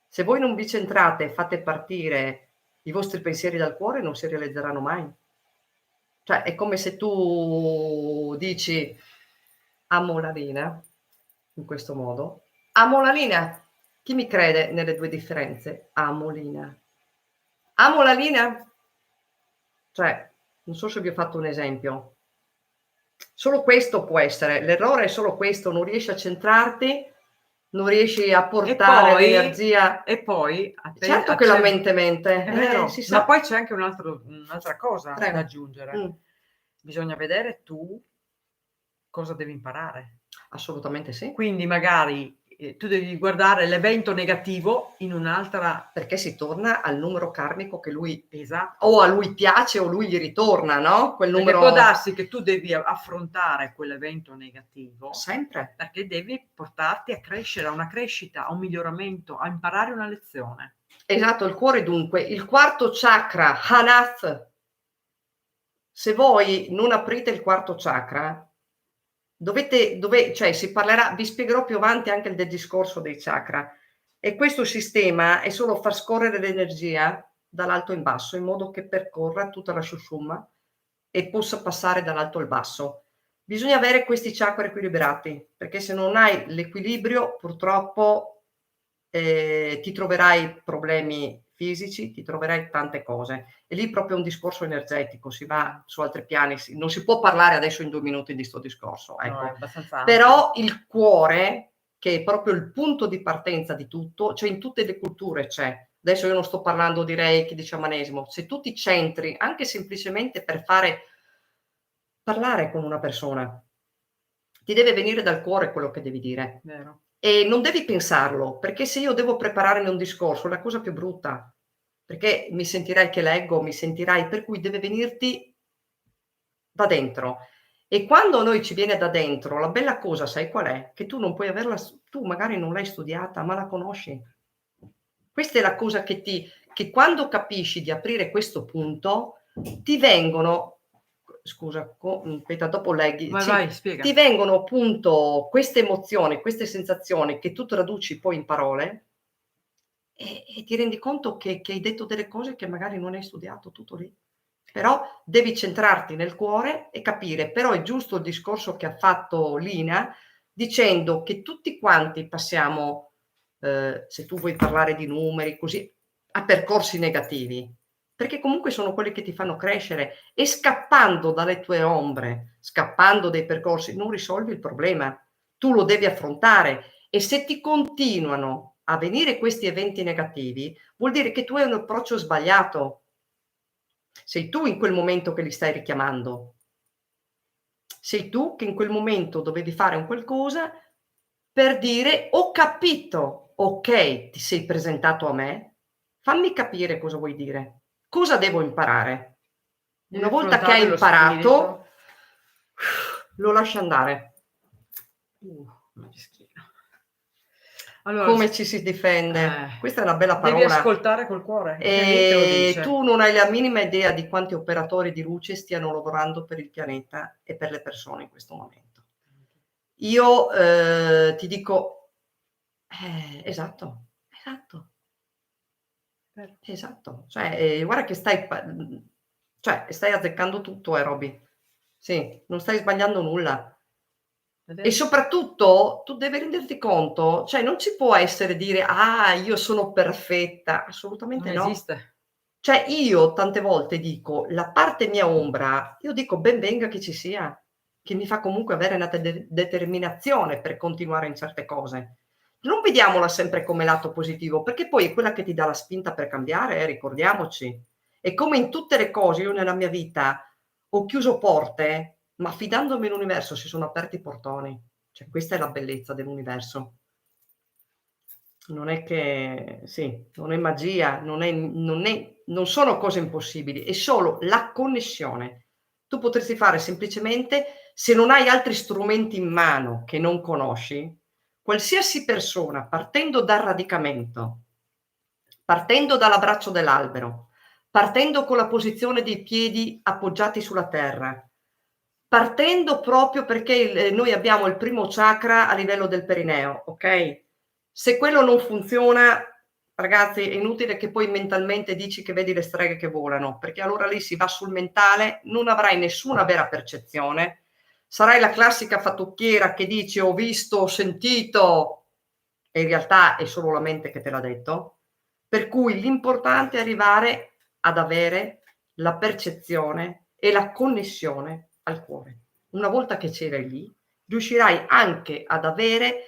Se voi non vi centrate e fate partire i vostri pensieri dal cuore, non si realizzeranno mai. Cioè, è come se tu dici amo la linea, in questo modo. Amo la linea. Chi mi crede nelle due differenze? Amo linea. Amo la linea? Cioè, non so se vi ho fatto un esempio. Solo questo può essere, l'errore è solo questo, non riesci a centrarti, non riesci a portare l'energia. E poi Certo che la mente, è vero, si sa. ma poi c'è anche un'altra cosa Prego. da aggiungere. Bisogna vedere tu cosa devi imparare. Assolutamente sì. Quindi magari tu devi guardare l'evento negativo in un'altra... Perché si torna al numero karmico che lui Esatto. o a lui piace o lui gli ritorna, no? Quel Perché numero può darsi che tu devi affrontare quell'evento negativo sempre. perché devi portarti a crescere, a una crescita, a un miglioramento, a imparare una lezione. Esatto, il cuore dunque. Il quarto chakra, Hanath. Se voi non aprite il quarto chakra, cioè si parlerà, vi spiegherò più avanti anche del discorso dei chakra. E questo sistema è solo far scorrere l'energia dall'alto in basso, in modo che percorra tutta la Sushumna e possa passare dall'alto al basso. Bisogna avere questi chakra equilibrati, perché se non hai l'equilibrio, purtroppo ti troverai problemi fisici, ti troverai tante cose. E lì proprio un discorso energetico, si va su altri piani, non si può parlare adesso in 2 minuti di sto discorso, ecco. No, è abbastanza Però il cuore, che è proprio il punto di partenza di tutto, cioè in tutte le culture c'è. Adesso io non sto parlando di Reiki, di sciamanesimo, se tu ti centri anche semplicemente per parlare con una persona, ti deve venire dal cuore quello che devi dire. vero. E non devi pensarlo, perché se io devo prepararmi un discorso, è la cosa più brutta, perché mi sentirai che leggo, mi sentirai, per cui deve venirti da dentro. E quando a noi ci viene da dentro, la bella cosa, sai qual è? Che tu non puoi averla, tu magari non l'hai studiata, ma la conosci. Questa è la cosa che quando capisci di aprire questo punto, ti vengono, scusa, aspetta, dopo leggi, Vai, spiega. ti vengono appunto queste emozioni, queste sensazioni che tu traduci poi in parole e ti rendi conto che hai detto delle cose che magari non hai studiato, tutto lì. Però devi centrarti nel cuore e capire, però è giusto il discorso che ha fatto Lina, dicendo che tutti quanti passiamo, se tu vuoi parlare di numeri, così, a percorsi negativi, perché comunque sono quelli che ti fanno crescere e scappando dalle tue ombre, scappando dai percorsi, non risolvi il problema, tu lo devi affrontare e se ti continuano a venire questi eventi negativi, vuol dire che tu hai un approccio sbagliato. Sei tu in quel momento che li stai richiamando. Sei tu che in quel momento dovevi fare un qualcosa per dire: "Ho capito, ok, ti sei presentato a me, fammi capire cosa vuoi dire. Cosa devo imparare?" Una volta che hai imparato, lo lasci andare. Allora, Come ci si difende? Questa è una bella devi parola. ascoltare col cuore. Niente lo dice. Tu non hai la minima idea di quanti operatori di luce stiano lavorando per il pianeta e per le persone in questo momento. Io ti dico, esatto, esatto. Cioè, guarda che stai azzeccando tutto, Roby. Sì, non stai sbagliando nulla. E soprattutto tu devi renderti conto, cioè non ci può essere dire: "Ah, io sono perfetta", assolutamente non no. esiste. Cioè io tante volte dico, la parte mia ombra, io dico ben venga che ci sia, che mi fa comunque avere una determinazione per continuare in certe cose. Non vediamola sempre come lato positivo, perché poi è quella che ti dà la spinta per cambiare, ricordiamoci. E come in tutte le cose, io nella mia vita ho chiuso porte, ma fidandomi all'universo si sono aperti portoni. Cioè questa è la bellezza dell'universo. Non è che sì, non è magia, non sono cose impossibili, è solo la connessione. Tu potresti fare semplicemente, se non hai altri strumenti in mano che non conosci, qualsiasi persona partendo dal radicamento, partendo dall'abbraccio dell'albero, partendo con la posizione dei piedi appoggiati sulla terra, partendo proprio perché noi abbiamo il primo chakra a livello del perineo, ok? Se quello non funziona, ragazzi, è inutile che poi mentalmente dici che vedi le streghe che volano, perché allora lì si va sul mentale, non avrai nessuna vera percezione, sarai la classica fattucchiera che dice ho visto, ho sentito, e in realtà è solo la mente che te l'ha detto, per cui l'importante è arrivare ad avere la percezione e la connessione al cuore. Una volta che c'eri lì, riuscirai anche ad avere,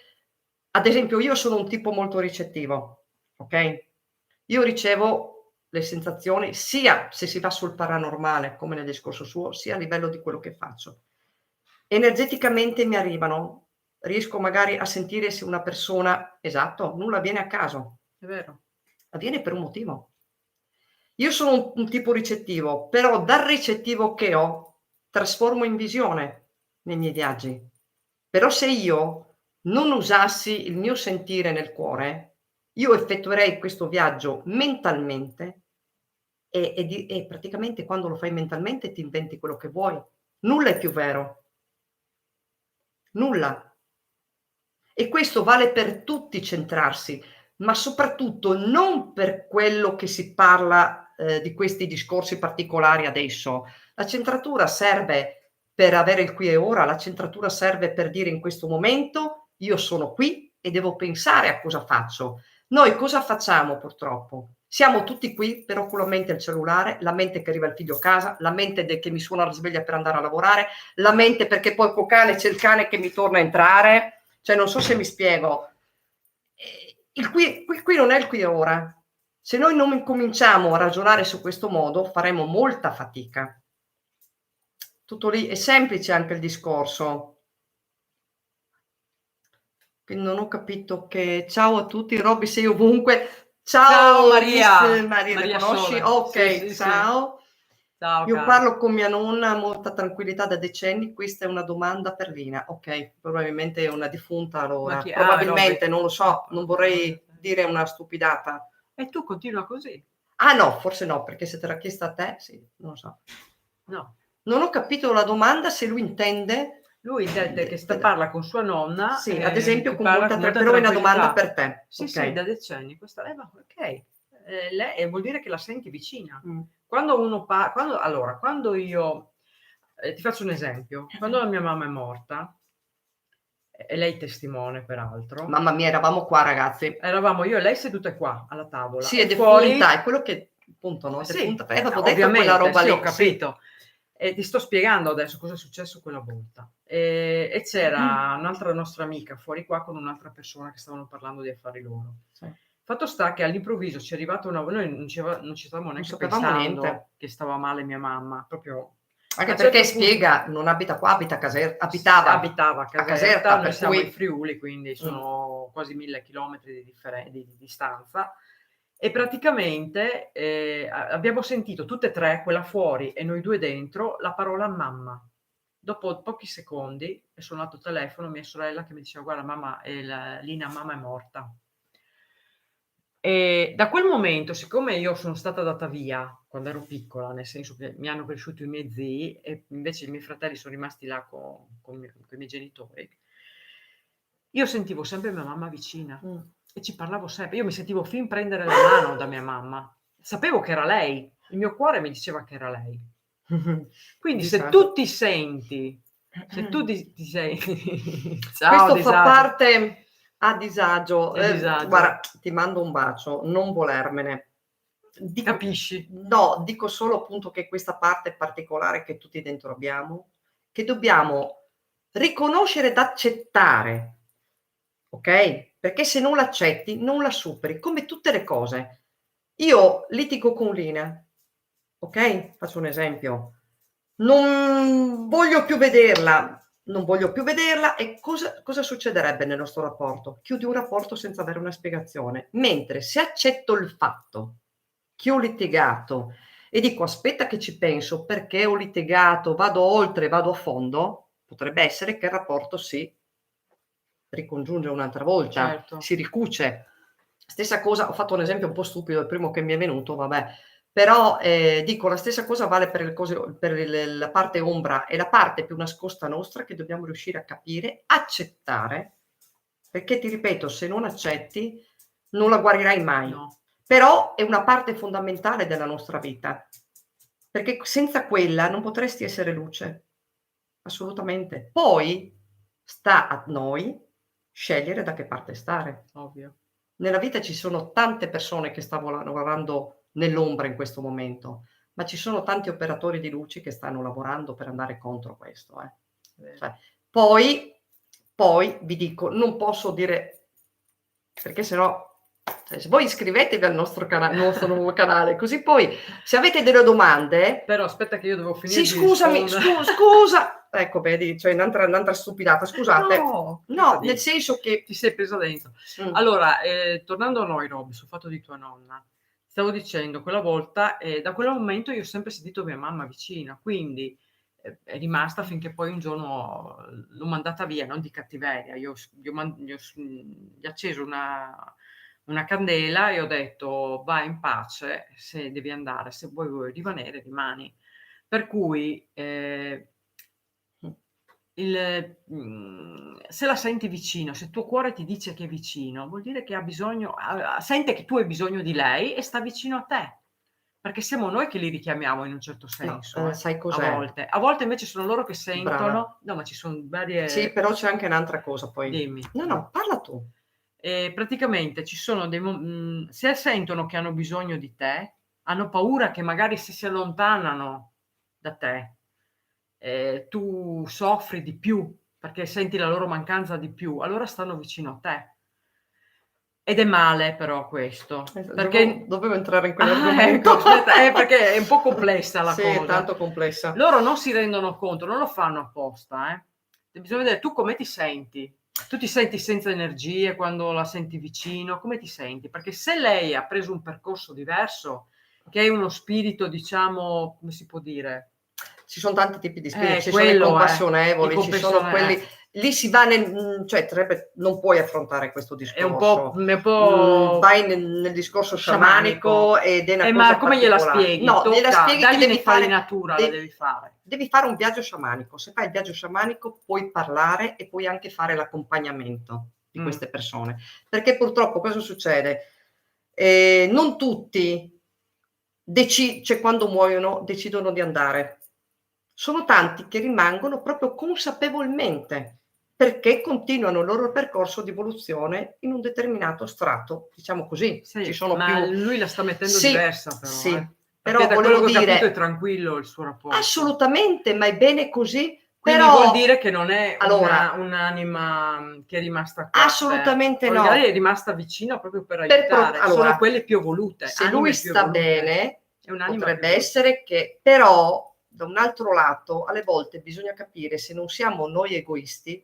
ad esempio io sono un tipo molto ricettivo, ok? Io ricevo le sensazioni sia se si va sul paranormale come nel discorso suo, sia a livello di quello che faccio. Energeticamente mi arrivano riesco magari a sentire se una persona, esatto, nulla avviene a caso, È vero. avviene per un motivo. Io sono un tipo ricettivo, però dal ricettivo che ho trasformo in visione nei miei viaggi. Però se io non usassi il mio sentire nel cuore, io effettuerei questo viaggio mentalmente e praticamente quando lo fai mentalmente ti inventi quello che vuoi. Nulla è più vero. Nulla. E questo vale per tutti centrarsi, ma soprattutto non per quello che si parla di questi discorsi particolari adesso. La centratura serve per avere il qui e ora, la centratura serve per dire in questo momento io sono qui e devo pensare a cosa faccio. Noi cosa facciamo purtroppo? Siamo tutti qui, però con la mente al cellulare, la mente che arriva il figlio a casa, la mente che mi suona la sveglia per andare a lavorare, la mente perché poi col cane c'è il cane che mi torna a entrare. Cioè, non so se mi spiego. Il qui non è il qui e ora. Se noi non incominciamo a ragionare su questo modo, faremo molta fatica. Tutto lì, è semplice anche il discorso. Quindi non ho capito che ciao a tutti, Robby sei ovunque. Ciao Maria. Maria, Maria conosci? Sole. Ok, Sì, sì, ciao. Ciao, Io cara. parlo con mia nonna, molta tranquillità da decenni, questa è una domanda per Lina. Ok, probabilmente è una defunta allora. Probabilmente, non lo so, non vorrei dire una stupidata. E tu continua così? Ah no, forse no, perché se te l'ha chiesta a te, sì, non lo so. No. Non ho capito la domanda se lui intende... Lui intende che parla con sua nonna. Sì, ad esempio con parla molta però è una domanda per te. Sì, Ok. sì, da decenni. Questa, ok. Lei vuol dire che la senti vicina. Quando uno quando io ti faccio un esempio, quando la mia mamma è morta, e lei testimone peraltro. Mamma mia, eravamo qua ragazzi. Eravamo io e lei sedute qua alla tavola. Sì, è defunta, è quello che appunto, no? Sì, defunta, avevo detto ovviamente, quella roba sì, lì. ho capito. E ti sto spiegando adesso cosa è successo quella volta. E c'era un'altra nostra amica fuori qua con un'altra persona che stavano parlando di affari loro. Sì. Fatto sta che all'improvviso ci è arrivata una... Noi non ci stavamo neanche sapevamo pensando niente. che stava male mia mamma, proprio... Anche a un perché certo punto- spiega, non abita qua, abita a Caserta, abitava a a Caserta, Caserta, noi per siamo cui... in Friuli, quindi sono quasi 1000 chilometri di distanza. E praticamente abbiamo sentito tutte e tre, quella fuori e noi due dentro, la parola mamma. Dopo pochi secondi è suonato il telefono, mia sorella che mi diceva guarda mamma, Lina, mamma è morta. E da quel momento, siccome io sono stata data via quando ero piccola, nel senso che mi hanno cresciuto i miei zii e invece i miei fratelli sono rimasti là con i miei genitori, io sentivo sempre mia mamma vicina e ci parlavo sempre. Io mi sentivo fin prendere la mano da mia mamma. Sapevo che era lei, il mio cuore mi diceva che era lei. Quindi se tu ti senti, se tu ti senti... Ciao, questo fa parte a disagio. Disagio. Guarda, ti mando un bacio, non volermene. Capisci? No, dico solo appunto che questa parte particolare che tutti dentro abbiamo, che dobbiamo riconoscere ed accettare, ok? Perché se non l'accetti, non la superi, come tutte le cose. Io litigo con Lina, ok? Faccio un esempio. Non voglio più vederla, e cosa succederebbe nel nostro rapporto? Chiudi un rapporto senza avere una spiegazione. Mentre se accetto il fatto che ho litigato e dico aspetta che ci penso perché ho litigato, vado oltre, vado a fondo, potrebbe essere che il rapporto si ricongiunge un'altra volta, Certo. si ricuce. Stessa cosa, ho fatto un esempio un po' stupido, il primo che mi è venuto, vabbè, però dico la stessa cosa vale per, la parte ombra e la parte più nascosta nostra che dobbiamo riuscire a capire, accettare, perché ti ripeto, se non accetti non la guarirai mai. No. Però è una parte fondamentale della nostra vita, perché senza quella non potresti essere luce, assolutamente. Poi sta a noi scegliere da che parte stare. Ovvio. Nella vita ci sono tante persone che stanno lavorando nell'ombra in questo momento, ma ci sono tanti operatori di luci che stanno lavorando per andare contro questo. Cioè, poi vi dico, non posso dire, perché sennò, cioè, se voi iscrivetevi al nostro nuovo canale, così poi se avete delle domande... Però aspetta che io devo finire Sì, scusami, scusa, ecco, vedi, cioè un'altra stupidata, scusate. No, No, nel senso che... ti sei presa dentro. Mm. Allora, tornando a noi, Roby, sul fatto di tua nonna, stavo dicendo, quella volta, da quel momento io ho sempre sentito mia mamma vicina, quindi è rimasta finché poi un giorno l'ho mandata via, non di cattiveria, gli ho acceso una candela e ho detto vai in pace, se devi andare, se vuoi rimanere, rimani. Per cui se la senti vicino, se il tuo cuore ti dice che è vicino, vuol dire che ha bisogno, sente che tu hai bisogno di lei e sta vicino a te. Perché siamo noi che li richiamiamo in un certo senso, No, sai cos'è? a volte invece sono loro che sentono. Brava. No, ma ci sono varie... Sì, però c'è anche un'altra cosa poi. Dimmi. No, parla tu. Praticamente ci sono se sentono che hanno bisogno di te, hanno paura che magari se si allontanano da te, tu soffri di più perché senti la loro mancanza di più, allora stanno vicino a te. Ed è male però questo, perché dovevo entrare in quell'argomento. ecco, aspetta, perché è un po' complessa la sì, cosa. È tanto complessa. Loro non si rendono conto, non lo fanno apposta, Bisogna vedere tu come ti senti. Tu ti senti senza energie quando la senti vicino? Come ti senti? Perché se lei ha preso un percorso diverso, che è uno spirito, diciamo, come si può dire? Ci sono tanti tipi di spiriti, ci sono i compassionevoli, ci sono quelli... Lì si va cioè non puoi affrontare questo discorso. È un po' vai nel discorso sciamanico ed è una cosa ma come gliela spieghi? No, gliela spieghi che devi fare natura, la devi fare. Devi fare un viaggio sciamanico. Se fai il viaggio sciamanico puoi parlare e puoi anche fare l'accompagnamento di queste persone. Perché purtroppo cosa succede? Non tutti cioè quando muoiono decidono di andare. Sono tanti che rimangono proprio consapevolmente perché continuano il loro percorso di evoluzione in un determinato strato, diciamo così. Sì, ci sono ma più... lui la sta mettendo diversa però. Sì, però da quello che ho capito è tranquillo il suo rapporto. Assolutamente, ma è bene così. Quindi però vuol dire che non è un'anima che è rimasta qua. Assolutamente no. Magari è rimasta vicina proprio per aiutare. Sono quelle più evolute. Se lui sta bene, potrebbe essere che però da un altro lato, alle volte bisogna capire se non siamo noi egoisti,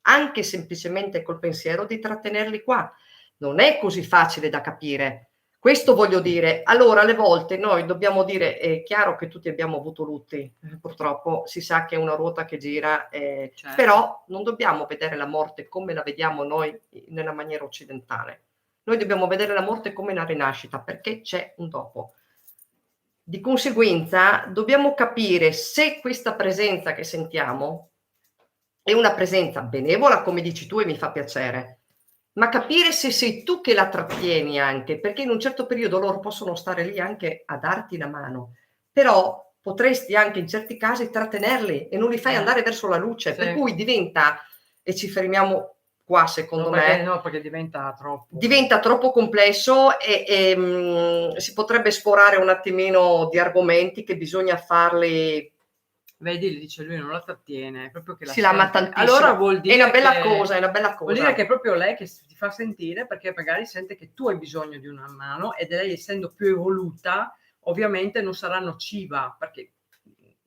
anche semplicemente col pensiero di trattenerli qua. Non è così facile da capire. Questo voglio dire. Allora, alle volte noi dobbiamo dire, è chiaro che tutti abbiamo avuto lutti, purtroppo si sa che è una ruota che gira, certo. Però non dobbiamo vedere la morte come la vediamo noi nella maniera occidentale. Noi dobbiamo vedere la morte come una rinascita, perché c'è un dopo. Di conseguenza dobbiamo capire se questa presenza che sentiamo è una presenza benevola, come dici tu, e mi fa piacere, ma capire se sei tu che la trattieni anche, perché in un certo periodo loro possono stare lì anche a darti la mano, però potresti anche in certi casi trattenerli e non li fai andare verso la luce, per cui diventa, e ci fermiamo qua secondo me, perché diventa troppo complesso e si potrebbe esplorare un attimino di argomenti che bisogna farli. Vedi, dice lui, non la trattiene, è proprio che la ama tantissimo. Allora vuol dire è una bella cosa, è una bella cosa. Vuol dire che è proprio lei che ti fa sentire, perché magari sente che tu hai bisogno di una mano ed lei, essendo più evoluta, ovviamente non sarà nociva, perché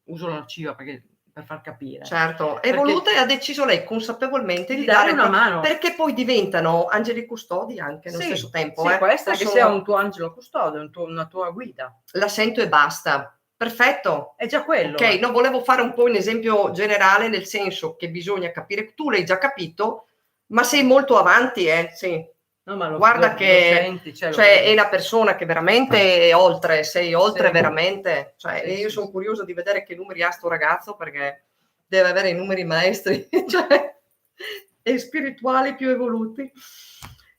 uso la nociva per far capire. Certo, è evoluta e ha deciso lei consapevolmente di dare una mano. Perché poi diventano angeli custodi anche nello stesso tempo. Sì, può essere che sia un tuo angelo custode, una tua guida. La sento e basta. Perfetto. È già quello. Ok, no, volevo fare un po' un esempio generale, nel senso che bisogna capire, tu l'hai già capito, ma sei molto avanti, sì. No, ma guarda che è una persona che veramente è oltre, sei oltre veramente. Cioè, io sono curiosa di vedere che numeri ha sto ragazzo, perché deve avere i numeri maestri, cioè, e spirituali più evoluti.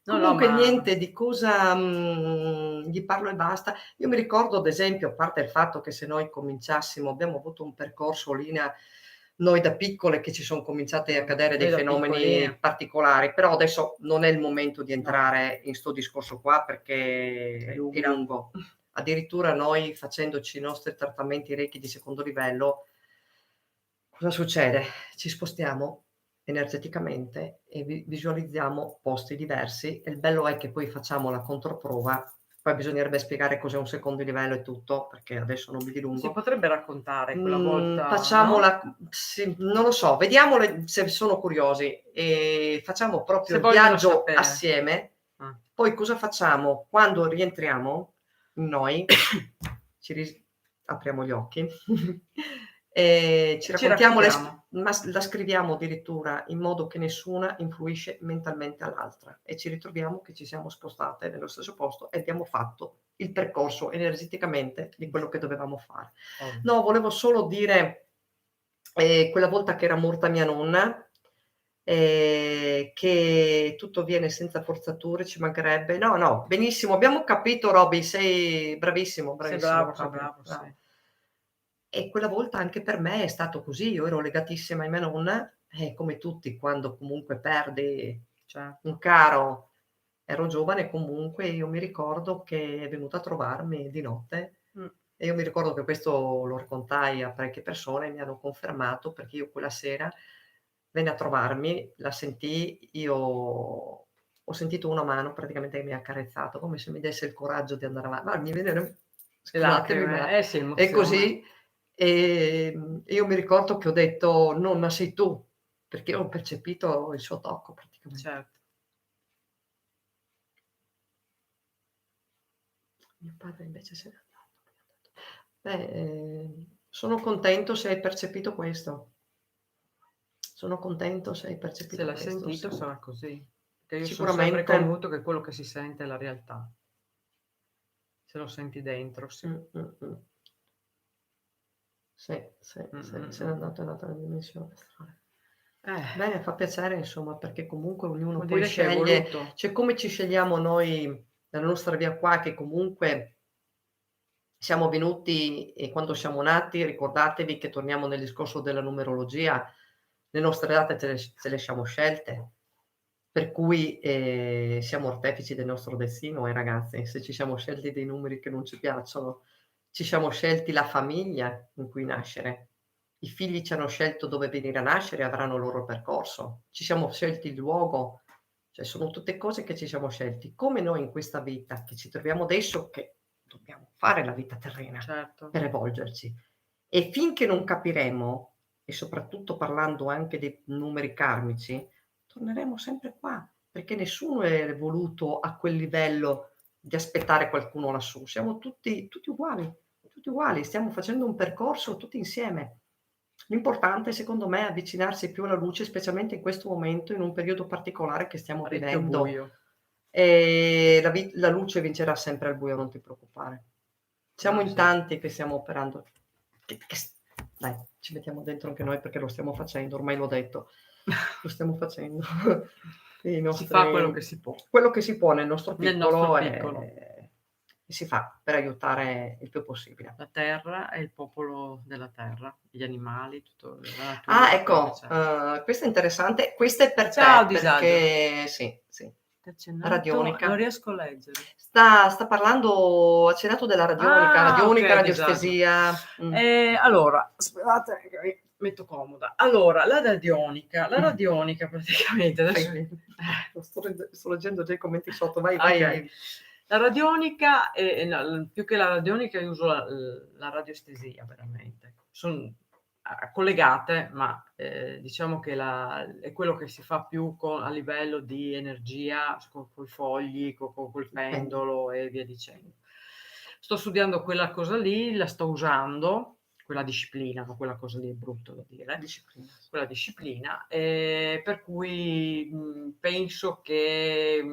Comunque niente, di cosa gli parlo e basta. Io mi ricordo, ad esempio, a parte il fatto che se noi cominciassimo, abbiamo avuto un percorso lì, noi da piccole, che ci sono cominciati a cadere dei fenomeni particolari, però adesso non è il momento di entrare in sto discorso qua, perché è lungo. Addirittura noi, facendoci i nostri trattamenti Reiki di secondo livello, cosa succede? Ci spostiamo energeticamente e visualizziamo posti diversi, e il bello è che poi facciamo la controprova Poi bisognerebbe spiegare cos'è un secondo livello e tutto, perché adesso non mi Si dilungo. potrebbe raccontare quella volta, no? Facciamola, sì, non lo so, vediamole se sono curiosi e facciamo Se proprio il vogliono viaggio sapere. assieme. Ah. Poi cosa facciamo? Quando rientriamo, noi apriamo gli occhi e ci Ci raccontiamo, raccontiamo. ma la scriviamo addirittura in modo che nessuna influisce mentalmente all'altra e ci ritroviamo che ci siamo spostate nello stesso posto e abbiamo fatto il percorso energeticamente di quello che dovevamo fare. Ovvio. No, volevo solo dire, quella volta che era morta mia nonna, che tutto viene senza forzature, ci mancherebbe. No, no, benissimo, abbiamo capito Roby, sei bravissimo, Sei bravissimo, bravo, Roby, sì. bravo. E quella volta anche per me è stato così, io ero legatissima a mia nonna e come tutti quando comunque perdi Certo. un caro, ero giovane comunque, io mi ricordo che è venuta a trovarmi di notte e io mi ricordo che questo lo raccontai a parecchie persone, mi hanno confermato perché io quella sera venne a trovarmi, la sentii, io ho sentito una mano praticamente che mi ha accarezzato, come se mi desse il coraggio di andare avanti. Ma mi vennero Le scusatemi, ma lacrime, sì, è emozione. così. Io mi ricordo che ho detto: "Nonna sei tu", perché ho percepito il suo tocco praticamente. Certo. Mio padre invece se n'è andato. Sono contento se hai percepito questo. Sono contento se hai Se percepito l'hai questo, sentito sì. sarà così. Perché io sono sempre Sicuramente. convinto che quello che si sente è la realtà. Se lo senti dentro, sì. Sì, se n'è andato in un'altra dimensione astrale. Eh, Bene, fa piacere insomma, perché comunque ognuno vuol poi dire che è sceglie, voluto. cioè come ci scegliamo noi nella nostra via qua, che comunque siamo venuti e quando siamo nati, ricordatevi che torniamo nel discorso della numerologia, le nostre date ce le siamo scelte, per cui siamo artefici del nostro destino, ragazzi. Se ci siamo scelti dei numeri che non ci piacciono, ci siamo scelti la famiglia in cui nascere. I figli ci hanno scelto dove venire a nascere e avranno il loro percorso. Ci siamo scelti il luogo, cioè sono tutte cose che ci siamo scelti. Come noi in questa vita che ci troviamo adesso, che dobbiamo fare la vita terrena Certo. per evolgerci. E finché non capiremo, e soprattutto parlando anche dei numeri karmici, torneremo sempre qua, perché nessuno è voluto a quel livello di aspettare qualcuno lassù. Siamo tutti uguali, stiamo facendo un percorso tutti insieme. L'importante secondo me è avvicinarsi più alla luce, specialmente in questo momento, in un periodo particolare che stiamo Parecchio vivendo. buio. E la luce vincerà sempre al buio, non ti preoccupare. Siamo in Sì. tanti che stiamo operando. Dai, ci mettiamo dentro anche noi perché lo stiamo facendo, ormai l'ho detto. Lo stiamo facendo. Si fa quello che si può. Quello che si può nel nostro Nel piccolo, nostro piccolo. e si fa per aiutare il più possibile. La terra e il popolo della terra, gli animali, tutto, la natura. Ah, quello ecco, che c'è. questa è interessante. Questa è per Ciao, te, Disagio. perché sì. Ti ha accennato? Radionica. Non riesco a leggere. Sta parlando, ha accennato della radionica, Ok, disagio. radiostesia. Allora, aspettate che mi metto comoda. Allora, la radionica praticamente adesso... Sto leggendo già i commenti sotto, vai. Ok. La radionica, no, più che la radionica io uso la radiestesia veramente. Sono collegate, ma diciamo che è quello che si fa più a livello di energia, con i fogli, col pendolo e via dicendo. Sto studiando quella cosa lì, la sto usando, quella disciplina, ma quella cosa lì è brutto da dire. Quella disciplina, per cui penso che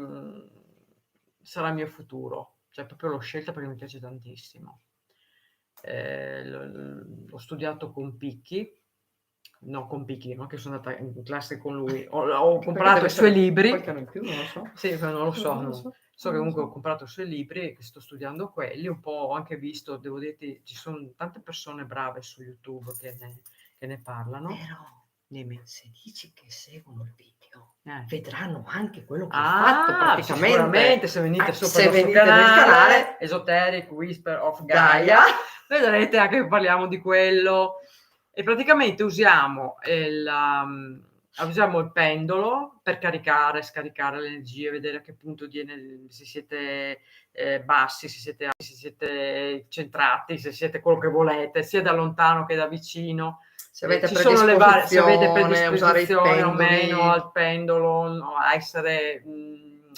sarà il mio futuro, cioè proprio l'ho scelta perché mi piace tantissimo. L'ho studiato con Picchi, no con Picchi, no, che sono andata in classe con lui, ho comprato i suoi libri. Qualche anno in più, non lo so. Sì, non lo so, Non lo no. so. So che comunque ho comprato i suoi libri e che sto studiando quelli, un po' ho anche visto, devo dirti, ci sono tante persone brave su YouTube che ne parlano. Però, Dimmi. se dici che seguono il video, vedranno anche quello che hai Ah, fatto praticamente. sicuramente se venite sopra se il nostro venite nel canale Esoteric Whisper of Gaia, Gaia, vedrete anche che parliamo di quello. E praticamente usiamo il pendolo per caricare, scaricare le energie, vedere a che punto se siete bassi, se siete alti, se siete centrati, se siete quello che volete, sia da lontano che da vicino. Se avete Ci sono le varie, se avete predisposizione a usare i predisposizione o pendoli, meno al pendolo, no, a essere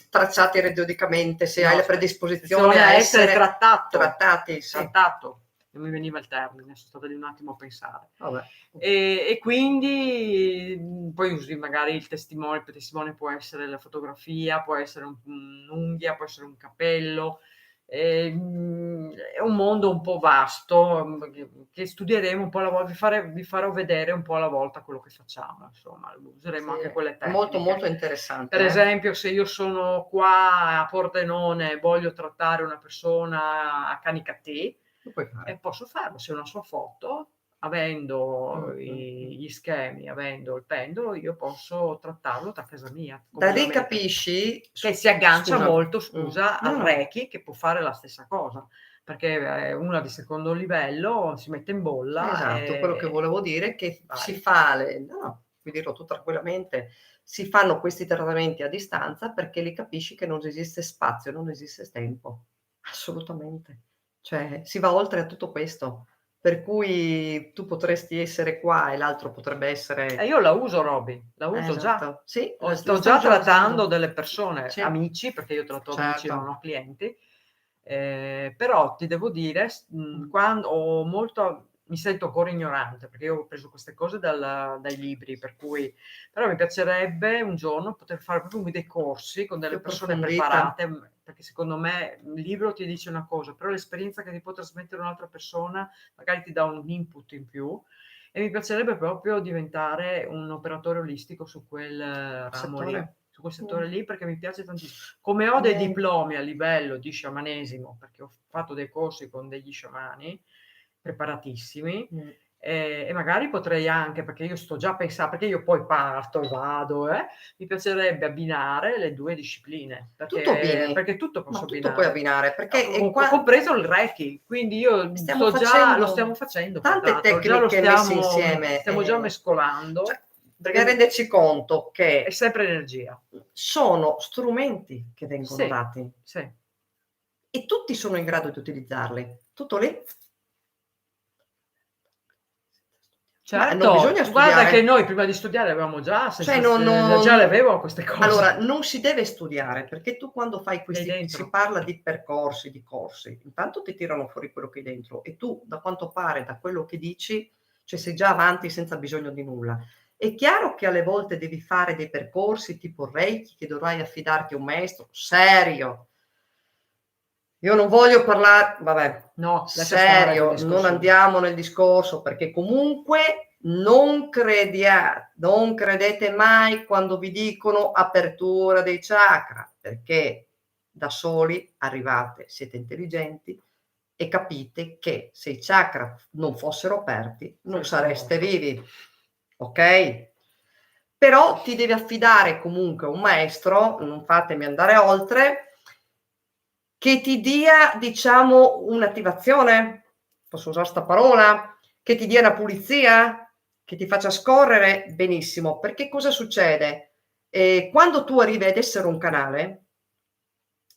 tracciati periodicamente, se no, hai la predisposizione a essere trattati, sì. trattato. Non mi veniva il termine, sono stata lì un attimo a pensare. Vabbè. E quindi poi usi magari il testimone può essere la fotografia, può essere un'unghia, può essere un capello. È un mondo un po' vasto che studieremo un po' alla volta, vi farò vedere un po' alla volta quello che facciamo, insomma, useremo Sì, anche quelle è tecniche. molto molto interessante. Per esempio, se io sono qua a Pordenone e voglio trattare una persona a Canicattì, Lo puoi fare. e posso farlo, se ho una sua foto, avendo gli schemi, avendo il pendolo, io posso trattarlo da casa mia. Da lì comodamente. capisci Che si aggancia scusa. molto, al No. Reiki, che può fare la stessa cosa, perché è una di secondo livello, si mette in bolla. Esatto, quello che volevo dire è che Vai. si fa vi dirò tu tranquillamente, si fanno questi trattamenti a distanza perché lì capisci che non esiste spazio, non esiste tempo. Assolutamente. Cioè, si va oltre a tutto questo. Per cui tu potresti essere qua e l'altro potrebbe essere... E io la uso, Roby, la uso già. Esatto. Sì, Sto già trattando delle persone, Sì. amici, perché io tratto amici, Certo. non ho clienti. Però ti devo dire, quando ho molto, mi sento ancora ignorante, perché io ho preso queste cose dai libri, per cui però mi piacerebbe un giorno poter fare proprio dei corsi con delle Più persone approfondita. preparate, perché secondo me il libro ti dice una cosa, però l'esperienza che ti può trasmettere un'altra persona magari ti dà un input in più. E mi piacerebbe proprio diventare un operatore olistico su quel ramo lì, Settore. su quel settore lì, perché mi piace tantissimo. Come ho dei diplomi a livello di sciamanesimo, perché ho fatto dei corsi con degli sciamani preparatissimi, e magari potrei anche, perché io sto già a pensare, perché io poi parto e vado, mi piacerebbe abbinare le due discipline, Tutto abbini. perché tutto posso Ma tutto abbinare. puoi abbinare, perché è qua... compreso il Reiki, quindi io lo stiamo facendo, tante già tecniche messe insieme. stiamo già mescolando, Cioè, perché renderci conto che è sempre energia. sono strumenti che vengono Sì, dati sì. e tutti sono in grado di utilizzarli. Tutto lì. Certo, non bisogna guarda studiare. che noi prima di studiare avevamo già, Cioè, già le avevo queste cose. Allora, non si deve studiare, perché tu quando fai questi, dentro. si parla di percorsi, di corsi, intanto ti tirano fuori quello che hai dentro e tu, da quanto pare, da quello che dici, cioè sei già avanti senza bisogno di nulla. È chiaro che alle volte devi fare dei percorsi tipo Reiki, che dovrai affidarti a un maestro serio. Io non voglio parlare, vabbè, no, serio, non andiamo nel discorso, perché comunque non credete mai quando vi dicono apertura dei chakra, perché da soli arrivate, siete intelligenti e capite che se i chakra non fossero aperti non sareste vivi, ok? Però ti devi affidare comunque a un maestro, non fatemi andare oltre, che ti dia, diciamo, un'attivazione, posso usare sta parola, che ti dia una pulizia, che ti faccia scorrere benissimo, perché cosa succede? Quando tu arrivi ad essere un canale,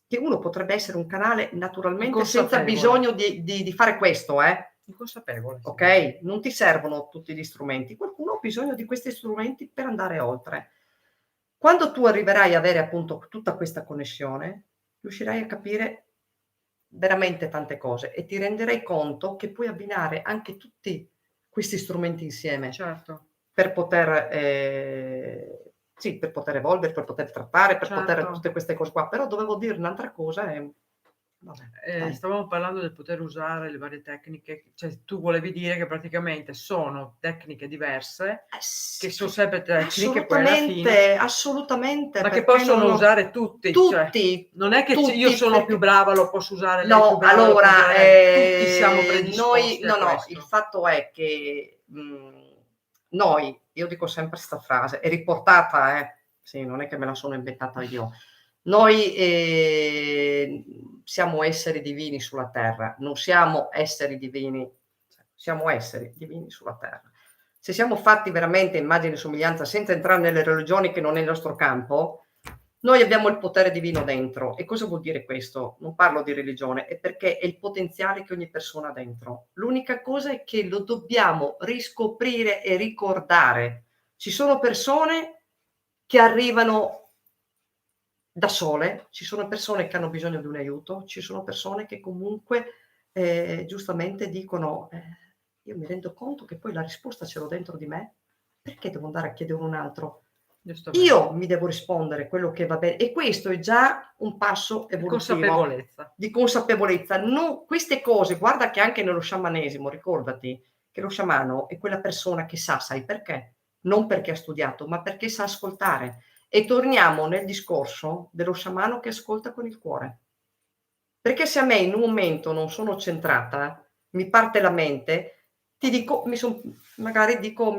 che uno potrebbe essere un canale naturalmente senza bisogno di fare questo, Inconsapevole. Ok? Non ti servono tutti gli strumenti, qualcuno ha bisogno di questi strumenti per andare oltre. Quando tu arriverai a avere appunto tutta questa connessione, riuscirai a capire veramente tante cose e ti renderai conto che puoi abbinare anche tutti questi strumenti insieme. Certo. Per poter, per poter evolvere, per poter trattare, per poter tutte queste cose qua. Però dovevo dire un'altra cosa e... stavamo parlando del poter usare le varie tecniche, cioè tu volevi dire che praticamente sono tecniche diverse, che sono sempre tecniche, assolutamente, ma che possono usare tutti, cioè, non è che io sono più brava, lo posso usare lei più brava, allora tutti siamo predisposti a questo. il fatto è che noi, io dico sempre questa frase, è riportata, sì, non è che me la sono inventata io. Noi siamo esseri divini sulla terra, non siamo esseri divini, siamo esseri divini sulla terra. Se siamo fatti veramente immagine e somiglianza, senza entrare nelle religioni che non è il nostro campo, Noi abbiamo il potere divino dentro. E cosa vuol dire questo? Non parlo di religione, è perché è il potenziale che ogni persona ha dentro. L'unica cosa è che lo dobbiamo riscoprire e ricordare. Ci sono persone che arrivano da sole, ci sono persone che hanno bisogno di un aiuto, ci sono persone che comunque giustamente dicono io mi rendo conto che poi la risposta ce l'ho dentro di me, perché devo andare a chiedere a un altro? Giustamente. Io mi devo rispondere quello che va bene, e questo è già un passo evolutivo Consapevolezza. di consapevolezza. Queste cose, guarda che anche nello sciamanesimo, ricordati che lo sciamano è quella persona che sa, sai perché? Non perché ha studiato, ma perché sa ascoltare. E torniamo nel discorso dello sciamano che ascolta con il cuore. Perché se a me in un momento non sono centrata, mi parte la mente, ti dico, magari dico,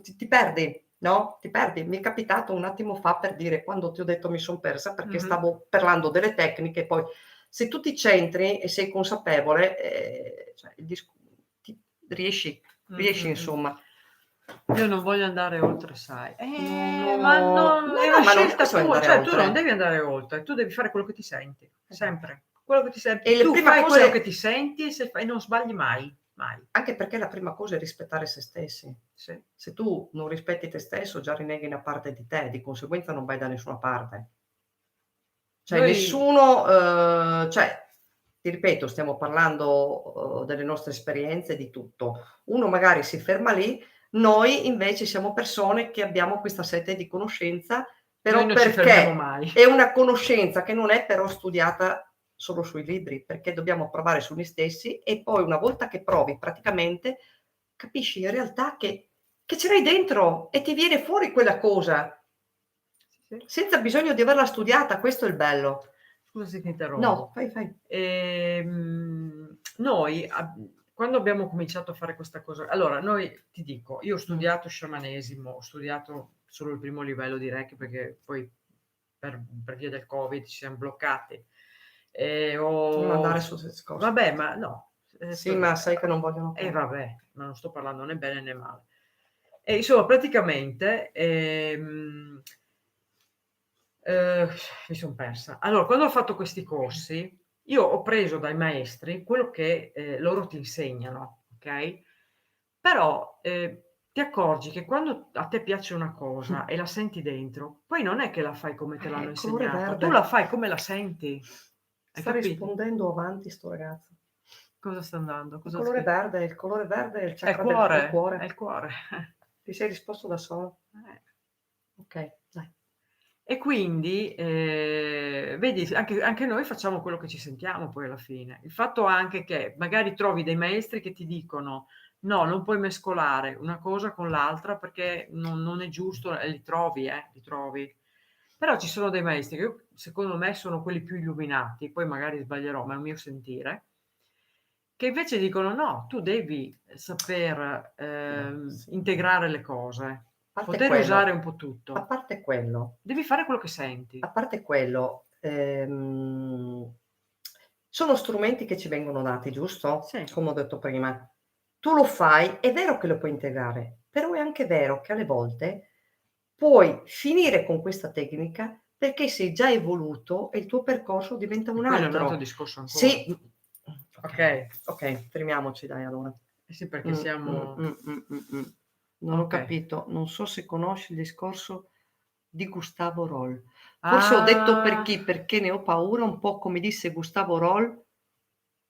ti perdi, no? Ti perdi. Mi è capitato un attimo fa, per dire, quando ti ho detto mi son persa, perché stavo parlando delle tecniche, poi se tu ti centri e sei consapevole, cioè, riesci insomma. Io non voglio andare oltre, sai. No, Ma non, no, è no, una ma non scelta bisogna tua, andare cioè tu oltre. non devi andare oltre, tu devi fare quello che ti senti, sempre. Quello che ti senti. E le Tu prime fai cose- quello che ti senti e non sbagli mai, mai. Anche perché la prima cosa è rispettare se stessi. Sì. Se tu non rispetti te stesso, già rinneghi una parte di te, di conseguenza non vai da nessuna parte. Cioè Noi- nessuno, cioè, ti ripeto, stiamo parlando, delle nostre esperienze, di tutto. Uno magari si ferma lì, noi invece siamo persone che abbiamo questa sete di conoscenza, però Noi non ci fermiamo perché mai. è una conoscenza che non è però studiata solo sui libri, perché dobbiamo provare su noi stessi, e poi una volta che provi praticamente capisci in realtà che ce l'hai dentro e ti viene fuori quella cosa, Sì. senza bisogno di averla studiata. Questo è il bello. Scusa se ti No, interrompo. fai. Noi, quando abbiamo cominciato a fare questa cosa, allora noi, ti dico, io ho studiato sciamanesimo, ho studiato solo il primo livello di Reiki perché poi per via del Covid ci siamo bloccati. Non andare su questo discorso. Vabbè, ma no. Sì, ma sai che non vogliono più. Vabbè, ma non sto parlando né bene né male. E insomma, praticamente mi son persa. Allora, quando ho fatto questi corsi, io ho preso dai maestri quello che loro ti insegnano, okay? Però ti accorgi che quando a te piace una cosa e la senti dentro, poi non è che la fai come te l'hanno Il colore insegnato, tu verde. la fai come la senti. Hai Sta capito? rispondendo avanti sto ragazzo. Cosa sta andando? Il Cosa colore scritto? verde, il colore verde è il È il chakra del cuore, cuore. è il cuore. Ti sei risposto da solo. Eh. Okay, dai. E quindi, vedi, anche noi facciamo quello che ci sentiamo poi alla fine. Il fatto anche che magari trovi dei maestri che ti dicono: "No, non puoi mescolare una cosa con l'altra perché non è giusto", e li trovi, li trovi. Però ci sono dei maestri che secondo me sono quelli più illuminati, poi magari sbaglierò, ma è un mio sentire, che invece dicono: "No, tu devi saper, Sì. integrare le cose, Parte poter quello. usare un po' A tutto. parte quello, Devi fare quello che senti". a parte quello, sono strumenti che ci vengono dati, giusto? Sì. Come ho detto prima. Tu lo fai, è vero che lo puoi integrare, però è anche vero che alle volte puoi finire con questa tecnica perché sei già evoluto e il tuo percorso diventa E un quello è un altro altro. discorso ancora. Sì, okay, fermiamoci dai allora. Eh sì, perché siamo Non ho okay. capito, non so se conosci il discorso di Gustavo Roll. Forse ho detto per chi, perché ne ho paura, un po' come disse Gustavo Roll,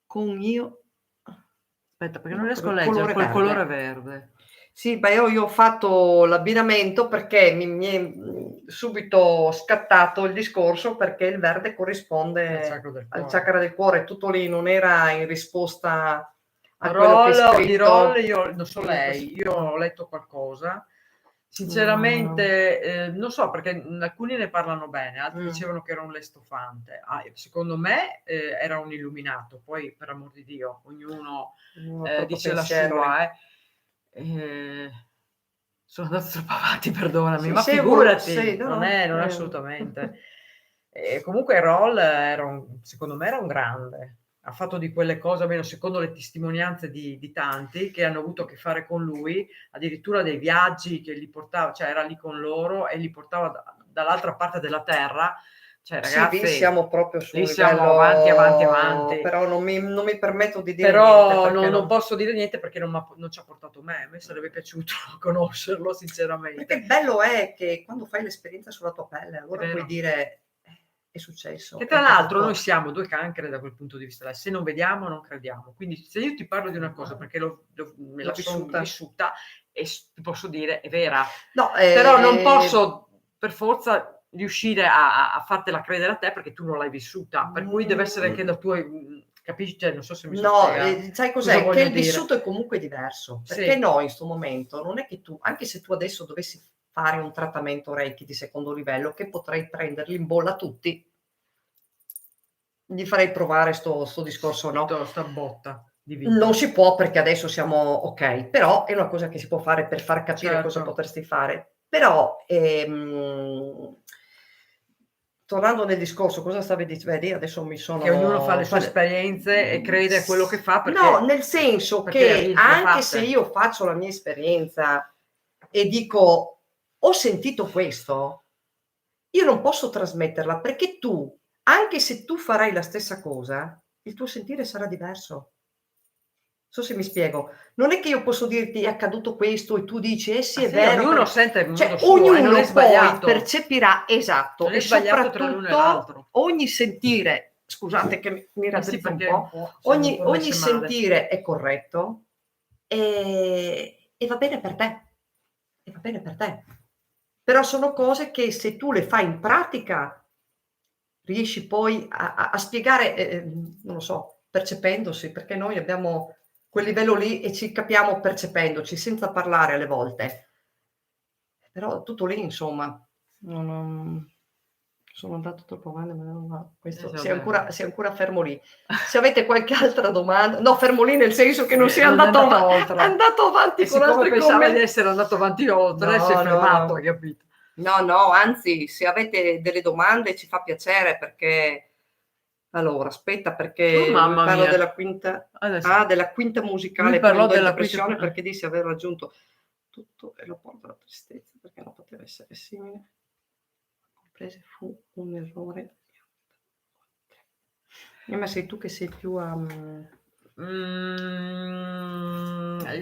con io Aspetta, perché non no, riesco a il leggere colore quel colore verde. verde. Sì, beh, io ho fatto l'abbinamento perché mi è, subito scattato il discorso, perché il verde Al corrisponde sacro del al cuore. chakra del cuore, tutto lì, non era in risposta a quello che è Di Roll scritto. io non so lei, io ho letto qualcosa. No. Sinceramente, non so perché, alcuni ne parlano bene, altri Mh. dicevano che era un lestofante. Secondo me, era un illuminato, poi per amor di Dio, ognuno, Non ho troppo dice la pensiero lì. sua, sono andata troppo avanti, perdonami, Sì, ma sì, sì, figurati, no, non è no, assolutamente. Comunque Roll secondo me era un grande. Ha fatto di quelle cose, almeno secondo le testimonianze di tanti che hanno avuto a che fare con lui, addirittura dei viaggi che li portava, cioè era lì con loro e li portava dall'altra parte della terra, cioè Sì, ragazzi, lì siamo proprio su un lì siamo livello, avanti. però non mi permetto di dire Però niente, perché non posso dire niente perché non ci ha portato me. A me sarebbe piaciuto conoscerlo, sinceramente. Perché il bello è che quando fai l'esperienza sulla tua pelle, allora È vero. puoi dire è successo. Che è tra l'altro accaduto. noi siamo due cancre da quel punto di vista, se non vediamo non crediamo. Quindi se io ti parlo di una cosa perché me la sono vissuta e ti posso dire è vera, No, però non posso per forza riuscire a fartela credere a te perché tu non l'hai vissuta, per cui deve essere anche la tua, capisci? Cioè, non so se mi so No, spiegare. sai Cosa cos'è? Che voglio il dire? vissuto è comunque diverso, perché Sì. noi in questo momento non è che tu, anche se tu adesso dovessi fare un trattamento Reiki di secondo livello, che potrei prenderli in bolla tutti, gli farei provare sto discorso, no? Sta botta di vita. Non si può perché adesso siamo ok, però è una cosa che si può fare per far capire cosa Certo. potresti fare. Però, tornando nel discorso, cosa stavi vedi, adesso mi sono... Che ognuno fa le sue esperienze e crede a quello che fa perché No, nel senso che le ha anche se fatte. io faccio la mia esperienza e dico ho sentito questo, io non posso trasmetterla perché tu, anche se tu farai la stessa cosa, il tuo sentire sarà diverso. Non so se mi spiego. Non è che io posso dirti è accaduto questo e tu dici sì, è Sì, vero. ognuno sente in modo Cioè, suo e non è ognuno poi sbagliato. percepirà, esatto, Non è e sbagliato tra l'uno e l'altro. soprattutto ogni sentire, scusate che mi Sì, raddrizzo un perché po', siamo un ogni po' messe male. sentire è corretto e va bene per te. E va bene per te. Però sono cose che se tu le fai in pratica riesci poi a spiegare, non lo so, percependosi, perché noi abbiamo quel livello lì e ci capiamo percependoci, senza parlare alle volte. Però tutto lì, insomma. Non sono andato troppo avanti, ma questo si è ancora fermo lì. Se avete qualche altra domanda, no, fermo lì nel senso che non sia andato oltre. andato avanti E con siccome altri pensava commenti. di essere andato avanti oltre, si è fermato, hai capito? No, anzi, se avete delle domande ci fa piacere perché allora, aspetta perché lui mamma parla mia. della quinta della quinta musicale, Lui poi parlò andò in della depressione quinta- perché disse aver raggiunto tutto e lo porta alla tristezza perché non poteva essere simile. Comprese fu un errore. Ma sei tu che sei più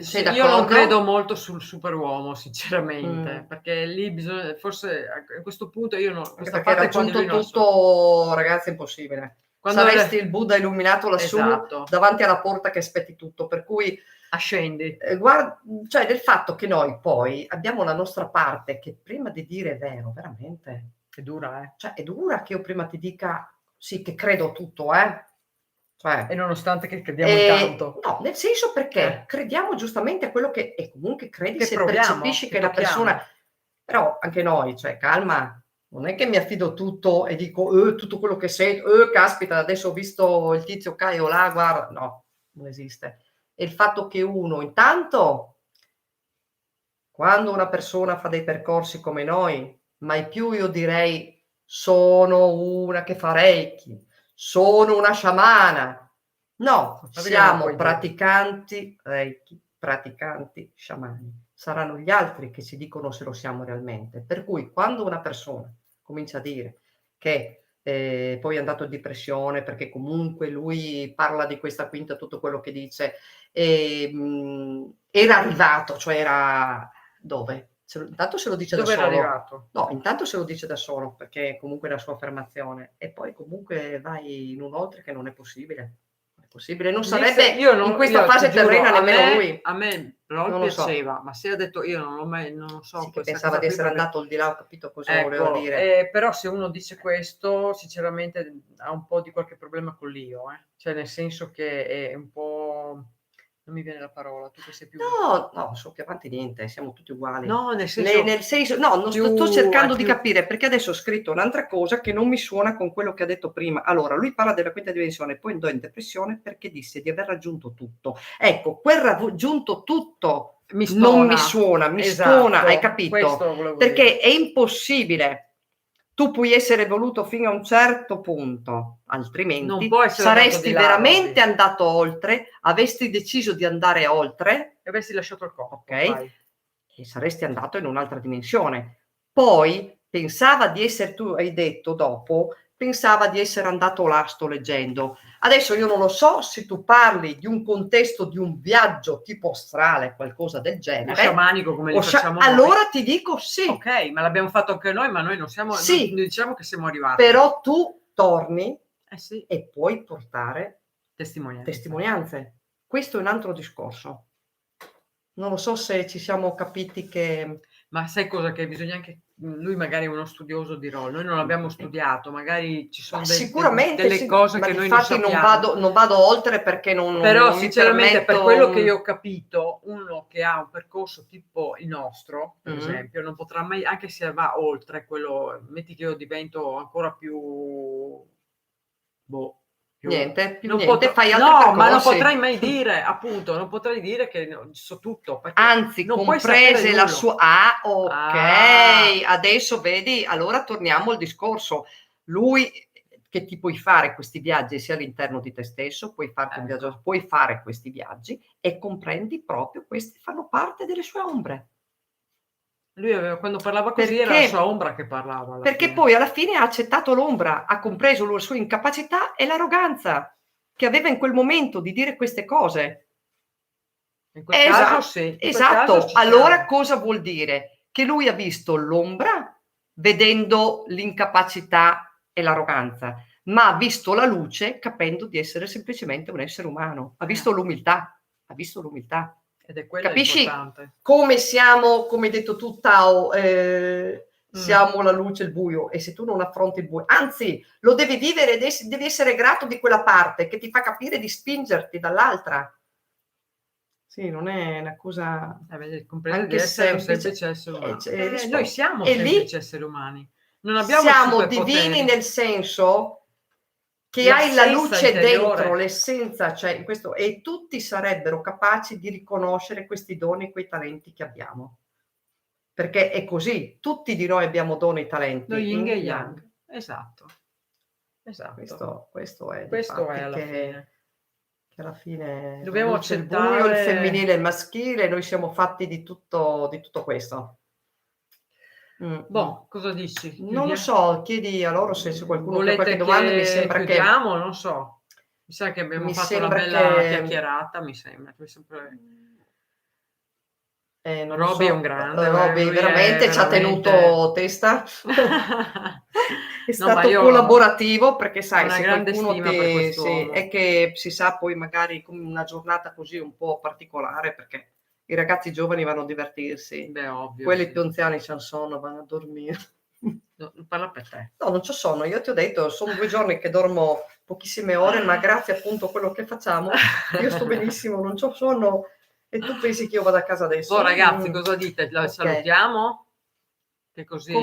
sei io non d'accordo? credo molto sul superuomo, sinceramente, perché lì bisogna, forse a questo punto io non, Anche questa perché parte qua di lui raggiunto non so. tutto, ragazzi, è impossibile. Quando Saresti il Buddha illuminato lassù, Esatto. davanti alla porta che aspetti tutto, per cui Ascendi. cioè del fatto che noi poi abbiamo la nostra parte che prima di dire è vero, veramente, È dura, cioè è dura che io prima ti dica sì, che credo tutto, cioè, E nonostante che crediamo in tanto. no, nel senso perché crediamo giustamente a quello che e comunque credi Che se proviamo, percepisci che che la tocchiamo. persona però anche noi, cioè calma, non è che mi affido tutto e dico tutto quello che sento, caspita, adesso ho visto il tizio qua o là, guarda, no, non esiste. E il fatto che uno intanto quando una persona fa dei percorsi come noi, mai più io direi sono una che fa Reiki, sono una sciamana. No, siamo praticanti Reiki, praticanti sciamani. Saranno gli altri che ci dicono se lo siamo realmente. Per cui quando una persona comincia a dire che poi è andato in depressione perché comunque lui parla di questa quinta, tutto quello che dice, era arrivato, cioè era dove? Intanto se lo dice Dove da era solo. arrivato? No, intanto se lo dice da solo, perché comunque è la sua affermazione, e poi comunque vai in un oltre che non è possibile. Non è possibile, non sarebbe in questa fase terrena nemmeno lui. A me però Non lo so. piaceva, ma se ha detto io non l'ho mai, non so Sì, che questa pensava cosa di essere perché- andato al di là, ho capito cosa voleva Ecco, dire. però se uno dice questo, sinceramente ha un po' di qualche problema con l'io, cioè nel senso che è un po', non mi viene la parola, tu che sei più... No, sono più avanti niente, siamo tutti uguali. No, nel senso... no, non sto cercando di più- capire, perché adesso ho scritto un'altra cosa che non mi suona con quello che ha detto prima. Allora, lui parla della quinta dimensione, poi andò in depressione perché disse di aver raggiunto tutto. Ecco, quel raggiunto tutto non mi suona, mi stona, hai capito? Questo volevo Perché dire. è impossibile. Tu puoi essere evoluto fino a un certo punto, altrimenti Non può essere andato saresti di là, veramente Robby. andato oltre, avresti deciso di andare oltre, E avessi lasciato il corpo, ok? E saresti andato in un'altra dimensione. Poi pensava di essere, tu hai detto dopo, pensava di essere andato là, sto leggendo. Adesso io non lo so se tu parli di un contesto di un viaggio tipo astrale, qualcosa del O genere, sciamanico come li facciamo noi. allora ti dico sì. Ok, ma l'abbiamo fatto anche noi, ma noi non siamo, Sì. non diciamo che siamo arrivati. Però tu torni Sì, e puoi portare testimonianze. testimonianze. Questo è un altro discorso. Non lo so se ci siamo capiti che... Ma sai cosa? Che bisogna anche... Lui magari è uno studioso di ruolo, noi non l'abbiamo studiato, magari ci sono sicuramente delle sì, cose ma che noi infatti non sappiamo. non vado oltre perché Però non mi sinceramente per permetto... quello che io ho capito, uno che ha un percorso tipo il nostro, per Mhm. esempio, non potrà mai, anche se va oltre quello, metti che io divento ancora più... Boh, Niente, più non niente, potrò, fai altri no, ma non percorsi. potrei mai dire, appunto, non potrei dire che so tutto, perché Anzi, non puoi sapere comprese la nulla. sua... Ah, ok, Ah. adesso vedi, allora torniamo al discorso. Lui, che ti puoi fare questi viaggi sia all'interno di te stesso, puoi farti un viaggio, puoi fare questi viaggi e comprendi proprio questi fanno parte delle sue ombre. Lui quando parlava così era la sua ombra che parlava. Perché fine. poi alla fine ha accettato l'ombra, ha compreso la sua incapacità e l'arroganza che aveva in quel momento di dire queste cose. In quel caso sì. In Esatto, quel caso allora cosa vuol dire? Che lui ha visto l'ombra vedendo l'incapacità e l'arroganza, ma ha visto la luce capendo di essere semplicemente un essere umano, ha visto l'umiltà, ha visto l'umiltà. Ed è quello Capisci importante. come siamo, come hai detto tu, Tao, siamo la luce e il buio, e se tu non affronti il buio, anzi lo devi vivere, devi essere grato di quella parte che ti fa capire di spingerti dall'altra. Sì, non è una cosa... Compreso di essere un semplice essere umano. Noi siamo semplici esseri umani. Non abbiamo siamo divini nel senso che hai la luce interiore dentro, l'essenza c'è in questo, e tutti sarebbero capaci di riconoscere questi doni e quei talenti che abbiamo. Perché è così, tutti di noi abbiamo doni e talenti. Noi yin e yang. Esatto. Questo è alla fine. Che alla fine dobbiamo accettare il buio, il femminile, il maschile, noi siamo fatti di tutto questo. Boh, cosa dici? Non lo so, chiedi a loro se qualcuno ha qualche domanda. Mi sembra chiudiamo, non so. Mi sa che abbiamo fatto una bella chiacchierata, mi sembra. Roby è un grande. Roby veramente ci ha tenuto testa. È stato collaborativo, perché sai, una se grande qualcuno stima per quest'uomo. è che si sa poi magari con una giornata così un po' particolare, perché i ragazzi giovani vanno a divertirsi. Beh, ovvio. Quelli più anziani c'hanno sonno, vanno a dormire. Parla per te. No, non c'ho sonno, io ti ho detto, sono 2 giorni che dormo pochissime ore, ma grazie appunto a quello che facciamo, io sto benissimo, non c'ho sonno. E tu pensi che io vada a casa adesso? Ragazzi, cosa dite? La salutiamo? Che così...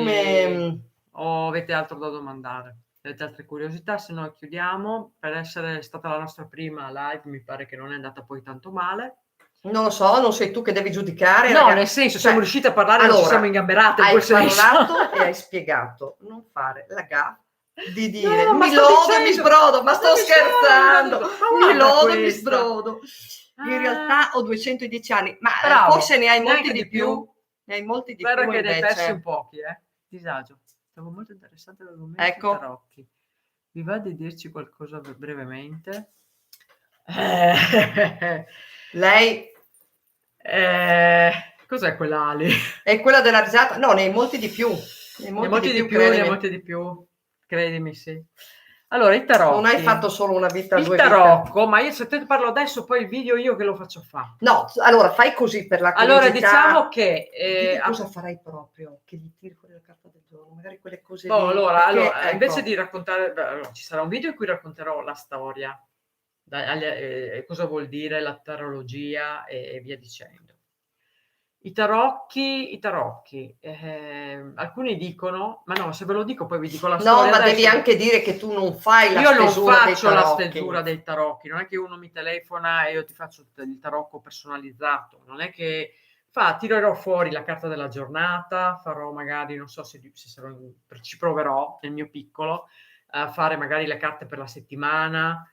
O avete altro da domandare? Avete altre curiosità? Se no chiudiamo. Per essere stata la nostra prima live mi pare che non è andata poi tanto male. Non lo so, non sei tu che devi giudicare. No, nel senso, siamo riusciti a parlare, allora, non ci siamo ingamberate. Hai parlato e hai spiegato. Non fare la gaffa di dire no, mi lodo e mi sbrodo, ma sto scherzando, mi lodo e mi sbrodo. In realtà ho 210 anni, ma forse ne hai molti di più. Ne hai molti di più. Spero che ne hai persi un pochi, Disagio. Stavo molto interessante l'argomento tarocchi. Vi va di dirci qualcosa brevemente? Lei cos'è quell'ali? È quella della risata? No, ne hai molti di più. Ne hai molti di più, credimi, sì. Allora, i tarocchi. Non hai fatto solo una vita, il tarocco, ma io se te parlo adesso, poi il video io che lo faccio fare. No, allora fai così per la curiosità. Allora, diciamo che... cosa farai proprio? Che gli tiri fuori la carta del giorno? Magari quelle cose lì. Allora, invece di raccontare... ci sarà un video in cui racconterò la storia, cosa vuol dire la tarologia e via dicendo. I tarocchi, alcuni dicono, ma no, se ve lo dico poi vi dico la storia. No, ma devi anche dire che tu non fai la stesura dei tarocchi. Io non faccio la stesura dei tarocchi, non è che uno mi telefona e io ti faccio il tarocco personalizzato, non è che tirerò fuori la carta della giornata, farò magari, non so se ci proverò nel mio piccolo, a fare magari le carte per la settimana.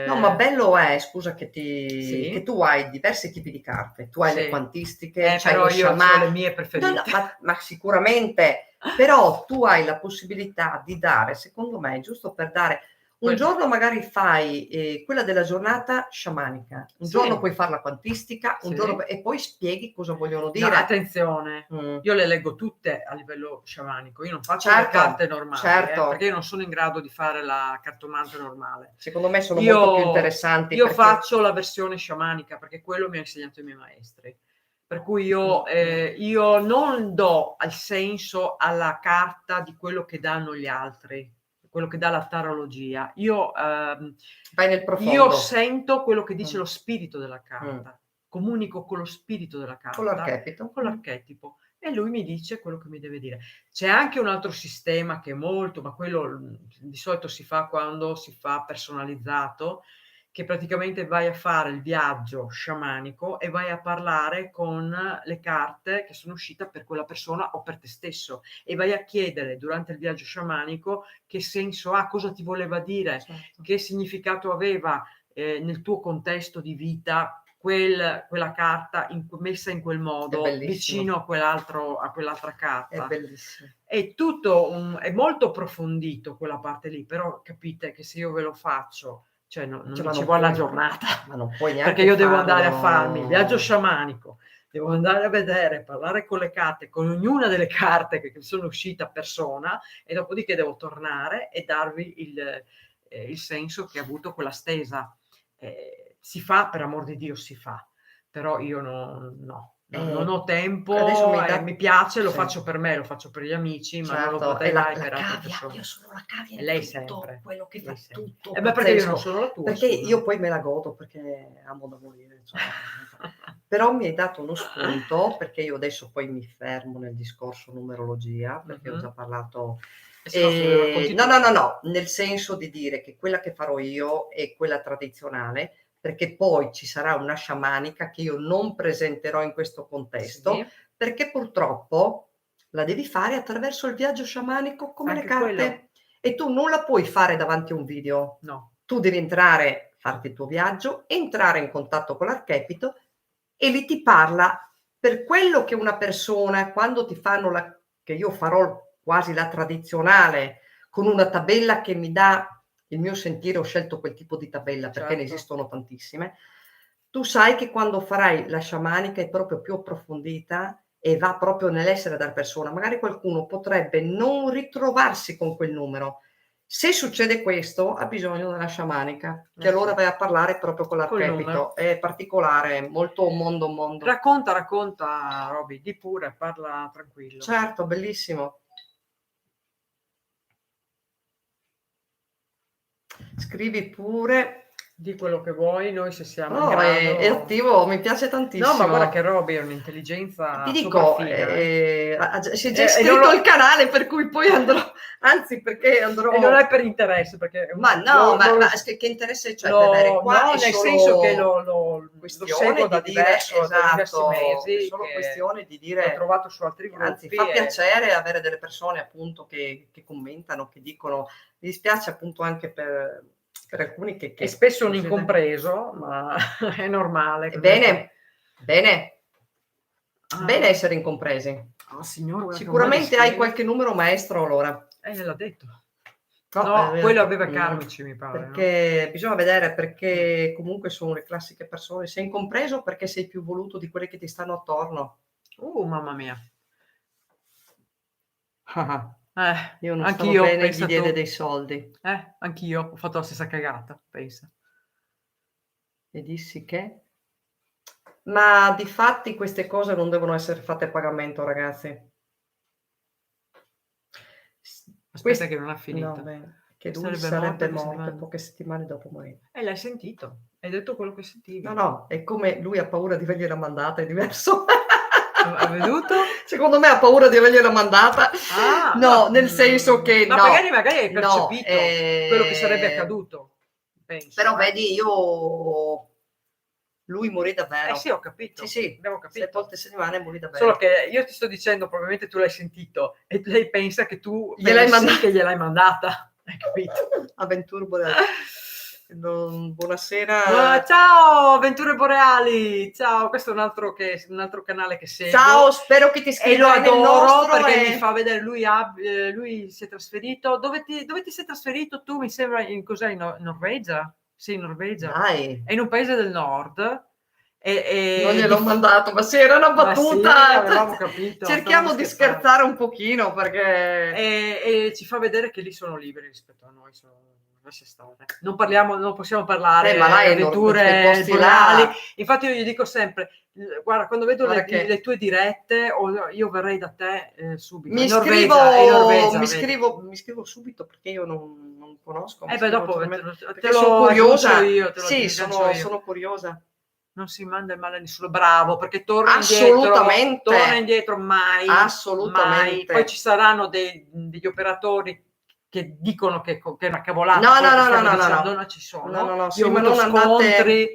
No, ma bello è, scusa che che tu hai diversi tipi di carte, tu hai le quantistiche, però io ho le mie preferite. Ma sicuramente Però tu hai la possibilità di dare, secondo me, giusto per dare, un giorno magari fai quella della giornata sciamanica, un Sì. giorno puoi fare la quantistica, un Sì. giorno e poi spieghi cosa vogliono No, dire. attenzione, io le leggo tutte a livello sciamanico, io non faccio le carte normali, perché io non sono in grado di fare la cartomante normale. Secondo me sono molto più interessanti. Io faccio la versione sciamanica perché quello mi ha insegnato i miei maestri. Per cui io non do il senso alla carta di quello che danno gli altri, quello che dà la tarologia. Io vai nel profondo. Io sento quello che dice lo spirito della carta, comunico con lo spirito della carta, con l'archetipo. Con l'archetipo, e lui mi dice quello che mi deve dire. C'è anche un altro sistema che è molto, ma quello di solito si fa quando si fa personalizzato, che praticamente vai a fare il viaggio sciamanico e vai a parlare con le carte che sono uscite per quella persona o per te stesso, e vai a chiedere durante il viaggio sciamanico che senso ha, cosa ti voleva dire, che significato aveva nel tuo contesto di vita quella carta messa in quel modo, vicino a quell'altra carta. È bellissimo. È tutto è molto approfondito quella parte lì, però capite che se io ve lo faccio, cioè non mi ci vuole la giornata, ma non puoi neanche perché io devo andare a farmi il viaggio sciamanico, devo andare a vedere, parlare con le carte, con ognuna delle carte che sono uscite a persona, e dopodiché devo tornare e darvi il senso che ha avuto quella stesa. Si fa, per amor di Dio si fa, però io non ho tempo, mi piace, lo faccio per me, lo faccio per gli amici, ma non lo potrei mai per altre persone. Io sono la cavia e lei tutto, sempre quello che fa tutto. Perché io non sono la tua, perché io poi me la godo, perché amo da morire, cioè. Però mi hai dato uno spunto, perché io adesso poi mi fermo nel discorso numerologia, perché ho già parlato. No, nel senso di dire che quella che farò io è quella tradizionale, perché poi ci sarà una sciamanica che io non presenterò in questo contesto, perché purtroppo la devi fare attraverso il viaggio sciamanico come anche le carte. Quello. E tu non la puoi fare davanti a un video. No. Tu devi entrare, farti il tuo viaggio, entrare in contatto con l'archetipo, e lì ti parla per quello che una persona, quando ti fanno che io farò quasi la tradizionale, con una tabella che mi dà il mio sentire, ho scelto quel tipo di tabella perché ne esistono tantissime. Tu sai che quando farai la sciamanica è proprio più approfondita e va proprio nell'essere della persona. Magari qualcuno potrebbe non ritrovarsi con quel numero. Se succede questo, ha bisogno della sciamanica, che allora vai a parlare proprio con l'archetipo. È particolare, molto mondo. Racconta, Roby, di pure, parla tranquillo. Certo, bellissimo. Scrivi pure. Di quello che vuoi, noi se siamo in No, grado... è attivo, mi piace tantissimo. No, ma guarda che Roby è un'intelligenza. Ti dico, si è già iscritto il canale, per cui poi andrò, anzi perché andrò... E non è per interesse, perché... Ma no, ma che interesse c'è? Qua no, nel senso che lo seguo da diversi mesi. È solo questione di dire... L'ho trovato su altri gruppi. Anzi, fa piacere avere delle persone appunto che commentano, che dicono... Mi dispiace appunto anche per alcuni che è spesso un incompreso, ma è normale. Bene essere incompresi. Signora, sicuramente hai qualche numero maestro allora. L'ha detto. No, quello aveva karmici, mi pare. Perché bisogna vedere, perché comunque sono le classiche persone. Sei incompreso perché sei più voluto di quelli che ti stanno attorno. Mamma mia. Io non stavo bene, gli diede dei soldi. Anch'io ho fatto la stessa cagata, pensa. E dissi che? Ma di fatti queste cose non devono essere fatte a pagamento, ragazzi. Aspetta che non ha finito. No, che lui sarebbe morto poche settimane dopo morire. L'hai sentito? Hai detto quello che sentivi? No, è come lui ha paura di avergliela mandata, è diverso. Ha veduto? Secondo me ha paura di avergliela mandata. No, nel senso che ma magari hai percepito quello che sarebbe accaduto. Penso, però vedi, lui morì davvero. Sì, ho capito. Sì, abbiamo capito. 7 volte a settimana morì davvero. Solo che io ti sto dicendo, probabilmente tu l'hai sentito e lei pensa che tu gliel'hai mandata. Hai capito? Avventurbole. Buonasera. Ciao, Avventure Boreali. Ciao, questo è un altro canale che seguo. Ciao, spero che ti E lo iscriverai nel adoro nostro perché e- mi fa vedere lui si è trasferito. Dove ti sei trasferito tu? Mi sembra in Norvegia? Sì, in Norvegia. Dai, È in un paese del nord. non gliel'ho mandato, ma sì, era una Ma sì, battuta. avevamo capito, Cerchiamo stavamo di scherzando. scherzare un pochino perché E ci fa vedere che lì sono liberi rispetto a noi, lascia stare. Non possiamo parlare ma là di è avventure quei posti boreali. là. Infatti io gli dico sempre, guarda, quando vedo Guarda che- le tue dirette, io verrei da te subito. Mi In Norvegia, è in Norvegia, mi vedi. mi iscrivo subito perché io non conosco. Mi Beh, iscrivo dopo naturalmente, te perché sono lo curiosa. aggancio io, te lo Sì, aggancio io. sono curiosa. Non si manda il male a nessuno, bravo, perché torna Assolutamente. indietro mai, Assolutamente. mai. Poi ci saranno degli operatori che dicono che è una cavolata, No, quello no, che no, stiamo no, no, dicendo, no. non ci sono. No, Io sì, ho ma avuto non andate, scontri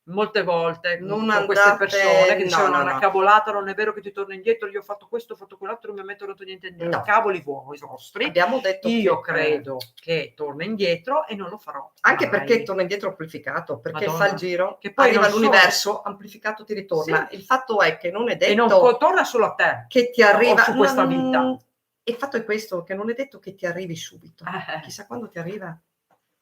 molte volte non con queste andate, persone che dicevano no, una no. cavolata, non è vero che ti torna indietro, io ho fatto questo, ho fatto quell'altro, non mi ha tornato niente indietro. No. Cavoli vostri. Abbiamo detto Io che, credo che torna indietro e non lo farò. anche mai. perché torna indietro amplificato, perché Madonna. fa il giro, Che poi arriva non solo- all'universo, amplificato ti ritorna. Sì. Il fatto è che non è E non detto torna solo a te che ti arriva o su questa vita. Il fatto è questo, che non è detto che ti arrivi subito. Eh. Chissà quando ti arriva.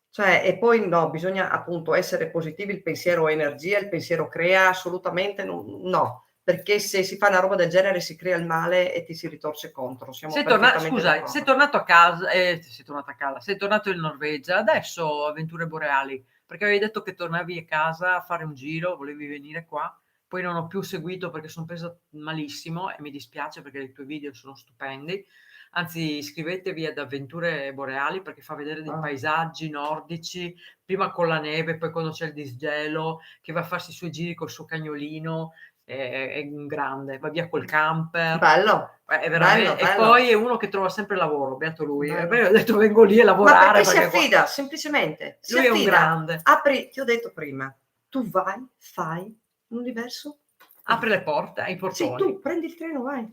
Cioè, e poi no, bisogna appunto essere positivi, il pensiero è energia, il pensiero crea, assolutamente no, perché se si fa una roba del genere si crea il male e ti si ritorce contro. Siamo perfettamente d'accordo. Sei tornato a casa, sei tornato in Norvegia, adesso avventure boreali, perché avevi detto che tornavi a casa a fare un giro, volevi venire qua, poi non ho più seguito perché sono presa malissimo e mi dispiace perché i tuoi video sono stupendi. Anzi, iscrivetevi ad Avventure Boreali perché fa vedere dei paesaggi nordici, prima con la neve, poi quando c'è il disgelo, che va a farsi i suoi giri col suo cagnolino, è un grande, va via col camper. Bello. È veramente, bello. E poi è uno che trova sempre lavoro, beato lui. Bello. Beh, ho detto vengo lì a Ma lavorare. perché si affida, semplicemente. Si Lui è un affida. grande. Apri, ti ho detto prima, tu vai, fai l'universo. Apre le porte ai portoni. Sì, tu prendi il treno, vai.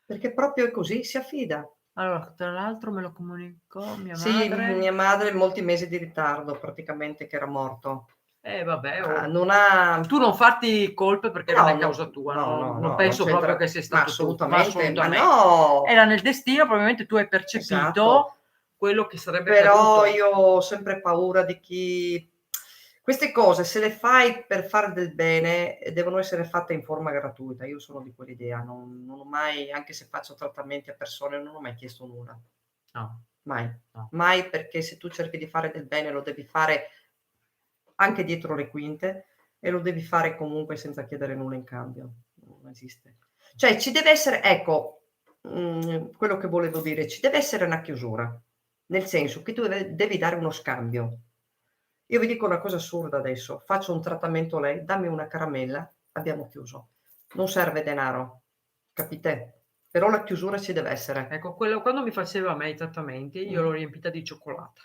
Perché proprio è così, si affida. Allora, tra l'altro me lo comunicò mia Sì, madre. mia madre molti mesi di ritardo, praticamente, che era morto. Vabbè, Non ha... tu non farti colpe perché No, non è no, causa tua, no, non penso c'entra- proprio che sia ma stato tu. assolutamente, ma assolutamente. no. Era nel destino, probabilmente tu hai percepito Esatto. quello che sarebbe Però accaduto. io ho sempre paura di chi... Queste cose, se le fai per fare del bene, devono essere fatte in forma gratuita. Io sono di quell'idea, non ho mai, anche se faccio trattamenti a persone, non ho mai chiesto nulla. No. Mai. No. Mai, perché se tu cerchi di fare del bene lo devi fare anche dietro le quinte e lo devi fare comunque senza chiedere nulla in cambio. Non esiste. Cioè ci deve essere, ecco, quello che volevo dire, ci deve essere una chiusura, nel senso che tu devi dare uno scambio. Io vi dico una cosa assurda adesso, faccio un trattamento a lei, dammi una caramella, abbiamo chiuso. Non serve denaro, capite? Però la chiusura ci deve essere. Ecco, quando mi faceva a me i trattamenti, io l'ho riempita di cioccolata.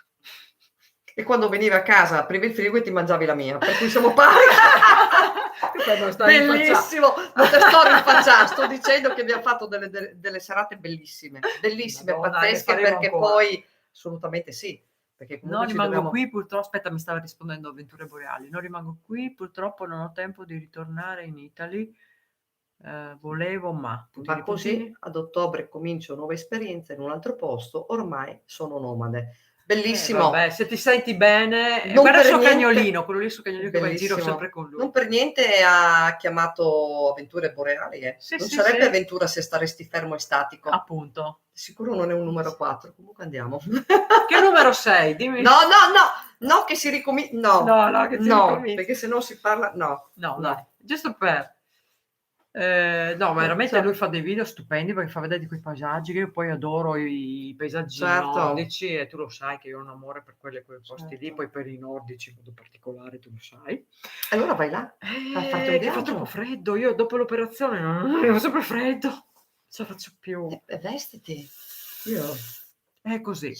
E quando veniva a casa aprivi il frigo e ti mangiavi la mia, per cui siamo pari. Bellissimo, non te sto rinfacciando, sto dicendo che abbiamo fatto delle serate bellissime, bellissime, Madonna, pazzesche, ne faremo perché ancora. poi assolutamente sì, perché No, comunque ci rimango dobbiamo... qui purtroppo, aspetta, mi stava rispondendo Avventure Boreali, no, rimango qui, purtroppo non ho tempo di ritornare in Italy, volevo ma... Ma così ad ottobre comincio nuove esperienze in un altro posto, ormai sono nomade. Bellissimo. Vabbè, se ti senti bene, Non guarda il per suo niente- cagnolino, quello lì sul cagnolino che va in giro Bellissimo. sempre con lui. Non per niente ha chiamato Avventure Boreali, eh. Sì, Non sì, sarebbe sì. avventura se staresti fermo e statico. Appunto. Sicuro non è un numero 4, comunque andiamo. Che numero sei? Dimmi. No, che si ricomincia. No, che si ricomincia. Perché se no si parla. No. Dai, giusto per... no, veramente lui fa dei video stupendi perché fa vedere di quei paesaggi che io poi adoro i paesaggi Certo. nordici e tu lo sai che io ho un amore per quei posti lì, Certo. poi per i nordici in modo particolare, tu lo sai. Allora vai là. Vai a farti un Che viaggio. fa troppo freddo, io dopo l'operazione non avevo sempre freddo, non ce la faccio più. Vestiti. Io. È così.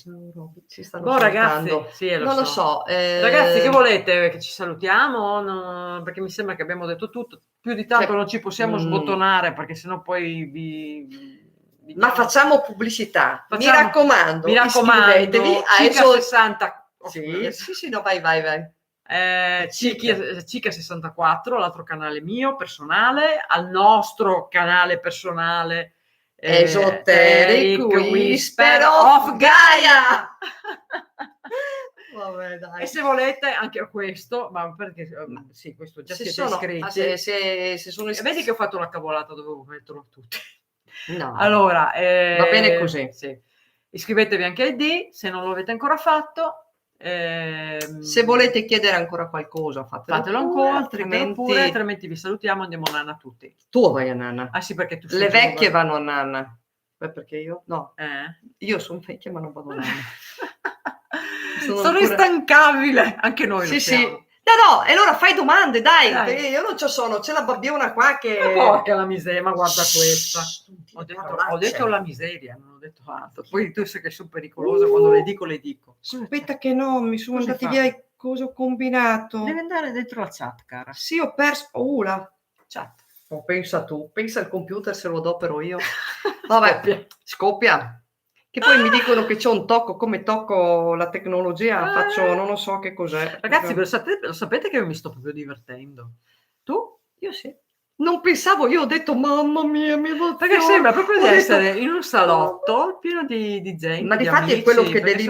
Ci stanno Boh, ragazzi, salutando. sì, Non lo so. Ragazzi, che volete? Che ci salutiamo? No, perché mi sembra che abbiamo detto tutto. Più di tanto Cioè, non ci possiamo sbottonare perché sennò poi vi Ma diamo- facciamo pubblicità. Mi Facciamo- raccomando, mi raccomando, iscrivetevi a circa Esol... 60. Sì, no, vai. Cica64, l'altro canale mio personale, al nostro canale personale Esoteric Whisper of Gaia. Vabbè, dai. E se volete anche a questo, ma perché sì, questo già Se siete sono, iscritti. se sono Vedi che ho fatto una cavolata, dovevo metterlo tutti. No. Allora, Va bene così. sì. Iscrivetevi anche al D se non lo avete ancora fatto. Se volete chiedere ancora qualcosa, fatelo ancora, altrimenti altrimenti vi salutiamo, andiamo a nanna tutti. tu vai a nanna. Ah sì, perché tu sei Le giovane. vecchie vanno a nanna. Beh, perché io? No. Io sono vecchia ma non vado a nanna. Sono ancora... instancabile, anche noi lo siamo. Sì. No, e allora fai domande, dai. Io non c'è la babbiona qua che... Ma porca la miseria, ma guarda questa. Ho detto la miseria, non ho detto altro. Poi tu sai che sono pericolosa, quando le dico. Aspetta che no, mi sono andati via cosa ho combinato. Devi andare dentro la chat, cara. Sì, ho perso... la chat. Oh, pensa tu, pensa al computer se lo adopero io. Vabbè, scoppia. Che poi mi dicono che c'è un tocco, come tocco la tecnologia, faccio non lo so che cos'è. Ragazzi, lo sapete che mi sto proprio divertendo? Tu? Io sì. Non pensavo, io ho detto mamma mia, mi emoziona. Perché sembra proprio di essere in un salotto pieno di gente. Ma difatti è quello che devi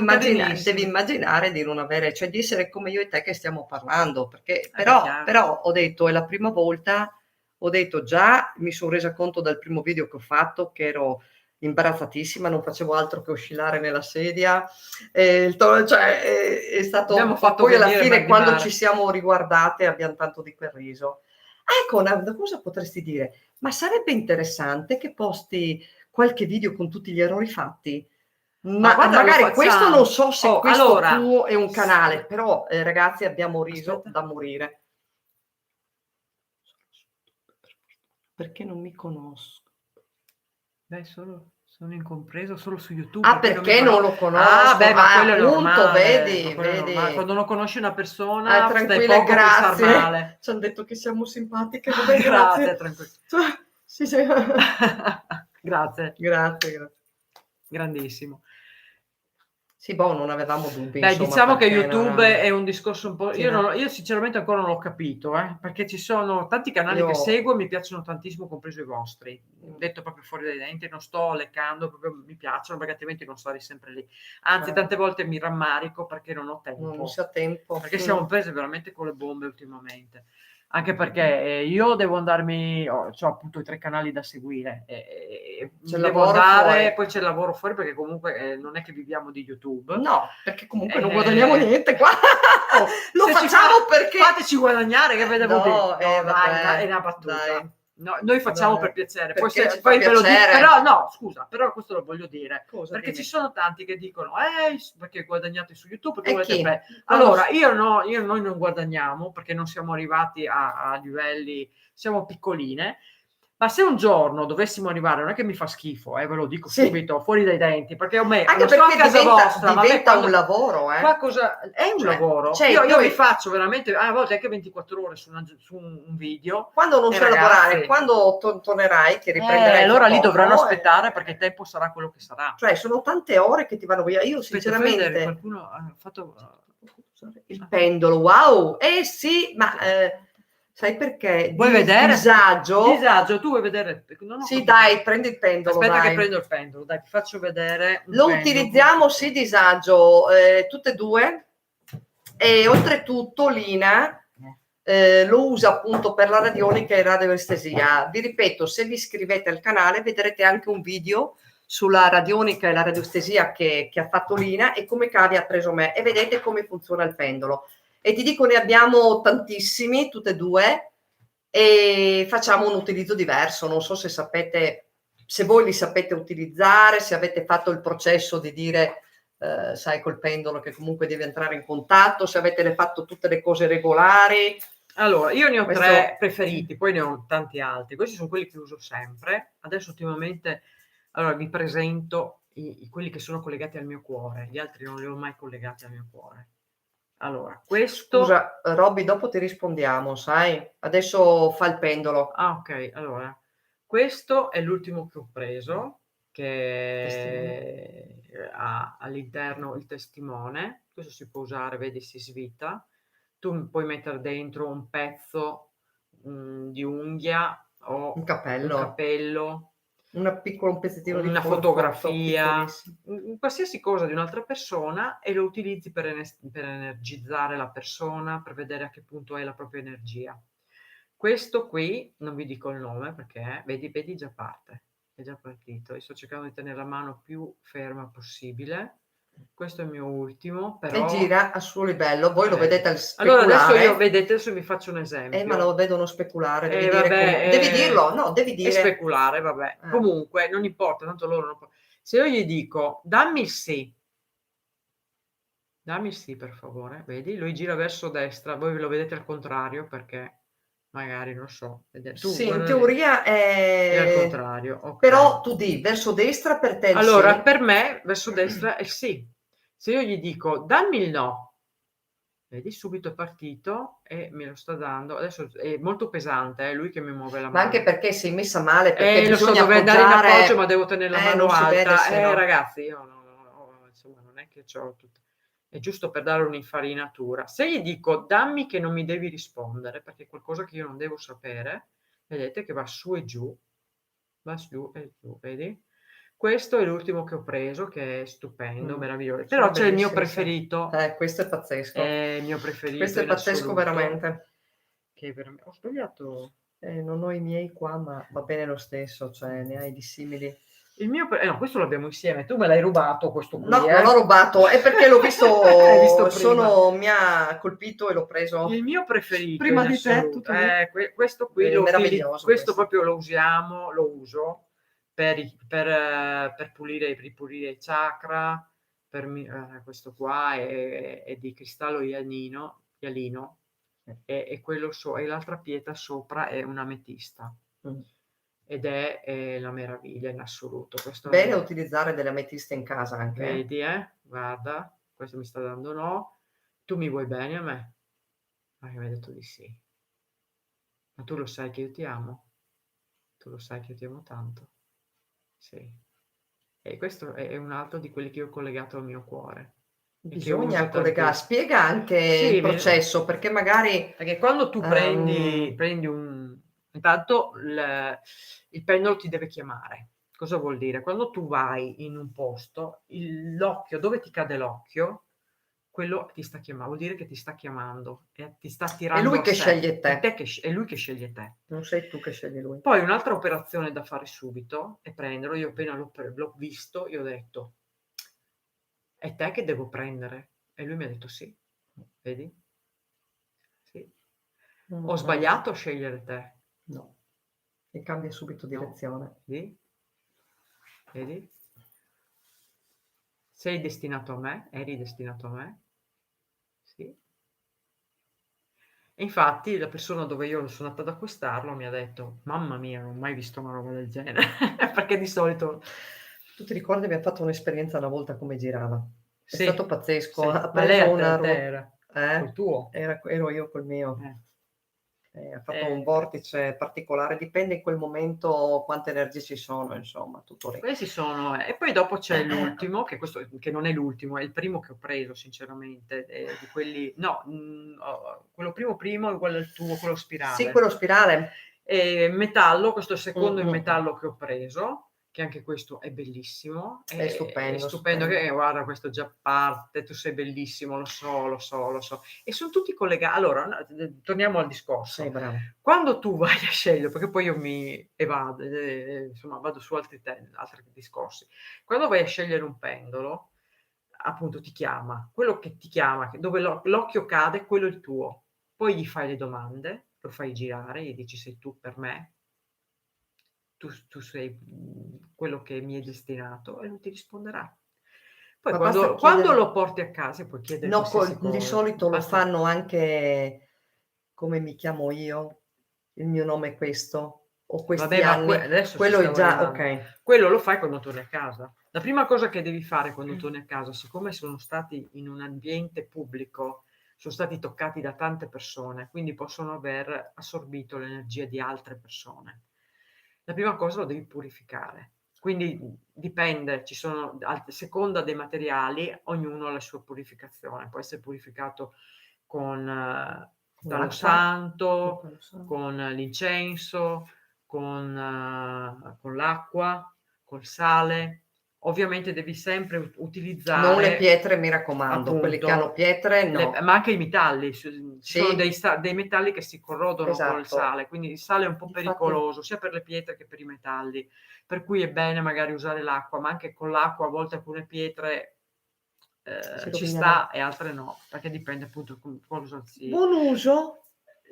immaginare di non avere, cioè di essere come io e te che stiamo parlando. Perché, però ho detto, è la prima volta, ho detto già, mi sono resa conto dal primo video che ho fatto che ero imbarazzatissima, non facevo altro che oscillare nella sedia, è stato poi alla fine quando ci siamo riguardate abbiamo tanto di quel riso. Ecco, una cosa potresti dire, ma sarebbe interessante che posti qualche video con tutti gli errori fatti? Ma magari questo non so se questo tuo è un canale, però ragazzi abbiamo riso da morire. Perché non mi conosco? Beh, sono incompreso solo su YouTube. Ah, perché non lo conosco? Beh, ma quello è appunto, normale. vedi. Quando non conosci una persona, tranquilla, poco grazie. Per male. Ci hanno detto che siamo simpatiche. Grazie, tranquillo. Sì. Grazie. Grandissimo. Sì, non avevamo dubbi. Beh, diciamo che YouTube è un discorso un po'... Io sinceramente ancora non l'ho capito, perché ci sono tanti canali che seguo e mi piacciono tantissimo, compreso i vostri. Detto proprio fuori dai denti, non sto leccando, proprio mi piacciono, perché altrimenti non starei sempre lì. Anzi, tante volte mi rammarico perché non ho tempo. Non si ha tempo. Perché siamo prese veramente con le bombe ultimamente. Anche perché io devo andarmi, ho appunto i 3 canali da seguire, devo andare, poi c'è il lavoro fuori perché comunque non è che viviamo di YouTube. No, perché comunque non guadagniamo niente qua. Lo facciamo perché... Fateci guadagnare, che vedevo dire. Dai, è una battuta. Dai. No, noi facciamo per piacere, poi ve lo dico, però no, scusa, però questo lo voglio dire, perché dimmi? ci sono tanti che dicono perché guadagnate su YouTube, perché volete allora noi non guadagniamo perché non siamo arrivati a livelli, siamo piccoline. Ma se un giorno dovessimo arrivare, non è che mi fa schifo, ve lo dico subito, fuori dai denti, perché a me, anche perché diventa un lavoro, è un lavoro. Io mi faccio veramente, a volte anche 24 ore su un video. Quando non sai lavorare, quando tornerai, che riprenderai allora lì dovranno aspettare perché il tempo sarà quello che sarà. Cioè, sono tante ore che ti vanno via. Io sinceramente... Qualcuno ha fatto... Il pendolo, wow! Sì, ma... sai perché? Vuoi vedere? Disagio, tu vuoi vedere? Sì, dai, prendi il pendolo. Aspetta che prendo il pendolo, dai, ti faccio vedere. Lo utilizziamo, sì, disagio, tutte e due. E oltretutto Lina lo usa appunto per la radionica e radioestesia. Vi ripeto, se vi iscrivete al canale vedrete anche un video sulla radionica e la radioestesia che ha fatto Lina e come cavia ha preso me, e vedete come funziona il pendolo. E ti dico, ne abbiamo tantissimi, tutte e due, e facciamo un utilizzo diverso. Non so se sapete, se voi li sapete utilizzare, se avete fatto il processo di dire, sai, col pendolo che comunque devi entrare in contatto, se avete fatto tutte le cose regolari. Allora, io ne ho 3 preferiti, poi ne ho tanti altri. Questi sono quelli che uso sempre. Adesso ultimamente, allora vi presento quelli che sono collegati al mio cuore, gli altri non li ho mai collegati al mio cuore. Allora, questo... Scusa, Robby, dopo ti rispondiamo, sai? Adesso fa il pendolo. Ah, ok. Allora, questo è l'ultimo che ho preso, che ha all'interno il testimone. Questo si può usare, vedi, si svita. tu puoi mettere dentro un pezzo di unghia o Un capello, capello, un pezzettino di una forfotto fotografia, piccolissimo. qualsiasi cosa di un'altra persona e lo utilizzi per energizzare la persona, per vedere a che punto è la propria energia. Questo qui, non vi dico il nome perché vedi già parte, è già partito. Io sto cercando di tenere la mano più ferma possibile. Questo è il mio ultimo, E però gira a suo livello, voi lo vedete al allora adesso speculare, vedete, adesso vi faccio un ma esempio. lo vedono speculare, devi dire Vabbè, devi dirlo, no, devi è dire. speculare, vabbè. Comunque, non importa, tanto loro non se io gli dico: "Dammi il sì". Dammi il sì per favore, vedi? Lui gira verso destra, voi lo vedete al contrario perché magari non so, tu Sì, in guarda lì, teoria è al è contrario, okay. però tu di verso destra per te il Allora, sì. per me verso destra è il sì. Se io gli dico: "Dammi il no", vedi subito è partito e me lo sta dando. Adesso è molto pesante, è lui che mi muove la Ma anche mano. perché sei messa male, perché Lo so, bisogna dovrei andare in appoggio, ma appoggiare, devo tenere la mano non si vede alta. se no. Ragazzi, io insomma, non è che c'ho tut è giusto per dare un'infarinatura. Se gli dico: "Dammi che non mi devi rispondere, perché è qualcosa che io non devo sapere", vedete che va su e giù, va su e giù, vedi? Questo è l'ultimo che ho preso, che è stupendo, meraviglioso. Sono Però c'è il mio bellissimi, sì. preferito, Questo è pazzesco. è il mio preferito Questo è in pazzesco assoluto, veramente. che ho sbagliato. Non ho i miei qua, ma va bene lo stesso, cioè ne hai di simili. Il mio no, questo l'abbiamo insieme. Tu me l'hai rubato questo qui, No, non l'ho rubato, è perché l'ho Hai visto visto, prima. mi ha colpito e l'ho preso Il mio preferito prima in di te, assoluto, tutto lì. questo qui È meraviglioso questo questo. proprio lo uso per ripulire i chakra, questo qua è di cristallo ialino e quello e l'altra pietra sopra è un'ametista Mh. ed è la meraviglia in assoluto. Bene Questo utilizzare delle ametiste in casa anche, vedi, guarda, questo mi sta dando no. Tu mi vuoi bene a me? Ma che mi hai detto di sì. Ma tu lo sai che io ti amo? Tu lo sai che io ti amo tanto? Sì. E questo è un altro di quelli che io ho collegato al mio cuore e che Bisogna uso spiega anche sì, il processo, perché magari, perché quando tu ehm prendi intanto il pendolo ti deve chiamare. Cosa vuol dire? Quando tu vai in un posto, l'occhio dove ti cade l'occhio, quello ti sta vuol dire che ti sta chiamando e ti sta è attirando lui a che sé. sceglie È te te, è lui che sceglie te. non sei tu che scegli lui. Poi un'altra operazione da fare subito è prenderlo. Io appena l'ho visto, io ho detto: "È te che devo prendere." E lui mi ha detto: "Sì." Vedi? Sì. Ho sbagliato a scegliere te? No, e cambia subito No. direzione. Vedi? Vedi? Sei destinato a me, eri destinato a me. Sì. E infatti la persona dove io sono andata ad acquistarlo mi ha detto: "Mamma mia, non ho mai visto una roba del genere." Perché di solito Tu ti ricordi abbiam fatto un'esperienza una volta come girava? È stato sì, pazzesco, sì, ha ma lei preso a una te era col tuo. ero io col mio. Eh. Ha fatto un vortice particolare, dipende in quel momento quante energie ci sono, insomma, tutto lì. Questi sono e poi dopo c'è l'ultimo, che questo che non è l'ultimo, è il primo che ho preso sinceramente, di quelli no, quello primo è uguale al tuo, quello Sì, spirale. quello spirale. Metallo, questo è il secondo in Mh. metallo che ho preso, che anche questo è bellissimo, È è stupendo, stupendo stupendo. che guarda questo già parte, tu sei bellissimo, lo so, lo so, lo so. E son tutti allora, no, torniamo al Sei discorso. bravo. Quando tu vai a scegliere, perché poi io mi evado, insomma vado su altri discorsi. Quando vai a scegliere un pendolo, appunto ti chiama. Quello che ti chiama, che dove l'occhio cade, quello è il tuo. Poi gli fai le domande, lo fai girare, gli dici: "Sei tu per me? Tu sei, quello che mi è destinato", e lui ti risponderà. Poi Ma basta quando chiedere. lo porti a casa puoi chiedere No, qualsiasi di cosa, solito lo basta fanno anche come mi chiamo io, il mio nome è questo, ho questi vabbè, ma anni, adesso ci quello è stavo già arrivando. okay. Quello lo fai quando torni a casa. La prima cosa che devi fare quando torni a casa, siccome sono stati in un ambiente pubblico, sono stati toccati da tante persone, quindi possono aver assorbito l'energia di altre persone. La prima cosa lo devi purificare. Quindi, dipende, ci sono a seconda dei materiali, ognuno ha la sua purificazione. Può essere purificato con Palo l'acqua, Santo, con l'incenso, con l'acqua, col sale. Ovviamente devi sempre non le utilizzare pietre, mi raccomando, quelli che hanno appunto pietre no. ma anche i metalli. Ci sono Sì, dei metalli che si corrodono col esatto. sale, quindi il sale è un po' Infatti pericoloso sia per le pietre che per i metalli, per cui è bene magari usare l'acqua, ma anche con l'acqua a volte alcune pietre si ci rovinano. sta e altre no, perché dipende appunto con cosa si Buon uso,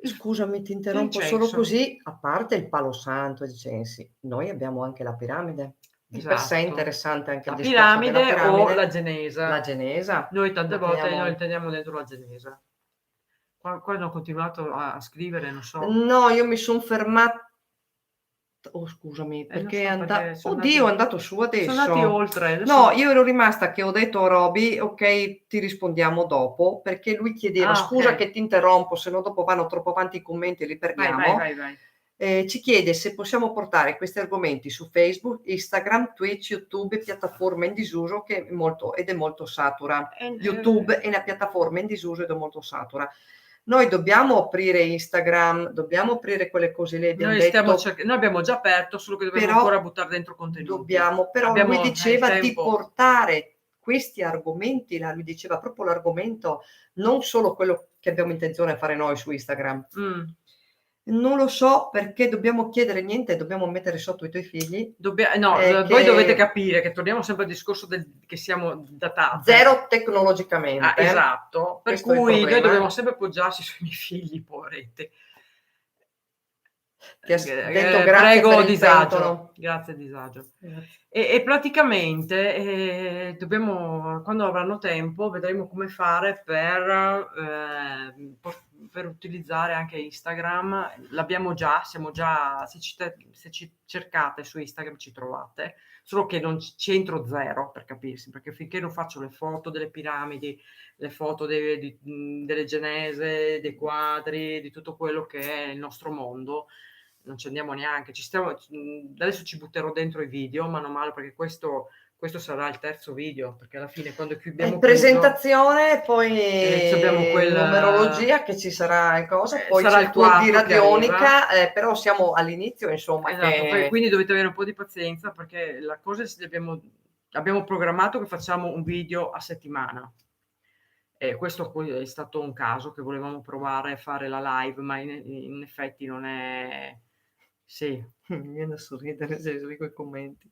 scusami ti interrompo solo l'incenso. così, a parte il palo santo e gli incensi, noi abbiamo anche la piramide. Di per sé è Esatto. interessante anche La il discorso della piramide o la piramide. genesa. La genesa, Noi tante la volte teniamo. noi teniamo dentro la genesa. Qua hanno continuato a scrivere, non so. No, io mi son fermata. Oh, scusami, Non perché so perché oddio, è andato su sono andati adesso. oltre. No, Adesso io ero rimasta che ho detto a Roby: "Okay, ti rispondiamo dopo", perché lui chiedeva: "Scusa okay. che ti interrompo, se no dopo vanno troppo avanti i commenti e li perdiamo". Vai. Ci chiede se possiamo portare questi argomenti su Facebook, Instagram, Twitch, YouTube, piattaforme in disuso che è molto satura. YouTube è una piattaforma in disuso ed è molto satura. Noi dobbiamo aprire Instagram, dobbiamo aprire quelle cose lì, abbiam detto, noi abbiamo già aperto, solo che dobbiamo però ancora buttar dentro contenuti. però lui Abbiamo il diceva di tempo. portare questi argomenti là, lui diceva proprio l'argomento, non solo quello che abbiamo intenzione a fare noi su Instagram. Non lo so perché dobbiamo chiedere niente, dobbiamo mettere sotto i tuoi figli. No, voi dovete capire che torniamo sempre al discorso che siamo datate. Zero tecnologicamente. Esatto, per Questo è il cui noi problema. dobbiamo sempre appoggiarci sui miei figli, poveretti. Ti ha detto grazie per Prego il disagio. pentolo. Grazie disagio. Grazie. E praticamente dobbiamo, quando avranno tempo, vedremo come fare per utilizzare anche Instagram. L'abbiamo già, siamo già, se ci cercate su Instagram ci trovate, solo che non c'entro zero per capirsi, perché finché non faccio le foto delle piramidi, le foto delle genese, dei quadri, di tutto quello che è il nostro mondo, non ci andiamo neanche. Adesso ci butterò dentro i video, mano a mano, perché questo sarà il terzo video, perché alla fine quando abbiamo presentazione, poi abbiamo numerologia che ci sarà e cosa, poi sarà c'è il il tuo di 4 che radionica, però siamo all'inizio, insomma, esatto, che quindi dovete avere un po' di pazienza, perché la cosa abbiamo programmato che facciamo un video a settimana. Questo poi è stato un caso che volevamo provare a fare la live, ma in effetti non è. Sì. mi viene a sorridere se leggo i commenti.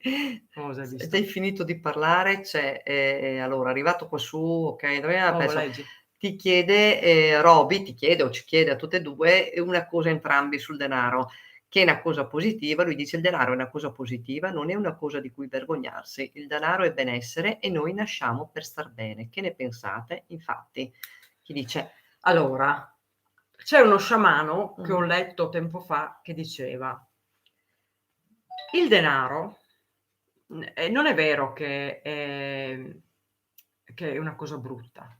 Cosa hai Se visto? hai finito di parlare, c'è, allora arrivato qua su, okay, Leggi. ti chiede, Roby ti chiede o ci chiede a tutte e 2 una cosa entrambi sul denaro, che è una cosa positiva. Lui dice: "Il denaro è una cosa positiva, non è una cosa di cui vergognarsi. Il denaro è benessere e noi nasciamo per star bene. Che ne pensate?" Infatti, chi dice Allora, c'è uno sciamano che ho letto tempo fa che diceva: il denaro non è vero che è una cosa brutta,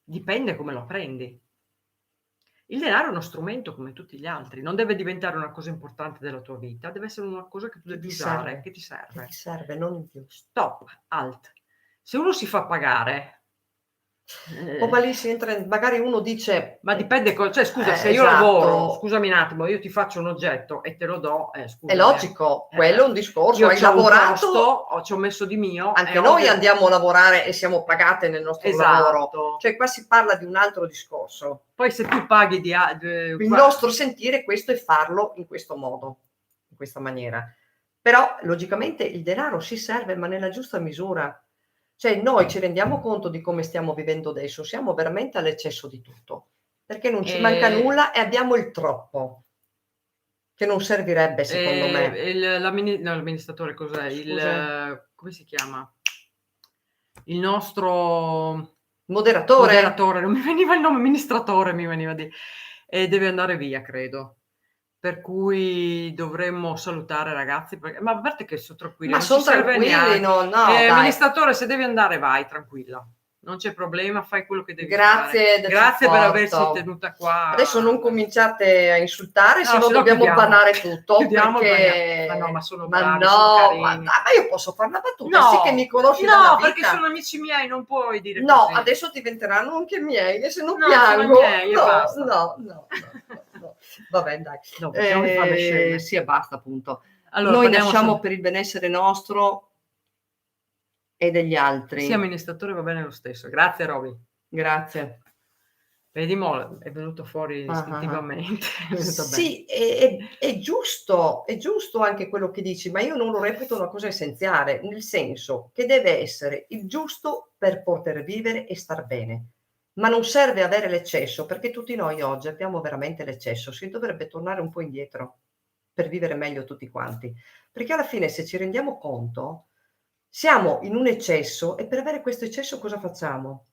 dipende come lo prendi. Il denaro è uno strumento come tutti gli altri, non deve diventare una cosa importante della tua vita, deve essere una cosa che tu devi usare, che ti serve. Che ti serve, non in più. Stop, alt. Se uno si fa pagare, O ma lì si entra, magari uno dice, ma dipende, cioè scusa, se io esatto. lavoro, scusami un attimo, io ti faccio un oggetto e te lo do, È logico, quello è un discorso, io hai c'ho un lavorato, costo, ci ho messo di mio. anche noi ovvio. andiamo a lavorare e siamo pagate nel nostro lavoro, Esatto. cioè qua si parla di un altro discorso. Poi se tu paghi Il nostro sentire questo è farlo in questo modo, in questa maniera. Però logicamente il denaro si serve, ma nella giusta misura. Cioè noi ci rendiamo conto di come stiamo vivendo adesso, siamo veramente all'eccesso di tutto, perché non ci manca nulla e abbiamo il troppo, che non servirebbe secondo me. L'amministratore cos'è? Come si chiama? Il nostro Moderatore? non mi veniva il nome, amministratore mi veniva di, e deve andare via, credo. Per cui dovremmo salutare, ragazzi, ma a parte che sono tranquilli, Ma non sono ci serve tranquilli, neanche. no, dai. Amministratore, se devi andare vai, tranquilla. non c'è problema, fai quello che devi Grazie fare. del Grazie per averci supporto. tenuta qua. Adesso non cominciate a insultare, No, se no sennò dobbiamo chiudiamo. bannare tutto. Chiudiamo e perché... banniamo. Ma no, ma sono Ma bravi, no, sono carini. ma io posso fare una battuta, No, sì che mi conosci no, dalla vita. perché sono amici miei, non puoi dire No, così. adesso diventeranno anche miei, e se non No, piango, sono miei e no, basta. no. Vabbè, dai. No, facciamo di fare le scene. Sì, e basta, appunto. Allora, Noi parliamo nasciamo su- per il benessere nostro e degli altri. Sia amministratore va bene lo stesso. Grazie, Roby. Grazie. Vedi, mo, è venuto fuori Ah, ah, ah. istintivamente. È venuto bene. Sì, è giusto anche quello che dici, ma io non lo reputo una cosa essenziale, nel senso che deve essere il giusto per poter vivere e star bene. Ma non serve avere l'eccesso, perché tutti noi oggi abbiamo veramente l'eccesso, si dovrebbe tornare un po' indietro per vivere meglio tutti quanti. Perché alla fine, se ci rendiamo conto, siamo in un eccesso e per avere questo eccesso cosa facciamo?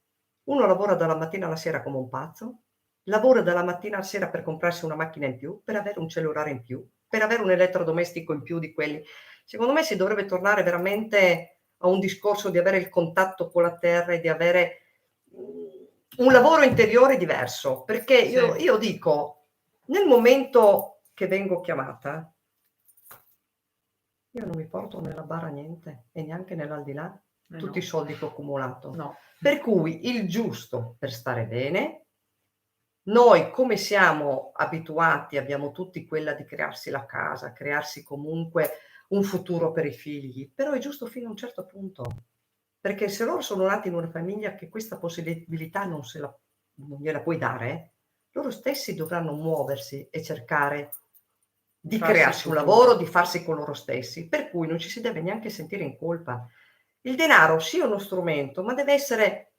Uno lavora dalla mattina alla sera come un pazzo, lavora dalla mattina alla sera per comprarsi una macchina in più, per avere un cellulare in più, per avere un elettrodomestico in più di quelli. Secondo me si dovrebbe tornare veramente a un discorso di avere il contatto con la terra e di avere un lavoro interiore diverso, perché io dico, nel momento che vengo chiamata, io non mi porto nella bara niente e neanche nell'aldilà tutti i soldi che ho accumulato. No. Per cui il giusto per stare bene, noi come siamo abituati, abbiamo tutti quella di crearsi la casa, crearsi comunque un futuro per i figli, però è giusto fino a un certo punto, perché se loro sono nati in una famiglia che questa possibilità non gliela puoi dare, loro stessi dovranno muoversi e cercare di crearsi un lavoro, di farsi con loro stessi, per cui non ci si deve neanche sentire in colpa. Il denaro sia uno strumento, ma deve essere,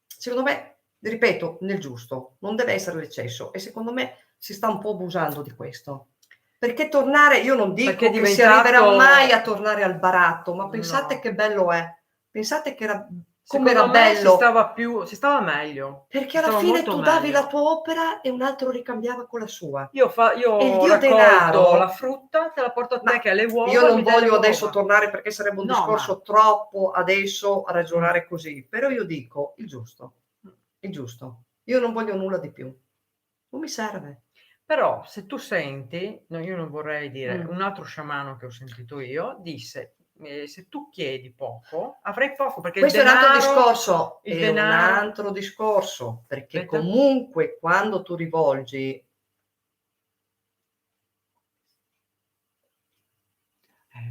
secondo me, ripeto, nel giusto, non deve essere l'eccesso, e secondo me si sta un po' abusando di questo. Perché tornare, io non dico Perché è che si diventato- arriverà mai a tornare al baratto, ma pensate No. che bello è, pensate che era, come Secondo era me bello. si stava meglio. Perché alla Stava fine molto tu davi meglio. la tua opera e un altro ricambiava con la sua. Io E il ho dio raccolto denaro, la frutta, te la porto a te ma che hai le uova. io non mi dai le voglio uova. adesso tornare, perché sarebbe un No, discorso ma- troppo adesso a ragionare così, però io dico il giusto, il giusto. Io non voglio nulla di più, non mi serve. Però se tu senti, no, io non vorrei dire, Mm. un altro sciamano che ho sentito io disse, se tu chiedi poco, avrai poco, perché Questo il è un altro denaro, discorso, il è un denaro... altro discorso, perché Aspetta. comunque quando tu rivolgi...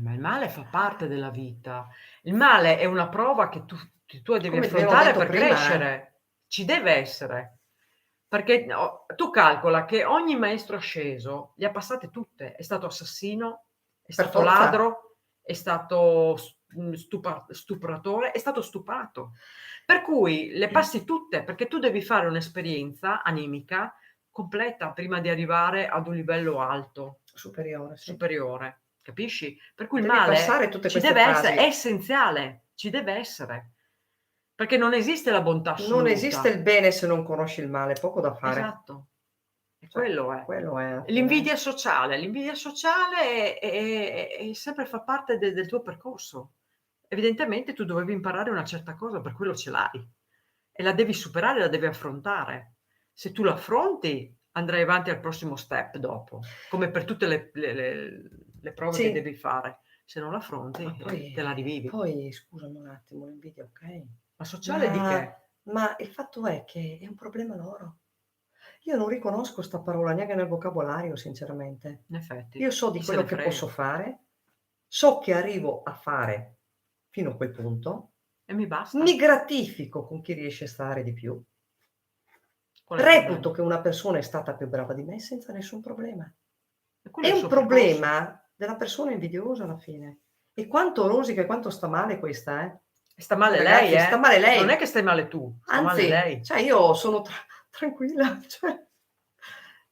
Ma il male fa parte della vita. Il male è una prova che tu devi Come abbiamo affrontare detto per prima, crescere. Ci deve essere. Perché tu calcola che ogni maestro asceso le ha passate tutte. È stato assassino, è Per stato forza. ladro, è stato stupratore, è stato stuprato. Per cui le passi tutte, perché tu devi fare un'esperienza animica completa prima di arrivare ad un livello alto, Superiore, sì. superiore. Capisci? Per cui il Devi male passare tutte ci queste deve fasi. essere, è essenziale, ci deve essere. Perché non esiste la bontà assoluta. Non esiste il bene se non conosci il male, poco da fare. Esatto. E quello è. Quello è. L'invidia sociale è sempre fa parte del tuo percorso. Evidentemente tu dovevi imparare una certa cosa, per quello ce l'hai. E la devi superare, la devi affrontare. Se tu l'affronti, andrai avanti al prossimo step dopo, come per tutte le prove Sì. che devi fare. Se non l'affronti, Poi, te la rivivi. poi, scusami un attimo, l'invidia, ok? Ma sociale di che? Ma il fatto è che è un problema loro. Io non riconosco sta parola neanche nel vocabolario, sinceramente. In effetti. Io so di chi se quello ne che frega. posso fare, so che arrivo a fare fino a quel punto, E mi basta. mi gratifico con chi riesce a stare di più. Qual è il Reputo problema? che una persona è stata più brava di me senza nessun problema. E quello È il un suo problema percorso. della persona invidiosa alla fine. E quanto rosica e quanto sta male questa, eh? Sta male Ragazzi, lei, sta male lei. Non è che stai male tu, sta male Anzi, lei. cioè io sono tranquilla. Cioè,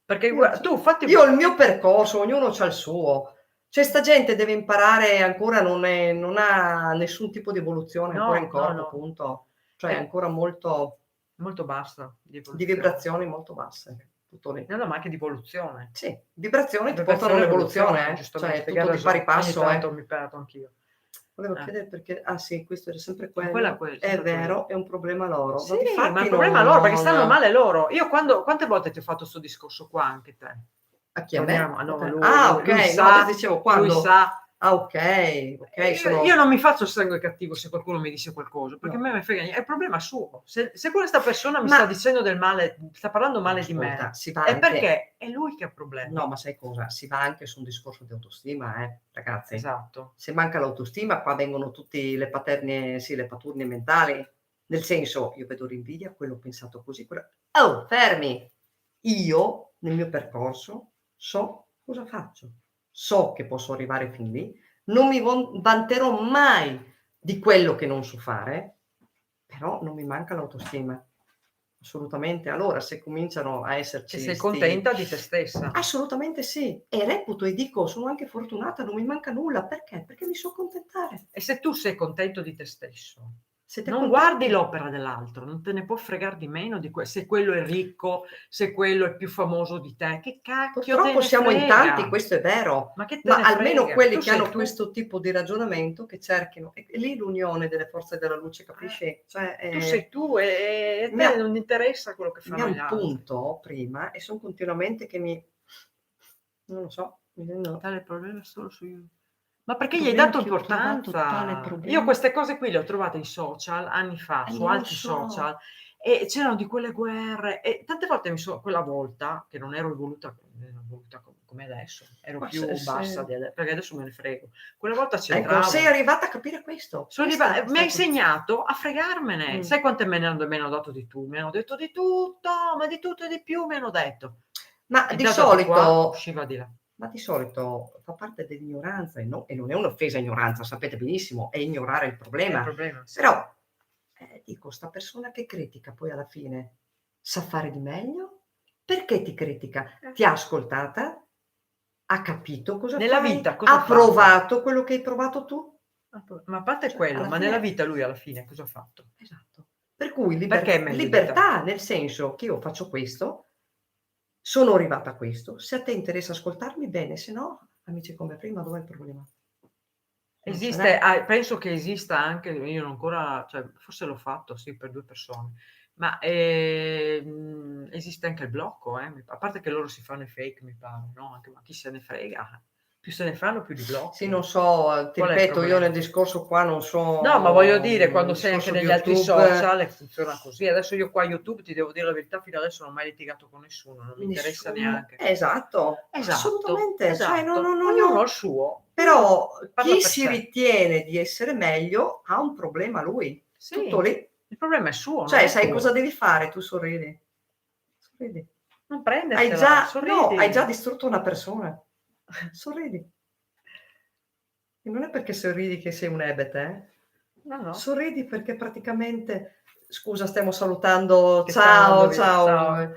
Perché io, tu fatti... io ho il mio percorso, ognuno ha il suo. Cioè, sta gente deve imparare, ancora non ha nessun tipo di evoluzione ancora in corpo, appunto. Cioè, ancora molto bassa di vibrazioni molto basse. Tutto lì. No, ma anche di evoluzione. Sì, vibrazioni ti portano all'evoluzione, giustamente. cioè tutto di pari passo. Ogni tanto mi perdo anch'io. Volevo chiedere perché, sì, questo era sempre quello. Quello, È sempre vero, quello. è un problema loro. Sì, difatti ma è un problema loro, perché stanno non- male loro. Io quante volte ti ho fatto questo discorso qua anche te? A chi, a me? Torniamo, no, Ok. lui, Ok, lui no, sa, adesso dicevo quando. lui sa. Ok, Io non mi faccio sangue cattivo se qualcuno mi dice qualcosa, perché No. a me me frega niente, è il problema suo. Se questa persona mi Ma- sta dicendo del male, sta parlando male di me, Ascolta, si va è anche- perché è lui che ha problemi. No, ma sai cosa? Si va anche su un discorso di autostima, ragazzi. Esatto. Se manca l'autostima, qua vengono tutte le paturnie mentali. Nel senso, io vedo l'invidia, quello ho pensato così, oh, fermi! Io, nel mio percorso, so cosa faccio. So che posso arrivare fin lì. Non mi vanterò mai di quello che non so fare, però non mi manca l'autostima. Assolutamente. Allora, se cominciano a esserci Che sei contenta di te stessa. Assolutamente sì. E reputo e dico, sono anche fortunata, non mi manca nulla. Perché? Perché mi so accontentare. E se tu sei contento di te stesso, Siete non contenti? guardi l'opera dell'altro, non te ne può fregare di meno di se quello è ricco, se quello è più famoso di te. Che cacchio te Purtroppo ne siamo in frega? tanti, questo è vero. Ma che te Ma ne almeno frega? quelli Tu che sei hanno tu. questo tipo di ragionamento, che cerchino. E lì l'unione delle forze della luce, capisci? Cioè, Tu sei tu e a mi te ha- non interessa quello che mi fanno ha gli un altri. punto prima e sono continuamente che non lo so, Tale problema solo su YouTube. Ma perché gli hai Problema dato che ho trovato tale importanza? problema. Io queste cose qui le ho trovate in social anni fa, su non lo altri so. social, e c'erano di quelle guerre e tante volte quella volta, che non ero evoluta come adesso, ero Ma più se bassa perché adesso me ne frego. Quella volta c'entravo. Ecco, sei arrivata a capire questo. Mi ha insegnato a fregarmene. Sai quante me ne hanno dato di tu? Mi hanno detto di tutto, ma di tutto e di più mi hanno detto. Ma E di intanto di qua, solito usciva di là. Ma di solito fa parte dell'ignoranza e non è un'offesa ignoranza, sapete benissimo, è ignorare il È il problema. problema, sì. Però, dico, sta persona che critica poi alla fine sa fare di meglio? Perché ti critica? Ti ha ascoltata? Ha capito cosa Nella fai? vita cosa ha Ha fatto? provato quello che hai provato tu? Ma a parte Cioè, quello, alla ma fine- nella vita lui alla fine cosa ha fatto? Esatto. Per cui Perché è meglio di te? libertà, nel senso che io faccio questo, sono arrivata a questo, se a te interessa ascoltarmi bene, se no, amici come prima, dov'è il problema? Non ce Esiste, n'è. penso che esista anche, io non ancora, cioè, forse l'ho fatto, sì, per 2 persone, ma esiste anche il blocco, a parte che loro si fanno i fake, mi pare, no? Anche, ma chi se ne frega? Più se ne fanno, più li blocchi. Sì, non so, ti Qual è il ripeto, io problema? nel discorso qua non so. No, ma voglio dire, quando il sei anche discorso negli di altri YouTube, social funziona così. Adesso io qua YouTube, ti devo dire la verità, fino adesso non ho mai litigato con nessuno, non mi interessa neanche. Esatto, assolutamente. Cioè, Esatto. no. Ognuno ha il suo. Però Parla chi per si sé. ritiene di essere meglio ha un problema lui. Sì, Tutto lì. il problema è suo, non Cioè, è sai tuo. cosa devi fare? Tu sorridi. Sorridi. Non prendertela, sorridi. Hai già distrutto una persona. Sorridi. E non è perché sorridi che sei un ebete, No. Sorridi perché praticamente, scusa, stiamo salutando, Scherzando, ciao. ciao.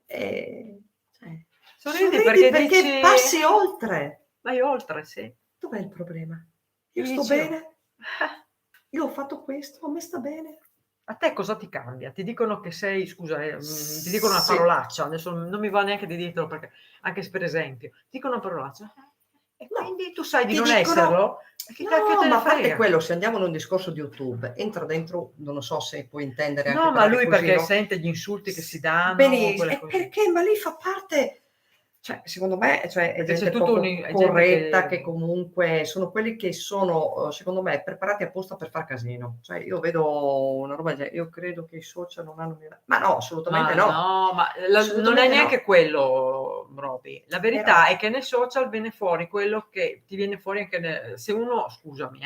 Cioè, Sorridi perché dici passi oltre. vai oltre, sì. Dov'è il problema? Io Gli sto dici bene, io ho fatto questo, a me sta bene. a te cosa ti cambia? Ti dicono che sei scusa, ti dicono una Sì. parolaccia, adesso non mi va neanche di dirtelo perché anche se per esempio, ti dicono una parolaccia, e No, quindi tu sai di ti non dicono esserlo, e che cacchio no, te ma ne a parte frega? quello, se andiamo in un discorso di YouTube, entra dentro, non lo so se puoi intendere anche No, ma parlare lui così, perché no? sente gli insulti che si danno, Benissimo, quelle e cose. perché? Ma lì fa parte, cioè, secondo me, cioè, è Perché c'è gente tutto poco è gente corretta, che comunque sono quelli che sono, secondo me, preparati apposta per far casino. Cioè, io vedo una roba del genere, io credo che i social non hanno... Ma no, assolutamente Ma no. no, ma non è Assolutamente neanche no. quello, Roby. La verità Però- è che nei social viene fuori quello che ti viene fuori anche se uno, scusami,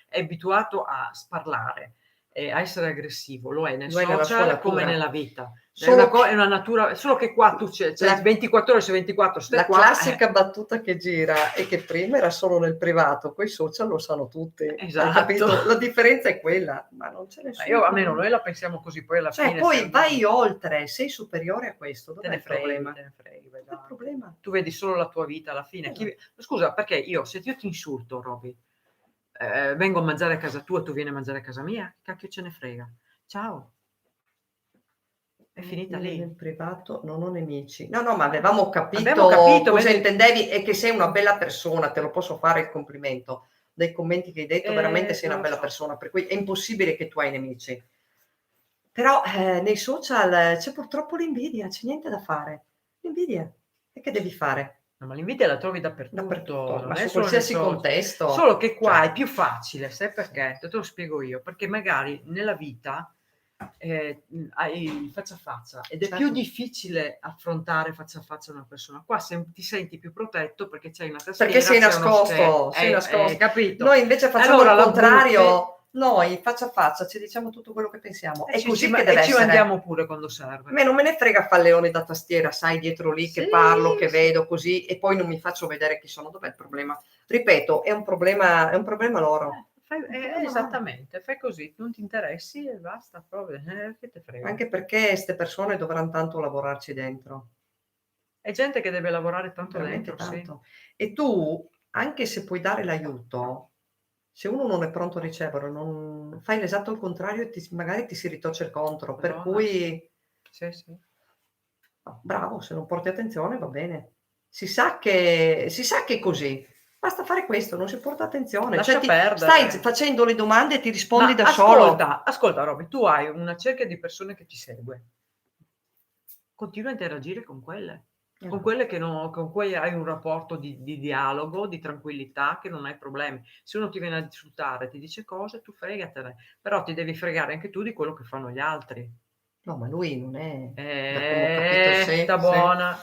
è abituato a sparlare, a essere aggressivo, lo è nel Lo è nella sua social come natura. nella vita. Solo È una natura, solo che qua tu c'è La- 24 ore su 24, stai La qua, classica battuta che gira e che prima era solo nel privato, poi i social lo sanno tutti. Hai esatto. capito? La differenza è quella, ma non c'è nessuno. Io almeno noi la pensiamo così, poi alla Cioè, fine poi vai oltre, sei superiore a questo, te dov'è ne il problema? freghi, vai Dov'è il là. problema? Tu vedi solo la tua vita alla fine. Scusa, perché se io ti insulto, Roby, vengo a mangiare a casa tua, tu vieni a mangiare a casa mia, che cacchio ce ne frega? Ciao. È finita Io lì. nel privato non ho nemici. No, ma avevamo capito Abbiamo capito, cosa vedi? intendevi e che sei una bella persona, te lo posso fare il complimento. dai commenti che hai detto veramente sei una lo bella so. persona, per cui è impossibile che tu hai nemici. Però nei social c'è purtroppo l'invidia, c'è niente da fare. L'invidia. E che devi fare? No, ma l'invidia la trovi dappertutto, Dappertutto, non ma è su solo nei qualsiasi social. contesto. Solo che qua Cioè, è più facile, sai perché? Te lo spiego io, perché magari nella vita hai faccia a faccia ed è più certo. difficile affrontare faccia a faccia una persona. Qua ti senti più protetto perché c'hai una tastiera, Perché sei c'è uno nascosto, schermo, sei nascosto. capito? Noi invece facciamo Allora il la contrario. Noi faccia a faccia ci diciamo tutto quello che pensiamo. butti È e così ci, che e deve ci essere. mandiamo pure quando A serve. me non me ne frega falleoni da tastiera, sai, dietro lì che Sì, parlo, che sì. vedo così e poi non mi faccio vedere chi sono. Dov'è il problema? Ripeto, è un problema loro. Un problema loro. Esattamente, fai così, non ti interessi e basta, proprio, che te frega. Anche perché queste persone dovranno tanto lavorarci dentro. È gente che deve lavorare tanto Veramente dentro, sì. tanto. E tu, anche se puoi dare l'aiuto, se uno non è pronto a riceverlo, fai l'esatto il contrario e magari ti si ritorce il contro. Per Madonna. cui, Sì, sì. no, bravo, se non porti attenzione va bene. Si sa che è così. Basta fare questo, non si porta attenzione. Lascia Cioè, perdere. stai facendo le domande e ti rispondi Ma da solo. ascolta Roby, tu hai una cerchia di persone che ti segue. Continua a interagire con quelle. Con quelle con cui hai un rapporto di dialogo, di tranquillità, che non hai problemi. Se uno ti viene a insultare, ti dice cose, tu fregatene, però ti devi fregare anche tu di quello che fanno gli altri. No, ma lui non è, da come ho capito, Sta buona,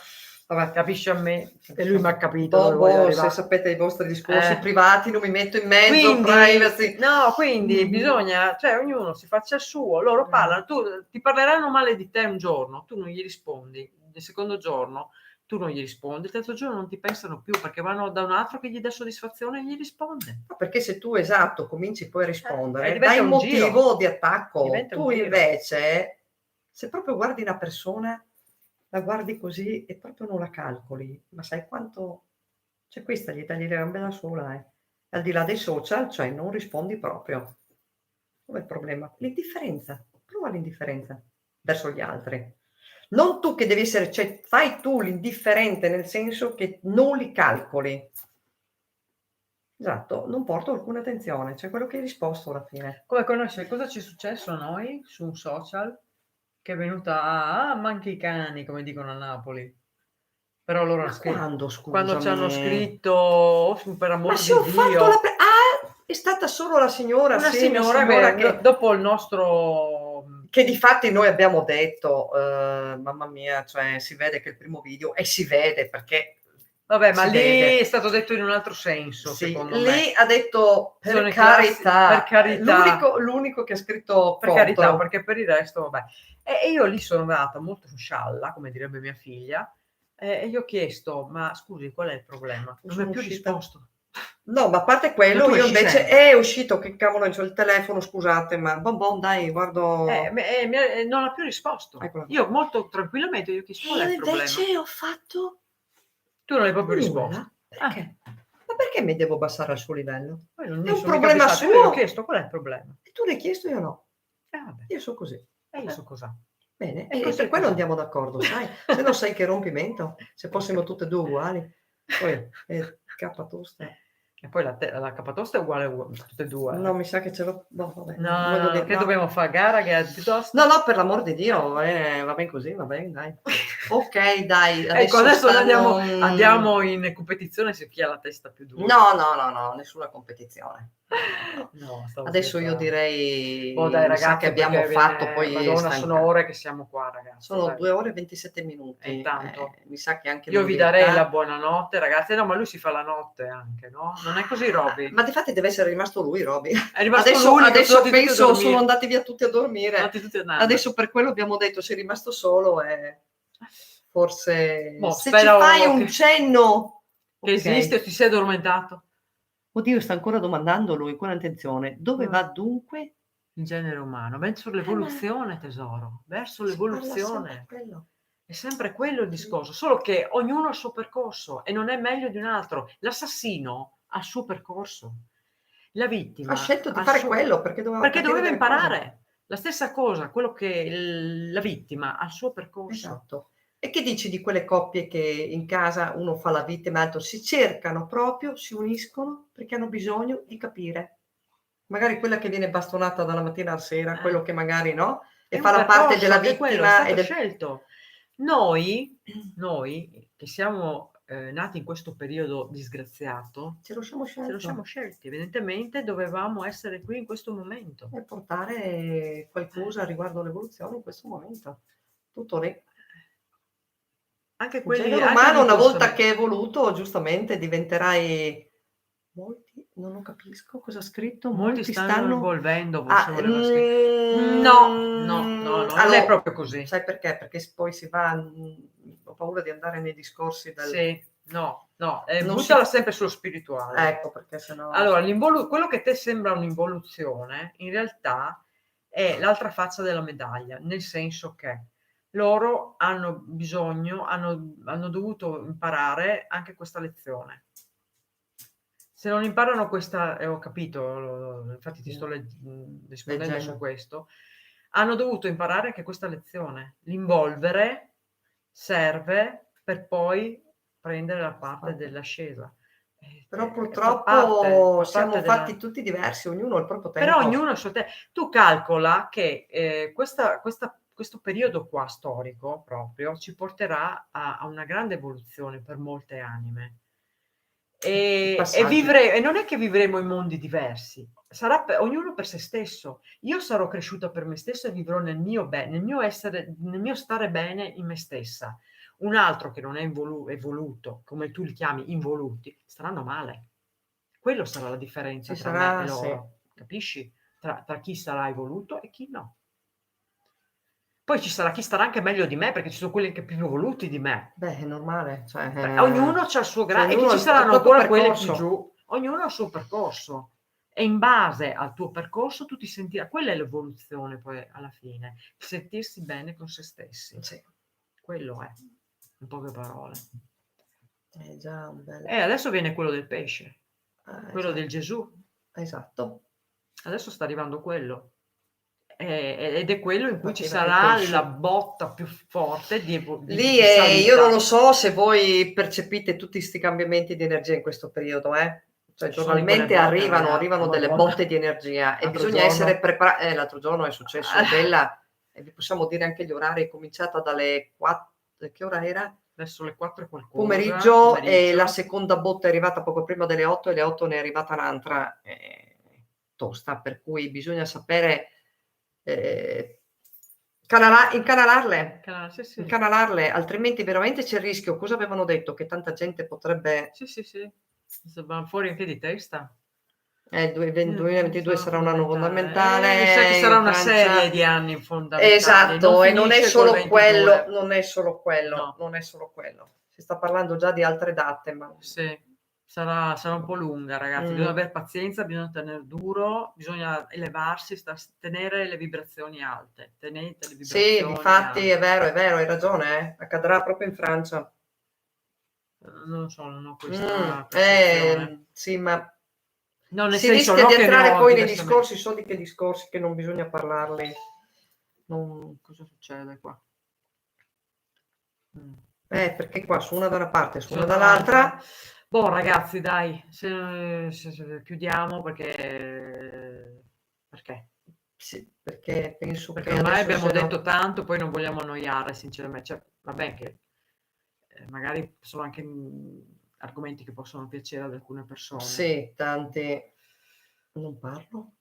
Vabbè. capisce a me e lui mi ha capito dove Boh, voglio se arrivare. sapete i vostri discorsi privati non mi metto in mezzo, Quindi, privacy. quindi bisogna, cioè ognuno si faccia il suo, loro parlano, ti parleranno male di te un giorno, tu non gli rispondi, il secondo giorno tu non gli rispondi, il terzo giorno non ti pensano più perché vanno da un altro che gli dà soddisfazione e gli risponde. No, perché se tu esatto cominci poi a rispondere, diventa dai un motivo giro. di attacco. Diventa un Tu giro. invece, se proprio guardi una persona, la guardi così e proprio non la calcoli, ma sai quanto... Cioè questa gli tagli le gambe da sola, eh. Al di là dei social, cioè non rispondi proprio. Dov'è il problema? L'indifferenza. Prova l'indifferenza verso gli altri. Non tu che devi essere, cioè fai tu l'indifferente nel senso che non li calcoli. Esatto, non porto alcuna attenzione, cioè quello che hai risposto alla fine. Come conosci cosa ci è successo a noi su un social? Che è venuta manchi i cani, come dicono a Napoli. Però loro hanno scritto, Quando, scusami? quando ci hanno scritto per amor Ma di se ho fatto Dio, è stata solo la signora, una sì, una signora signora che dopo il nostro che difatti noi abbiamo detto, mamma mia, cioè si vede che il primo video e si vede perché vabbè, ma si lì vede. è stato detto in un altro senso, Sì, secondo lì me. ha detto per Sono i carità, per carità. l'unico che ha scritto Per carità, contro. perché per il resto, vabbè. E io lì sono andata molto scialla, come direbbe mia figlia, e gli ho chiesto: "Ma scusi, qual è il problema?" Non mi ha Sono più uscita. risposto. No, ma a parte Ma quello, tu io esci invece sempre. è uscito, che cavolo c'ho il telefono, scusate, ma bon dai, guardo. Non ha più risposto. Eccola qua. Io molto tranquillamente gli ho chiesto: "Qual è E il io problema?" invece ho fatto Tu non hai proprio risposto. nulla. Perché? Ma perché mi devo abbassare al suo livello? Poi non È mi un sono mica problema abissato, io gli ho suo. chiesto: "Qual è il problema?" E tu l'hai chiesto, io no. Vabbè, Io so così. e io so cos'ha. Bene, E e così per è quello così. andiamo d'accordo, sai? Se no sai che rompimento, se fossimo tutte e 2 uguali. Poi, cappa tosta. E poi la capatosta è uguale tutte e due. No, mi sa che ce l'ho. Boh, vabbè, non No, voglio no, dire. che No. dobbiamo fare? Gara piuttosto? No, per l'amor di Dio, va ben così, va bene, dai. Ok, dai, Ecco, adesso andiamo in competizione su chi ha la testa più dura. No, nessuna competizione. No, stavo Adesso io scherzando. direi, Dai mi sa che ragazzi, abbiamo perché fatto, poi Madonna, sono ore che siamo qua, ragazzi. sono Dai. 2 ore e 27 minuti. Tanto. Mi sa che anche Io vi darei la l'unghetta. buonanotte, ragazzi. No, ma lui si fa la notte anche, no? Non è così, Roby? Ma difatti deve essere rimasto lui, Roby. È rimasto Adesso, l'unico, sono andati tutti a penso dormire. sono andati via tutti a dormire. Sono andati tutti a nanna. Adesso per quello abbiamo detto, sei rimasto solo e forse Boh, se ci spero fai un cenno. che Ok. esiste o ti sei addormentato. Oddio, sta ancora domandando lui con attenzione. Dove va dunque? Il genere umano, verso l'evoluzione, tesoro, verso Si parla l'evoluzione. sempre quello. È sempre quello il discorso, solo che ognuno ha il suo percorso e non è meglio di un altro. L'assassino ha il suo percorso. La vittima Ha scelto di ha il fare suo... quello perché doveva perché capire doveva delle cose. imparare. La stessa cosa, quello che la vittima ha il suo percorso. Esatto. E che dici di quelle coppie che in casa uno fa la vittima e l'altro si cercano proprio, si uniscono perché hanno bisogno di capire. Magari quella che viene bastonata dalla mattina alla sera, quello che magari no, È e un fa la parte percorso, della anche quello è vittima stato e del scelto. Noi che siamo nati in questo periodo disgraziato, ce lo siamo ce lo siamo scelto. scelti, evidentemente dovevamo essere qui in questo momento. E portare qualcosa riguardo l'evoluzione in questo momento. Tutto lì. Anche Il quelli, genere anche umano lì una volta possono. che è evoluto, giustamente diventerai molti non lo capisco cosa ha scritto, Molti stanno evolvendo, ah, forse voleva no, non è allora, proprio così. sai perché? Perché poi si va ho paura di andare nei discorsi del Sì, no, non si buttala sempre sullo spirituale. ecco, perché sennò Allora, quello che te sembra un'involuzione, in realtà è l'altra faccia della medaglia, nel senso che loro hanno bisogno, hanno dovuto imparare anche questa lezione. Se non imparano questa, ho capito, infatti ti sto rispondendo su leggendo. questo, hanno dovuto imparare anche questa lezione. L'involvere serve per poi prendere la parte dell'ascesa. Però Fa purtroppo siamo parte fatti della. tutti diversi, ognuno ha il proprio Però tempo. ognuno ha il suo tu calcola che questo periodo qua storico proprio ci porterà a una grande evoluzione per molte anime. Passaggi. E non è che vivremo in mondi diversi, sarà ognuno per se stesso. Io sarò cresciuta per me stessa e vivrò nel mio essere, nel mio stare bene in me stessa. Un altro che non è evoluto, come tu li chiami involuti, staranno male. Quello sarà la differenza Ci tra me e sarà sì. loro, capisci? Tra chi sarà evoluto e chi no. Poi ci sarà chi starà anche meglio di me, perché ci sono quelli anche più evoluti di me. Beh, è normale, cioè, Ognuno c'ha il suo e ognuno che ha ci il saranno proprio ancora quelli più percorso. giù, ognuno ha il suo percorso. E in base al tuo percorso tu ti sentirai, quella è l'evoluzione poi alla fine, sentirsi bene con se stessi. Sì. Quello è, in poche parole. È già un bel E adesso viene quello del pesce, quello esatto. del Gesù. Esatto. Adesso sta arrivando quello. Ed è quello in cui ci Arriva che sarà pesci. la botta più forte di Lì di io non lo salita. so se voi percepite tutti 'sti cambiamenti di energia in questo periodo, cioè Ci sono di quelle giornalmente botte, arrivano delle madonna. botte di energia e L'altro bisogna essere giorno l'altro giorno è successo Bella e vi possiamo dire anche gli orari, è cominciata dalle che ora era? verso le 4 e qualcosa, Pomeriggio e la seconda botta è arrivata poco prima delle 8 e alle 8 ne è arrivata un'altra, tosta, per cui bisogna sapere, incanalarle. Sì, sì. Incanalarle, altrimenti veramente c'è il rischio. Cosa avevano detto? Che tanta gente potrebbe Sì. Se va fuori anche di testa. il 2022 sarà un anno Mi fondamentale sa che sarà in una Francia. serie di anni fondamentali, non Esatto, e non è finisce col solo quello, 22. non è solo quello, No. non è solo quello. Si sta parlando già di altre date, ma Sì, sarà un po' lunga, ragazzi. Bisogna aver pazienza, bisogna tenere duro, bisogna elevarsi, tenere le vibrazioni alte. Tenete le sì, vibrazioni difatti alte. è vero, hai ragione, accadrà proprio in Francia. Non lo so, non ho questa percezione. Sì, ma No, nel si senso, rischia no di che ne entrare ho poi nei diversamente. discorsi che non bisogna parlarli. Cosa succede qua? Perché qua su una da una parte, su una Sono dall'altra. Boh, ragazzi, dai, se chiudiamo perché? Sì, perché penso Perché che ormai adesso abbiamo se detto no tanto, poi non vogliamo annoiare, sinceramente. Cioè, vabbè che magari sono anche argomenti che possono piacere ad alcune persone. sì, tanti non parlo?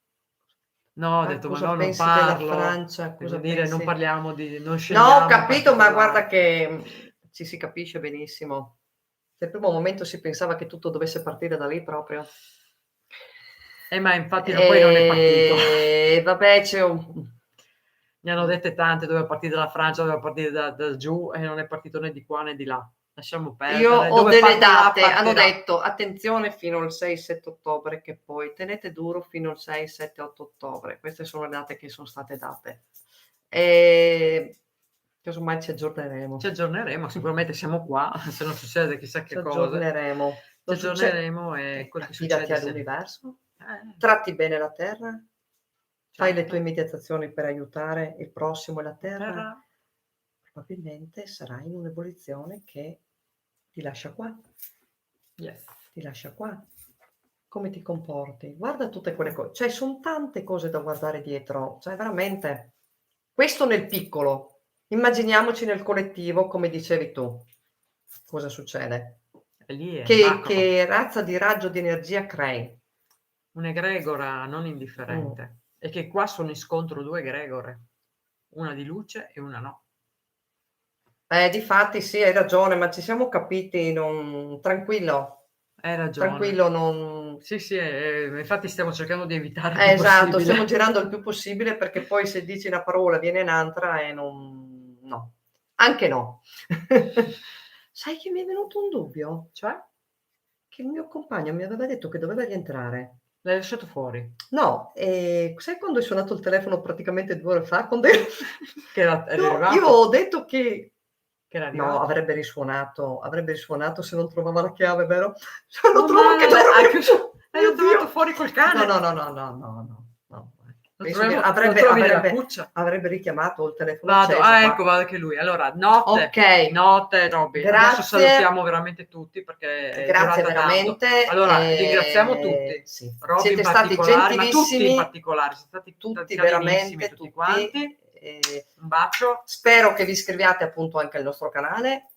No, ho detto, ma Cosa no, non pensi della parlo. Francia? Devo Cosa dire, non pensi? parliamo non No, ho scegliamo capito, ma particolari. guarda che ci si capisce benissimo. Nel primo momento si pensava che tutto dovesse partire da lì proprio. Ma infatti poi non è partito. Vabbè, c'è un Ne hanno dette tante, doveva partire dalla Francia, doveva partire da giù e non è partito né di qua né di là. Lasciamo Io perdere. ho Dove delle partirà, date, hanno partirà. detto attenzione fino al 6-7 ottobre, che poi tenete duro fino al 6-7-8 ottobre. Queste sono le date che sono state date. E casomai ci aggiorneremo. Ci aggiorneremo, sicuramente siamo qua, se non succede chissà Ci che cosa. aggiorneremo. Ci aggiorneremo e quel che Affidati succede all'universo, tratti bene la terra, fai le tue certo. meditazioni per aiutare il prossimo e la terra. Terra probabilmente sarai in un'evoluzione che ti lascia qua. Yes. Ti lascia qua. Come ti comporti? Guarda tutte quelle cose. Cioè, sono tante cose da guardare dietro. Cioè, veramente. Questo nel piccolo. Immaginiamoci nel collettivo, come dicevi tu. Cosa succede? E lì è Che razza di raggio di energia crei? un'egregora non indifferente. E che qua sono in scontro 2 egregore. Una di luce e una no. Difatti sì, hai ragione, ma ci siamo capiti, tranquillo, Hai ragione. tranquillo, non... Sì, infatti stiamo cercando di evitare il più esatto, possibile. stiamo girando il più possibile perché poi se dici una parola viene un'altra e non... no, anche no. Sai che mi è venuto un dubbio? Cioè? Che il mio compagno mi aveva detto che doveva rientrare. L'hai lasciato fuori? No, sai quando hai suonato il telefono praticamente 2 ore fa? Quando ero... Che era No, arrivato? io ho detto che... Che era No, arrivato? avrebbe risuonato se non trovava la chiave, vero? Se No, lo trovo che ha chiuso, Mio l'ho trovato Dio! fuori col cane. No. Lo Penso che trovi nella cuccia. avrebbe richiamato il telefono Vado, acceso, ecco, vado anche lui. Allora, notte. Ok. Notte, Robby. Adesso Grazie. salutiamo veramente tutti perché è Grazie durata veramente. tanto. Allora, ringraziamo tutti. Sì. Robby Siete in stati particolare, ma tutti in gentilissimi, particolare, siete stati tutti carinissimi, veramente, tutti quanti. Un bacio. Spero che vi iscriviate appunto anche al nostro canale.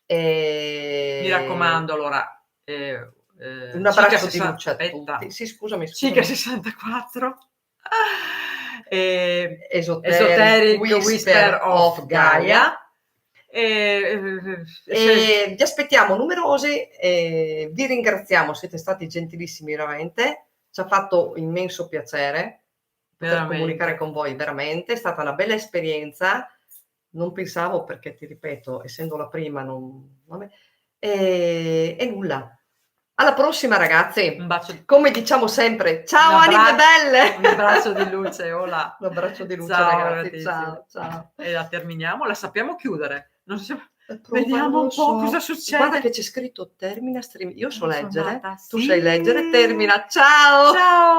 Mi raccomando, allora, un abbraccio di luce a tutti. Sì, scusami. Cica 64. Esoteric Whisper of Gaia. Vi aspettiamo numerosi, vi ringraziamo, siete stati gentilissimi veramente, ci ha fatto immenso piacere poter comunicare con voi, veramente, è stata una bella esperienza, non pensavo perché ti ripeto, essendo la prima, e nulla. Alla prossima ragazzi, un bacio. Come diciamo sempre, ciao anime belle! Un abbraccio di luce, hola. Un abbraccio di luce, ciao, ragazzi, ciao. E la terminiamo, la sappiamo chiudere. Vediamo un po' cosa succede. Guarda che c'è scritto termina stream, io so leggere, Nata, tu sì. sai leggere, termina, ciao! Ciao!